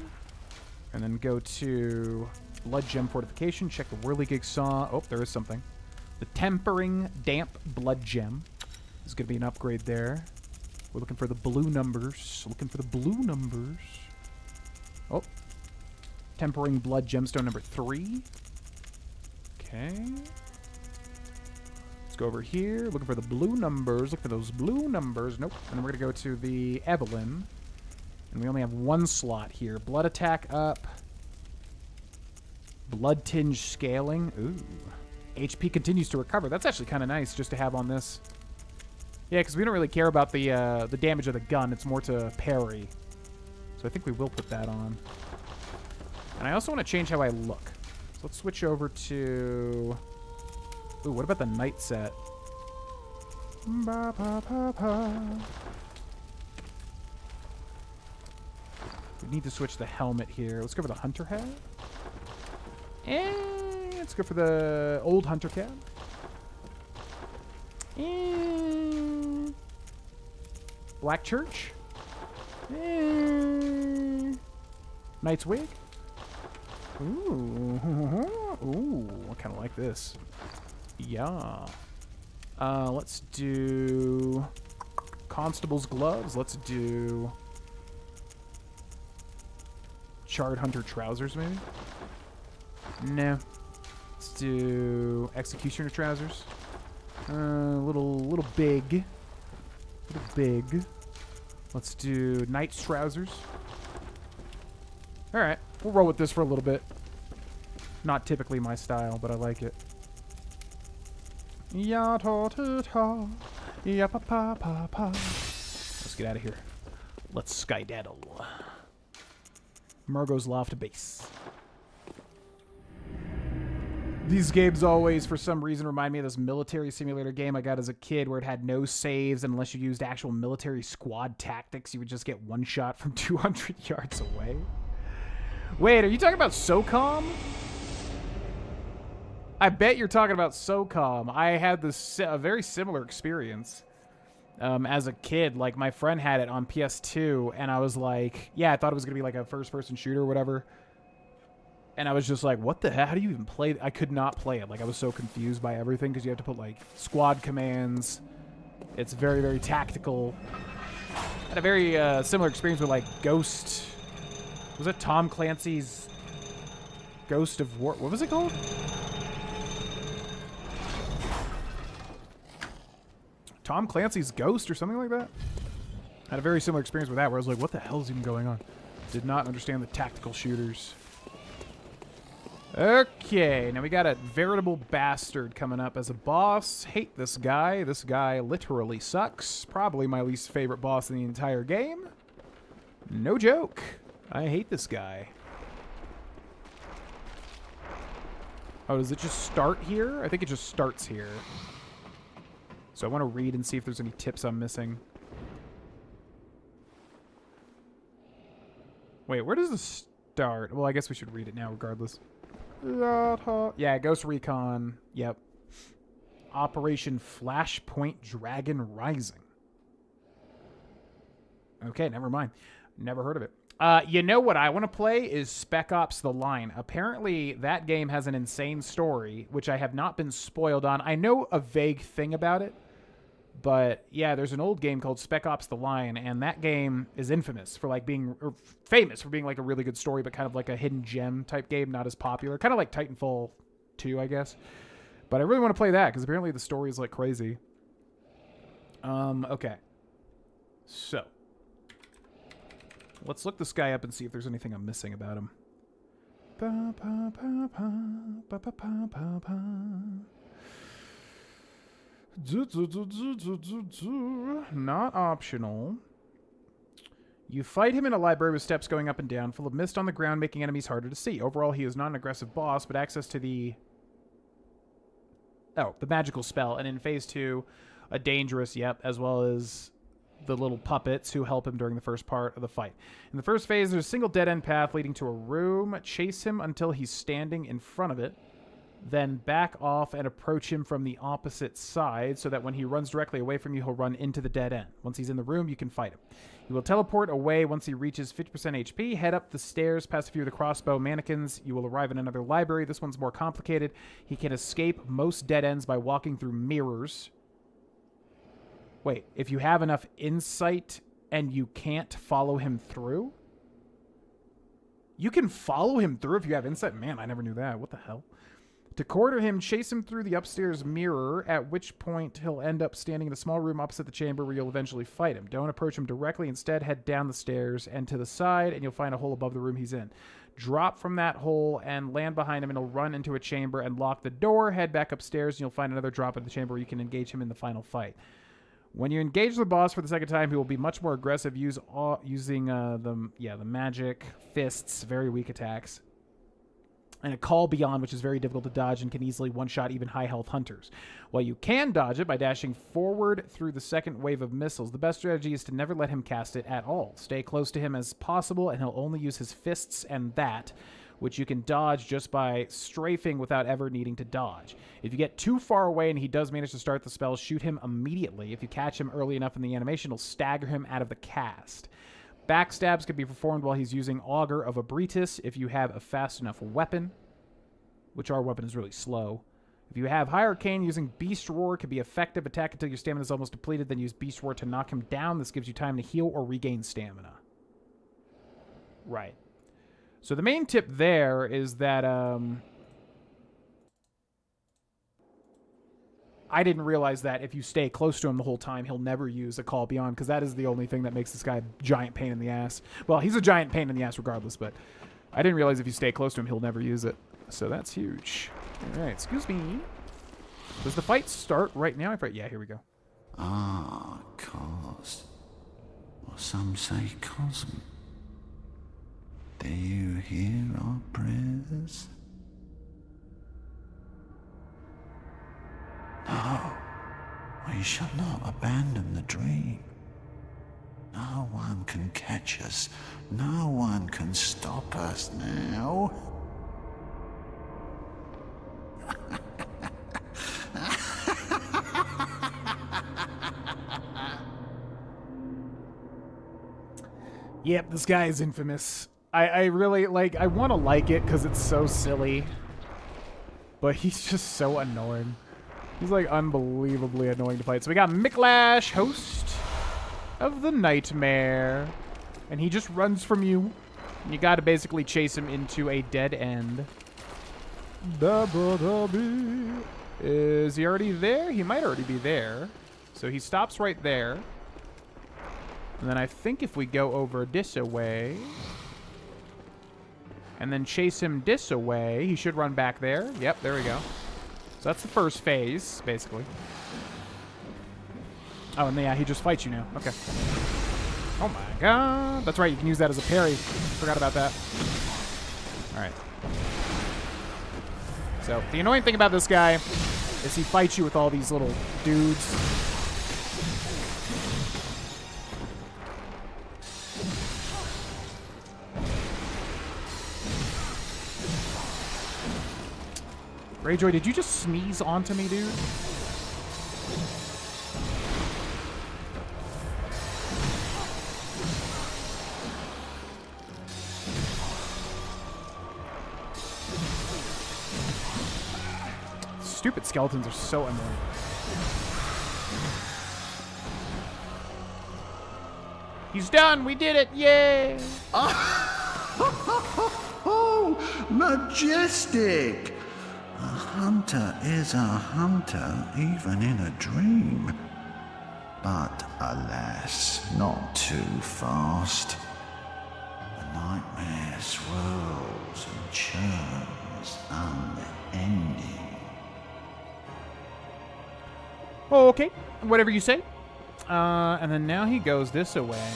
And then go to Blood Gem Fortification. Check the Whirligig Saw. Oh, there is something. The Tempering Damp Blood Gem is going to be an upgrade there. We're looking for the blue numbers. Looking for the blue numbers. Oh. Tempering Blood Gemstone number 3. Okay. Let's go over here. Looking for the blue numbers. Look for those blue numbers. Nope. And then we're going to go to the Evelyn. And we only have 1 slot here. Blood attack up. Blood tinge scaling. Ooh. HP continues to recover. That's actually kind of nice just to have on this. Yeah, because we don't really care about the damage of the gun. It's more to parry. So I think we will put that on. And I also want to change how I look. So let's switch over to... Ooh, what about the knight set? Ba, ba, ba, ba. We need to switch the helmet here. Let's go for the hunter hat. And let's go for the old hunter cap. And Black Church. And Knight's wig. Ooh. Ooh, I kind of like this. Yeah. Let's do Constable's gloves. Let's do Charred Hunter trousers, maybe? No. Let's do Executioner trousers. Little big. Little big. Let's do Knight's trousers. Alright, we'll roll with this for a little bit. Not typically my style, but I like it. Ya ta ta ta. Ya pa pa pa pa. Let's get out of here. Let's skydaddle. Margot's Loft Base. These games always, for some reason, remind me of this military simulator game I got as a kid where it had no saves, and unless you used actual military squad tactics, you would just get one shot from 200 yards away. Wait, are you talking about SOCOM? I bet you're talking about SOCOM. I had a very similar experience as a kid. Like, my friend had it on PS2, and I was like, yeah, I thought it was going to be like a first-person shooter or whatever. And I was just like, what the hell? How do you even play? I could not play it. Like, I was so confused by everything because you have to put, like, squad commands. It's very, very tactical. I had a very similar experience with, like, Ghost. Was it Tom Clancy's Ghost of War? What was it called? Tom Clancy's Ghost or something like that? I had a very similar experience with that where I was like, what the hell is even going on? Did not understand the tactical shooters. Okay, now we got a veritable bastard coming up as a boss. Hate this guy. This guy literally sucks. Probably my least favorite boss in the entire game. No joke. I hate this guy. Oh, does it just start here? I think it just starts here. So I want to read and see if there's any tips I'm missing. Wait, where does this start? Well, I guess we should read it now regardless. Yeah, Ghost Recon. Yep. Operation Flashpoint Dragon Rising. Okay, never mind. Never heard of it. You know what I want to play is Spec Ops: The Line. Apparently, that game has an insane story, which I have not been spoiled on. I know a vague thing about it, but yeah, there's an old game called Spec Ops: The Line, and that game is infamous for like being, or famous for being like a really good story, but kind of like a hidden gem type game, not as popular. Kind of like Titanfall 2, I guess. But I really want to play that because apparently the story is like crazy. Okay. So. Let's look this guy up and see if there's anything I'm missing about him. Not optional. You fight him in a library with steps going up and down, full of mist on the ground, making enemies harder to see. Overall, he is not an aggressive boss, but access to the magical spell. And in Phase 2, a dangerous, as well as the little puppets who help him during the first part of the fight. In the first phase, there's a single dead-end path leading to a room. Chase him until he's standing in front of it. Then back off and approach him from the opposite side so that when he runs directly away from you, he'll run into the dead end. Once he's in the room, you can fight him. He will teleport away once he reaches 50% HP. Head up the stairs, past a few of the crossbow mannequins. You will arrive in another library. This one's more complicated. He can escape most dead ends by walking through mirrors. Wait, if you have enough insight and you can't follow him through? You can follow him through if you have insight? Man, I never knew that. What the hell? To corner him, chase him through the upstairs mirror, at which point he'll end up standing in a small room opposite the chamber where you'll eventually fight him. Don't approach him directly. Instead, head down the stairs and to the side, and you'll find a hole above the room he's in. Drop from that hole and land behind him, and he'll run into a chamber and lock the door. Head back upstairs, and you'll find another drop in the chamber where you can engage him in the final fight. When you engage the boss for the second time, he will be much more aggressive, using the magic, fists, very weak attacks, and a call beyond, which is very difficult to dodge and can easily one-shot even high-health hunters. While you can dodge it by dashing forward through the second wave of missiles, the best strategy is to never let him cast it at all. Stay close to him as possible, and he'll only use his fists and that, which you can dodge just by strafing without ever needing to dodge. If you get too far away and he does manage to start the spell, shoot him immediately. If you catch him early enough in the animation, it'll stagger him out of the cast. Backstabs can be performed while he's using Augur of Abritus if you have a fast enough weapon, which our weapon is really slow. If you have High Arcane, using Beast Roar can be effective. Attack until your stamina is almost depleted, then use Beast Roar to knock him down. This gives you time to heal or regain stamina. Right. So the main tip there is that I didn't realize that if you stay close to him the whole time, he'll never use a Call Beyond, because that is the only thing that makes this guy a giant pain in the ass. Well, he's a giant pain in the ass regardless, but I didn't realize if you stay close to him, he'll never use it. So that's huge. All right, excuse me. Does the fight start right now? Yeah, here we go. Ah, cause. Or some say cosm. Do you hear our prayers? No, we shall not abandon the dream. No one can catch us. No one can stop us now. Yep, this guy is infamous. I really, I want to like it because it's so silly. But he's just so annoying. He's, unbelievably annoying to fight. So we got Micolash, host of the nightmare. And he just runs from you. And you got to basically chase him into a dead end. Is he already there? He might already be there. So he stops right there. And then I think if we go over this way and then chase him this away, he should run back there. Yep, there we go. So that's the first phase, basically. Oh, and yeah, he just fights you now. Okay. Oh my god. That's right, you can use that as a parry. Forgot about that. Alright. So, the annoying thing about this guy is he fights you with all these little dudes. Greyjoy, did you just sneeze onto me, dude? Stupid skeletons are so annoying. He's done! We did it! Yay! Oh, majestic! A hunter is a hunter, even in a dream. But alas, not too fast. The nightmare swirls and churns, unending. Okay, whatever you say. And then now he goes this away.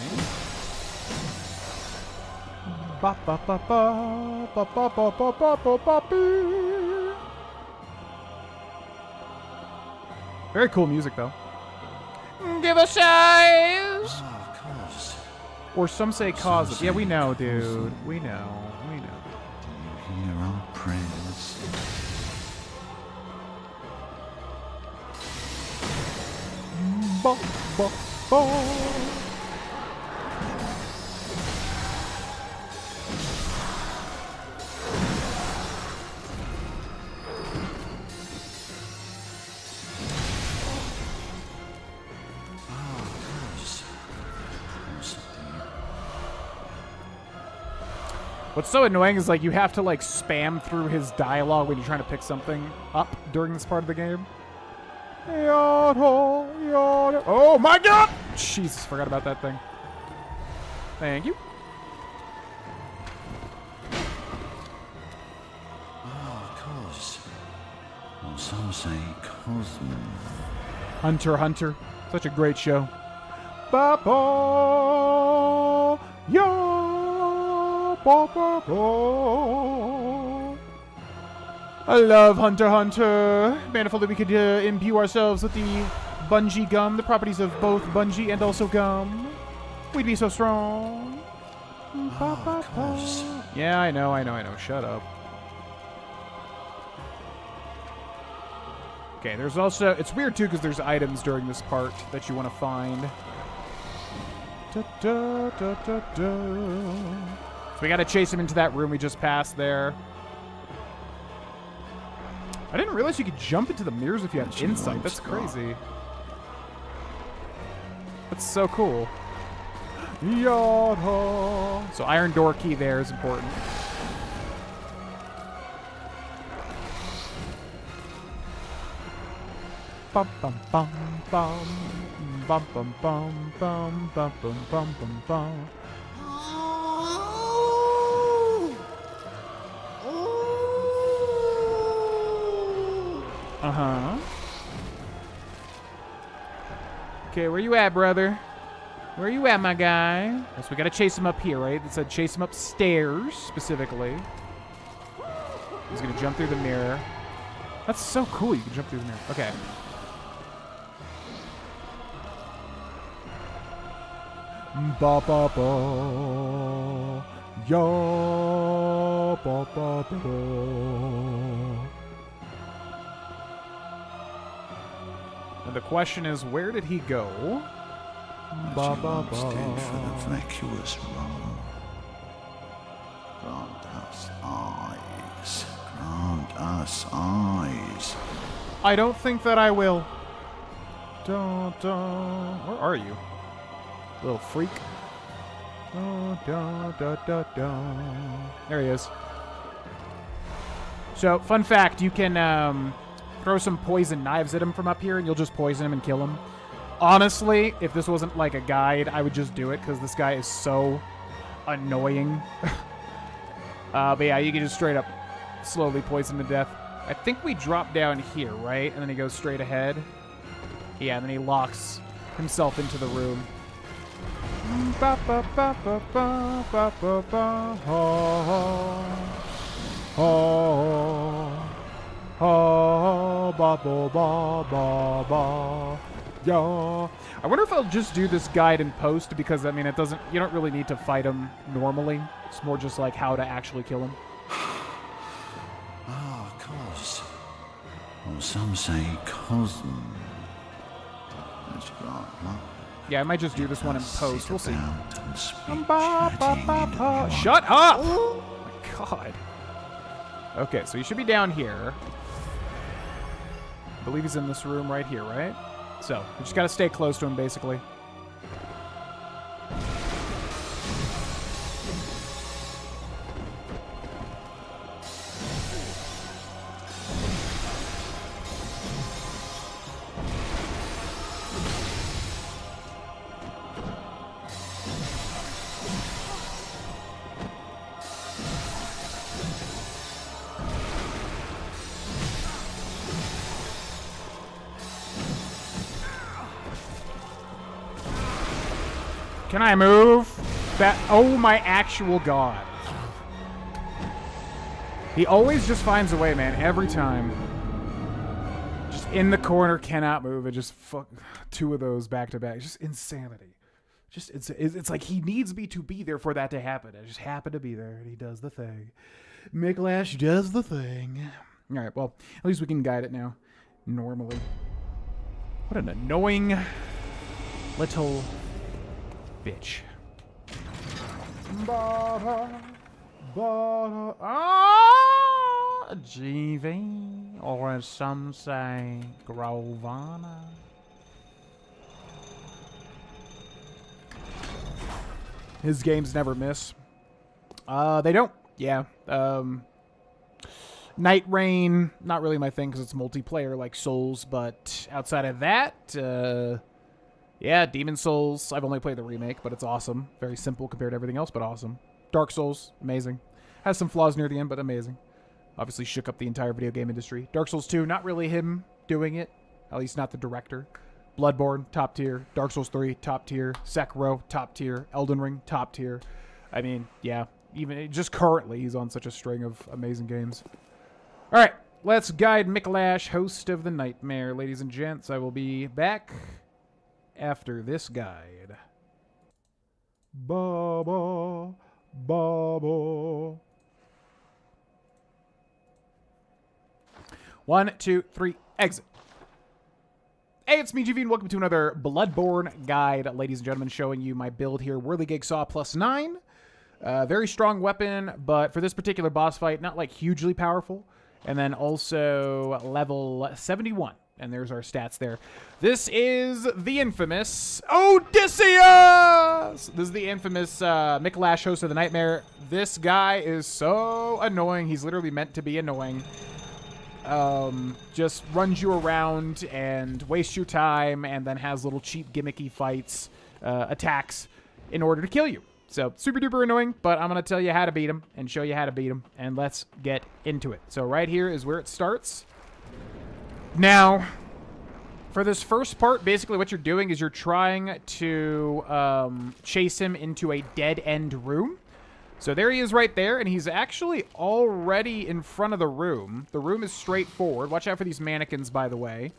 Ba ba ba ba ba ba ba ba ba ba ba bee. Very cool music, though. Give a size! Oh, of course. Or some say cause. Yeah, we know, dude. We know. We know. Do you hear our prayers? Ba, ba, ba. What's so annoying is, like, you have to, like, spam through his dialogue when you're trying to pick something up during this part of the game. Oh my god! Jesus, forgot about that thing. Thank you. Oh, of course. Well, some say Cosmo. Hunter, Hunter. Such a great show. Ba-ba, ya, ba-ba-ba. I love Hunter, Hunter. Man, if only we could imbue ourselves with the Bungie gum, the properties of both Bungie and also gum. We'd be so strong. Of course. Yeah, I know. Shut up. Okay, there's also... It's weird, too, because there's items during this part that you want to find. Da, da, da, da, da. So we got to chase him into that room we just passed there. I didn't realize you could jump into the mirrors if you had insight. That's crazy. That's so cool. Yada. So iron door key there is important. Bum bum bum bum bum bum bum bum bum bum bum bum bum. Uh-huh. Okay, where you at, brother? Where you at, my guy? So we gotta chase him up here, right? It said chase him upstairs, specifically. He's gonna jump through the mirror. That's so cool, you can jump through the mirror. Okay. Ba ba ba. Ya ba ba ba. And the question is, where did he go? Ba ba ba. Did for the vacuous run. Grant us eyes. Grant us eyes. I don't think that I will. Dun, dun. Where are you? Little freak. Dun, dun, dun, dun, dun. There he is. So, fun fact, you can throw some poison knives at him from up here, and you'll just poison him and kill him. Honestly, if this wasn't like a guide, I would just do it, because this guy is so annoying. But yeah, you can just straight up slowly poison him to death. I think we drop down here, right? And then he goes straight ahead. Yeah, and then he locks himself into the room. Ba ba ba ba ba ba ba ba. Ba ba ba ba ba. Yeah. I wonder if I'll just do this guide in post, because I mean it doesn't. You don't really need to fight him normally. It's more just like how to actually kill him. Ah, of course. Some say cousin. That's right, huh? Yeah, I might just do this one in post. We'll see. Shut Shut up! Oh my god. Okay, so he should be down here. I believe he's in this room right here, right? So, we just gotta stay close to him, basically. Can I move? That, oh my actual god. He always just finds a way, man, every time. Just in the corner, cannot move, and just fuck two of those back to back. Just insanity. Just it's like he needs me to be there for that to happen. I just happen to be there, and he does the thing. Micolash does the thing. All right, well, at least we can guide it now. Normally. What an annoying little bitch. GV, or as some say, Grohlvana. His games never miss. They don't. Yeah. Night Rain, not really my thing because it's multiplayer like Souls, but outside of that, yeah, Demon Souls. I've only played the remake, but it's awesome. Very simple compared to everything else, but awesome. Dark Souls, amazing. Has some flaws near the end, but amazing. Obviously shook up the entire video game industry. Dark Souls 2, not really him doing it. At least not the director. Bloodborne, top tier. Dark Souls 3, top tier. Sekiro, top tier. Elden Ring, top tier. I mean, yeah. Even just currently, he's on such a string of amazing games. All right, let's guide Micolash, host of the Nightmare. Ladies and gents, I will be back after this guide. Baba, Baba. 1, 2, 3, exit. Hey, it's me, GV, and welcome to another Bloodborne guide, ladies and gentlemen, showing you my build here. Whirligig Saw +9. Very strong weapon, but for this particular boss fight, not like hugely powerful. And then also level 71. And there's our stats there. This is the infamous Odysseus! This is the infamous Micolash, host of the Nightmare. This guy is so annoying. He's literally meant to be annoying. Just runs you around and wastes your time and then has little cheap gimmicky fights, attacks in order to kill you. So, super duper annoying, but I'm going to tell you how to beat him and show you how to beat him, and let's get into it. So, right here is where it starts. Now, for this first part, basically what you're doing is you're trying to chase him into a dead-end room. So there he is right there, and he's actually already in front of the room. The room is straightforward. Watch out for these mannequins, by the way.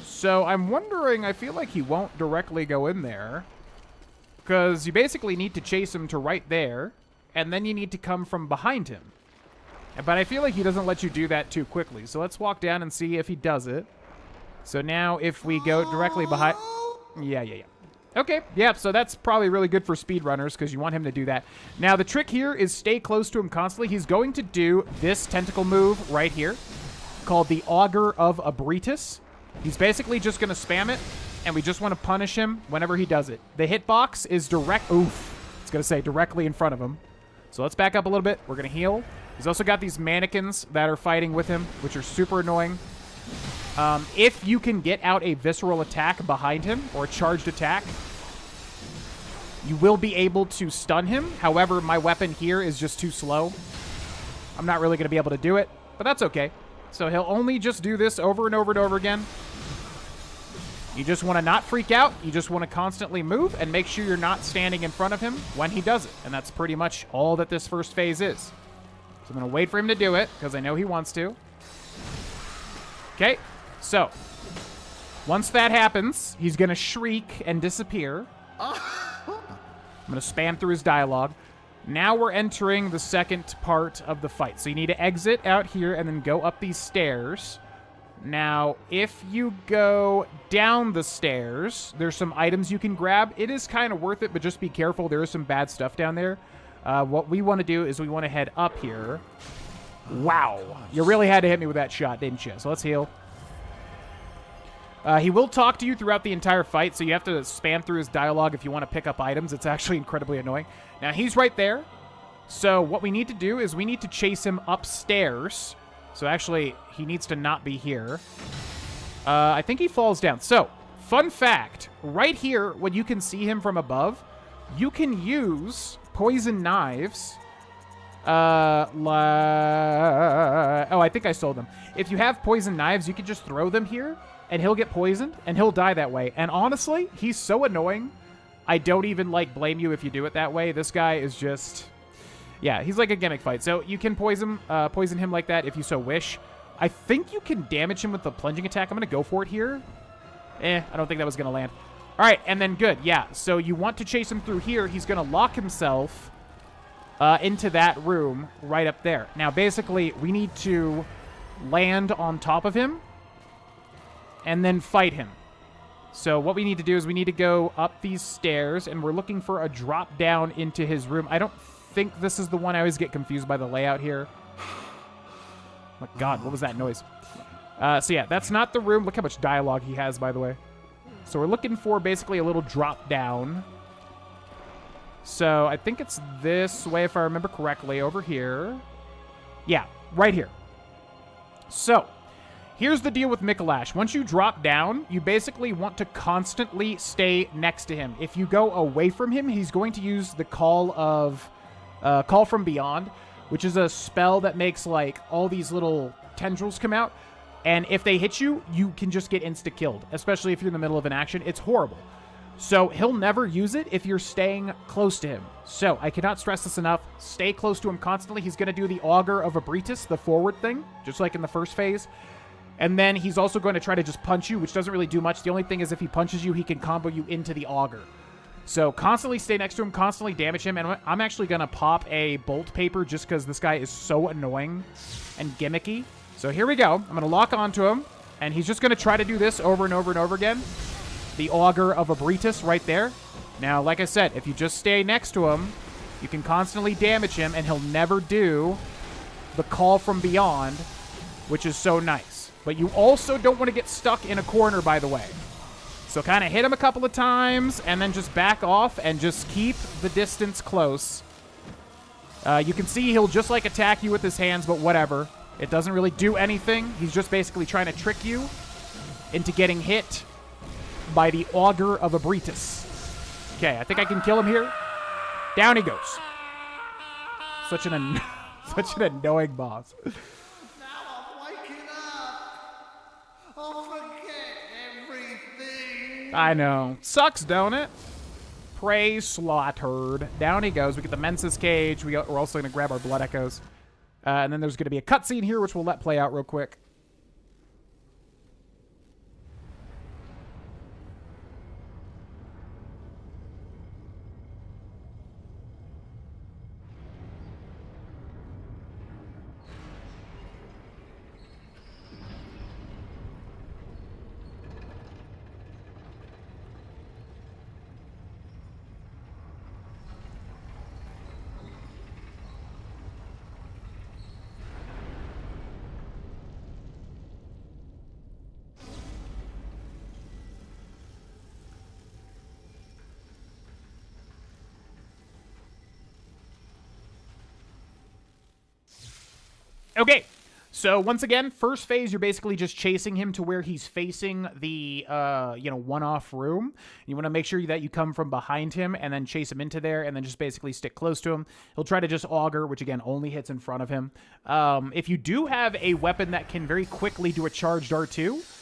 So I'm wondering, I feel like he won't directly go in there, because you basically need to chase him to right there, and then you need to come from behind him. But I feel like he doesn't let you do that too quickly. So let's walk down and see if he does it. So now if we go directly behind... Yeah. Okay, yeah, so that's probably really good for speedrunners because you want him to do that. Now, the trick here is stay close to him constantly. He's going to do this tentacle move right here called the Augur of Abritus. He's basically just going to spam it, and we just want to punish him whenever he does it. The hitbox is direct... Oof. It's going to say directly in front of him. So let's back up a little bit. We're going to heal. He's also got these mannequins that are fighting with him, which are super annoying. If you can get out a visceral attack behind him, or a charged attack, you will be able to stun him. However, my weapon here is just too slow. I'm not really going to be able to do it, but that's okay. So he'll only just do this over and over and over again. You just want to not freak out. You just want to constantly move and make sure you're not standing in front of him when he does it. And that's pretty much all that this first phase is. So I'm going to wait for him to do it because I know he wants to. Okay, so once that happens, he's going to shriek and disappear. I'm going to spam through his dialogue. Now we're entering the second part of the fight. So you need to exit out here and then go up these stairs. Now, if you go down the stairs, there's some items you can grab. It is kind of worth it, but just be careful. There is some bad stuff down there. What we want to do is we want to head up here. Wow. You really had to hit me with that shot, didn't you? So let's heal. He will talk to you throughout the entire fight, so you have to spam through his dialogue if you want to pick up items. It's actually incredibly annoying. Now, he's right there. So what we need to do is we need to chase him upstairs. So actually, he needs to not be here. I think he falls down. So, fun fact. Right here, when you can see him from above, you can use poison knives. Oh, I think I sold them. If you have poison knives, you can just throw them here, and he'll get poisoned, and he'll die that way. And honestly, he's so annoying. I don't even, like, blame you if you do it that way. This guy is just... Yeah, he's like a gimmick fight. So you can poison him like that if you so wish. I think you can damage him with the plunging attack. I'm going to go for it here. I don't think that was going to land. All right, and then good. Yeah, so you want to chase him through here. He's going to lock himself into that room right up there. Now, basically, we need to land on top of him and then fight him. So what we need to do is we need to go up these stairs, and we're looking for a drop down into his room. I don't think this is the one. I always get confused by the layout here. Oh my god, what was that noise? So yeah, that's not the room. Look how much dialogue he has, by the way. So we're looking for basically a little drop down. So I think it's this way, if I remember correctly, over here. Yeah, right here. So here's the deal with Micolash. Once you drop down, you basically want to constantly stay next to him. If you go away from him, he's going to use the Call from Beyond, which is a spell that makes, like, all these little tendrils come out. And if they hit you, you can just get insta-killed, especially if you're in the middle of an action. It's horrible. So he'll never use it if you're staying close to him. So I cannot stress this enough. Stay close to him constantly. He's going to do the Augur of Abritus, the forward thing, just like in the first phase. And then he's also going to try to just punch you, which doesn't really do much. The only thing is if he punches you, he can combo you into the Augur. So constantly stay next to him, constantly damage him, and I'm actually going to pop a bolt paper just because this guy is so annoying and gimmicky. So here we go. I'm going to lock onto him, and he's just going to try to do this over and over and over again. The Augur of Abritus right there. Now, like I said, if you just stay next to him, you can constantly damage him, and he'll never do the Call from Beyond, which is so nice. But you also don't want to get stuck in a corner, by the way. So kind of hit him a couple of times, and then just back off and just keep the distance close. You can see he'll just, like, attack you with his hands, but whatever. It doesn't really do anything. He's just basically trying to trick you into getting hit by the Augur of Abritus. Okay, I think I can kill him here. Down he goes. Such an annoying boss. Now I'm waking up. I'll forget everything. I know. Sucks, don't it? Prey slaughtered. Down he goes. We get the Mensis cage. We're also going to grab our blood echoes. And then there's going to be a cutscene here, which we'll let play out real quick. Okay, so once again, first phase, you're basically just chasing him to where he's facing the, one-off room. You want to make sure that you come from behind him and then chase him into there and then just basically stick close to him. He'll try to just auger, which again only hits in front of him. If you do have a weapon that can very quickly do a charged R2,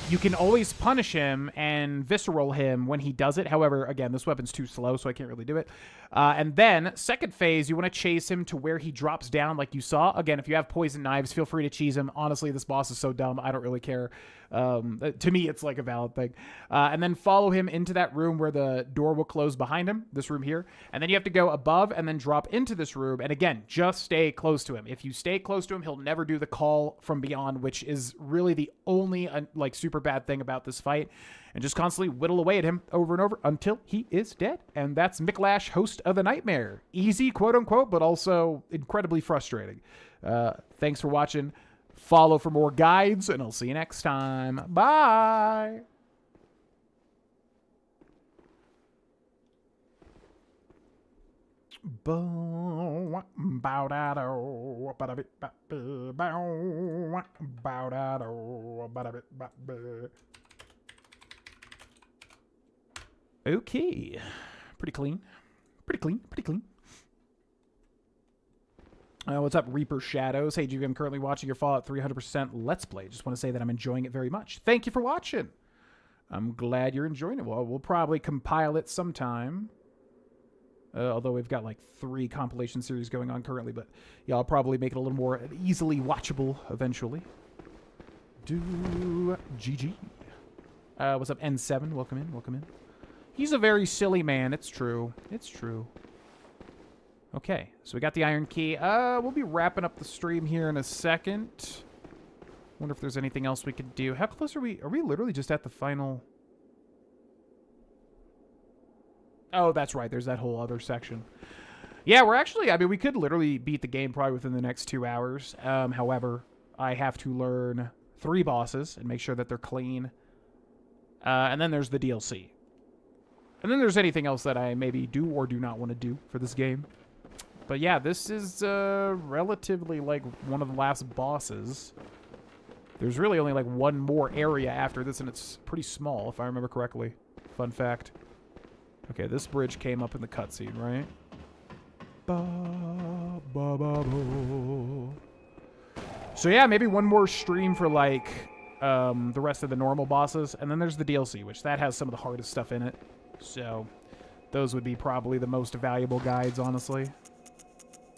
you can always punish him and visceral him when he does it. However, again, this weapon's too slow, so I can't really do it. And then, second phase, you want to chase him to where he drops down like you saw. Again, if you have poison knives, feel free to cheese him. Honestly, this boss is so dumb, I don't really care. To me, it's like a valid thing. And then follow him into that room where the door will close behind him, this room here. And then you have to go above and then drop into this room. And again, just stay close to him. If you stay close to him, he'll never do the call from beyond, which is really the only like super bad thing about this fight. And just constantly whittle away at him over and over until he is dead. And that's Micolash, host of the Nightmare. Easy, quote unquote, but also incredibly frustrating. Thanks for watching. Follow for more guides, and I'll see you next time. Bye! Okay. Pretty clean. Pretty clean. Pretty clean. What's up, Reaper Shadows? Hey, GV, I'm currently watching your Fallout 300% Let's Play. Just want to say that I'm enjoying it very much. Thank you for watching. I'm glad you're enjoying it. Well, we'll probably compile it sometime. Although we've got like 3 compilation series going on currently. But yeah, I'll probably make it a little more easily watchable eventually. GG. What's up, N7? Welcome in. Welcome in. He's a very silly man. It's true. It's true. Okay, so we got the iron key. We'll be wrapping up the stream here in a second. Wonder if there's anything else we could do. How close are we? Are we literally just at the final? Oh, that's right. There's that whole other section. Yeah, we're actually, I mean, we could literally beat the game probably within the next 2 hours. However, I have to learn 3 bosses and make sure that they're clean. And then there's the DLC. And then there's anything else that I maybe do or do not want to do for this game. But yeah, this is relatively like one of the last bosses. There's really only like one more area after this, and it's pretty small, if I remember correctly. Fun fact. Okay, this bridge came up in the cutscene, right? So yeah, maybe one more stream for like the rest of the normal bosses, and then there's the DLC, which that has some of the hardest stuff in it. So those would be probably the most valuable guides, honestly.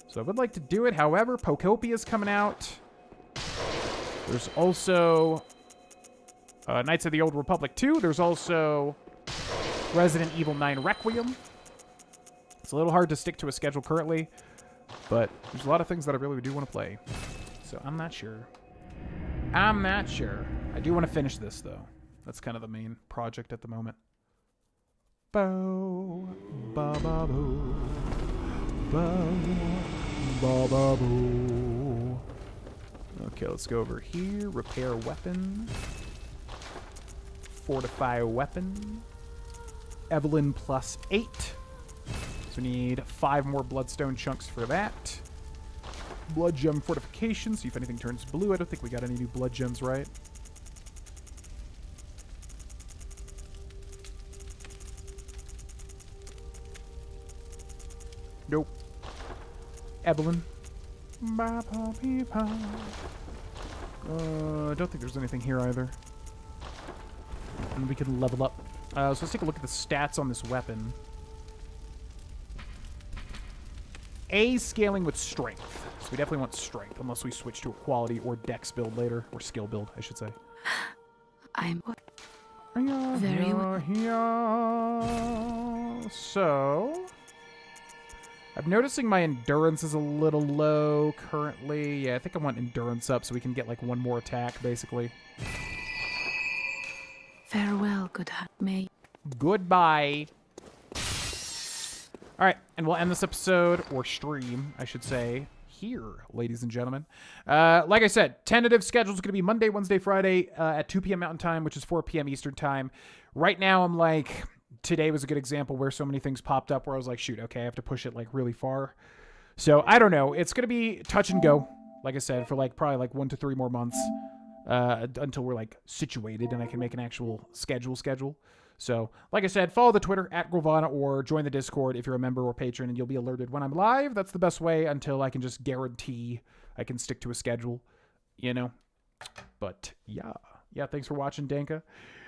So I would like to do it. However, Pocopia's coming out. There's also Knights of the Old Republic 2. There's also Resident Evil 9 Requiem. It's a little hard to stick to a schedule currently, but there's a lot of things that I really do want to play. So I'm not sure. I'm not sure. I do want to finish this, though. That's kind of the main project at the moment. Bo, ba ba boo, bo, ba ba boo. Okay, let's go over here. Repair weapon. Fortify weapon. Evelyn plus 8. So we need 5 more bloodstone chunks for that. Blood gem fortification. See if anything turns blue. I don't think we got any new blood gems, right? Nope. Evelyn. I don't think there's anything here either. And we can level up. So let's take a look at the stats on this weapon. A, scaling with strength. So we definitely want strength, unless we switch to a quality or dex build later. Or skill build, I should say. I'm very well. So I'm noticing my endurance is a little low currently. Yeah, I think I want endurance up so we can get like one more attack, basically. Farewell, good mate. Goodbye. All right, and we'll end this episode, or stream, I should say, here, ladies and gentlemen. Like I said, tentative schedule is going to be Monday, Wednesday, Friday at 2 p.m. Mountain Time, which is 4 p.m. Eastern Time. Right now, I'm like, today was a good example where so many things popped up where I was like, shoot, okay, I have to push it like really far. So I don't know. It's going to be touch and go, like I said, for like probably like 1 to 3 more months until we're like situated and I can make an actual schedule. So, like I said, follow the Twitter at Grohlvana or join the Discord if you're a member or patron, and you'll be alerted when I'm live. That's the best way until I can just guarantee I can stick to a schedule, you know. But, yeah, thanks for watching, Danka.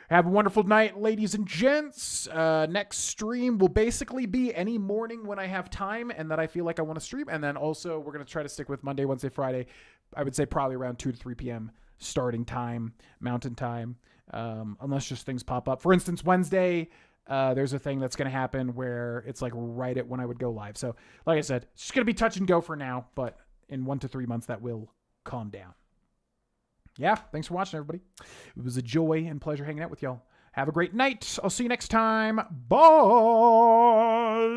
Have a wonderful night, ladies and gents. Next stream will basically be any morning when I have time and that I feel like I want to stream. And then also, we're going to try to stick with Monday, Wednesday, Friday. I would say probably around 2 to 3 p.m. starting time, mountain time, unless just things pop up. For instance, Wednesday, there's a thing that's going to happen where it's like right at when I would go live. So like I said, it's just going to be touch and go for now, but in 1 to 3 months that will calm down. Yeah, thanks for watching, everybody. It was a joy and pleasure hanging out with y'all. Have a great night. I'll see you next time. Bye.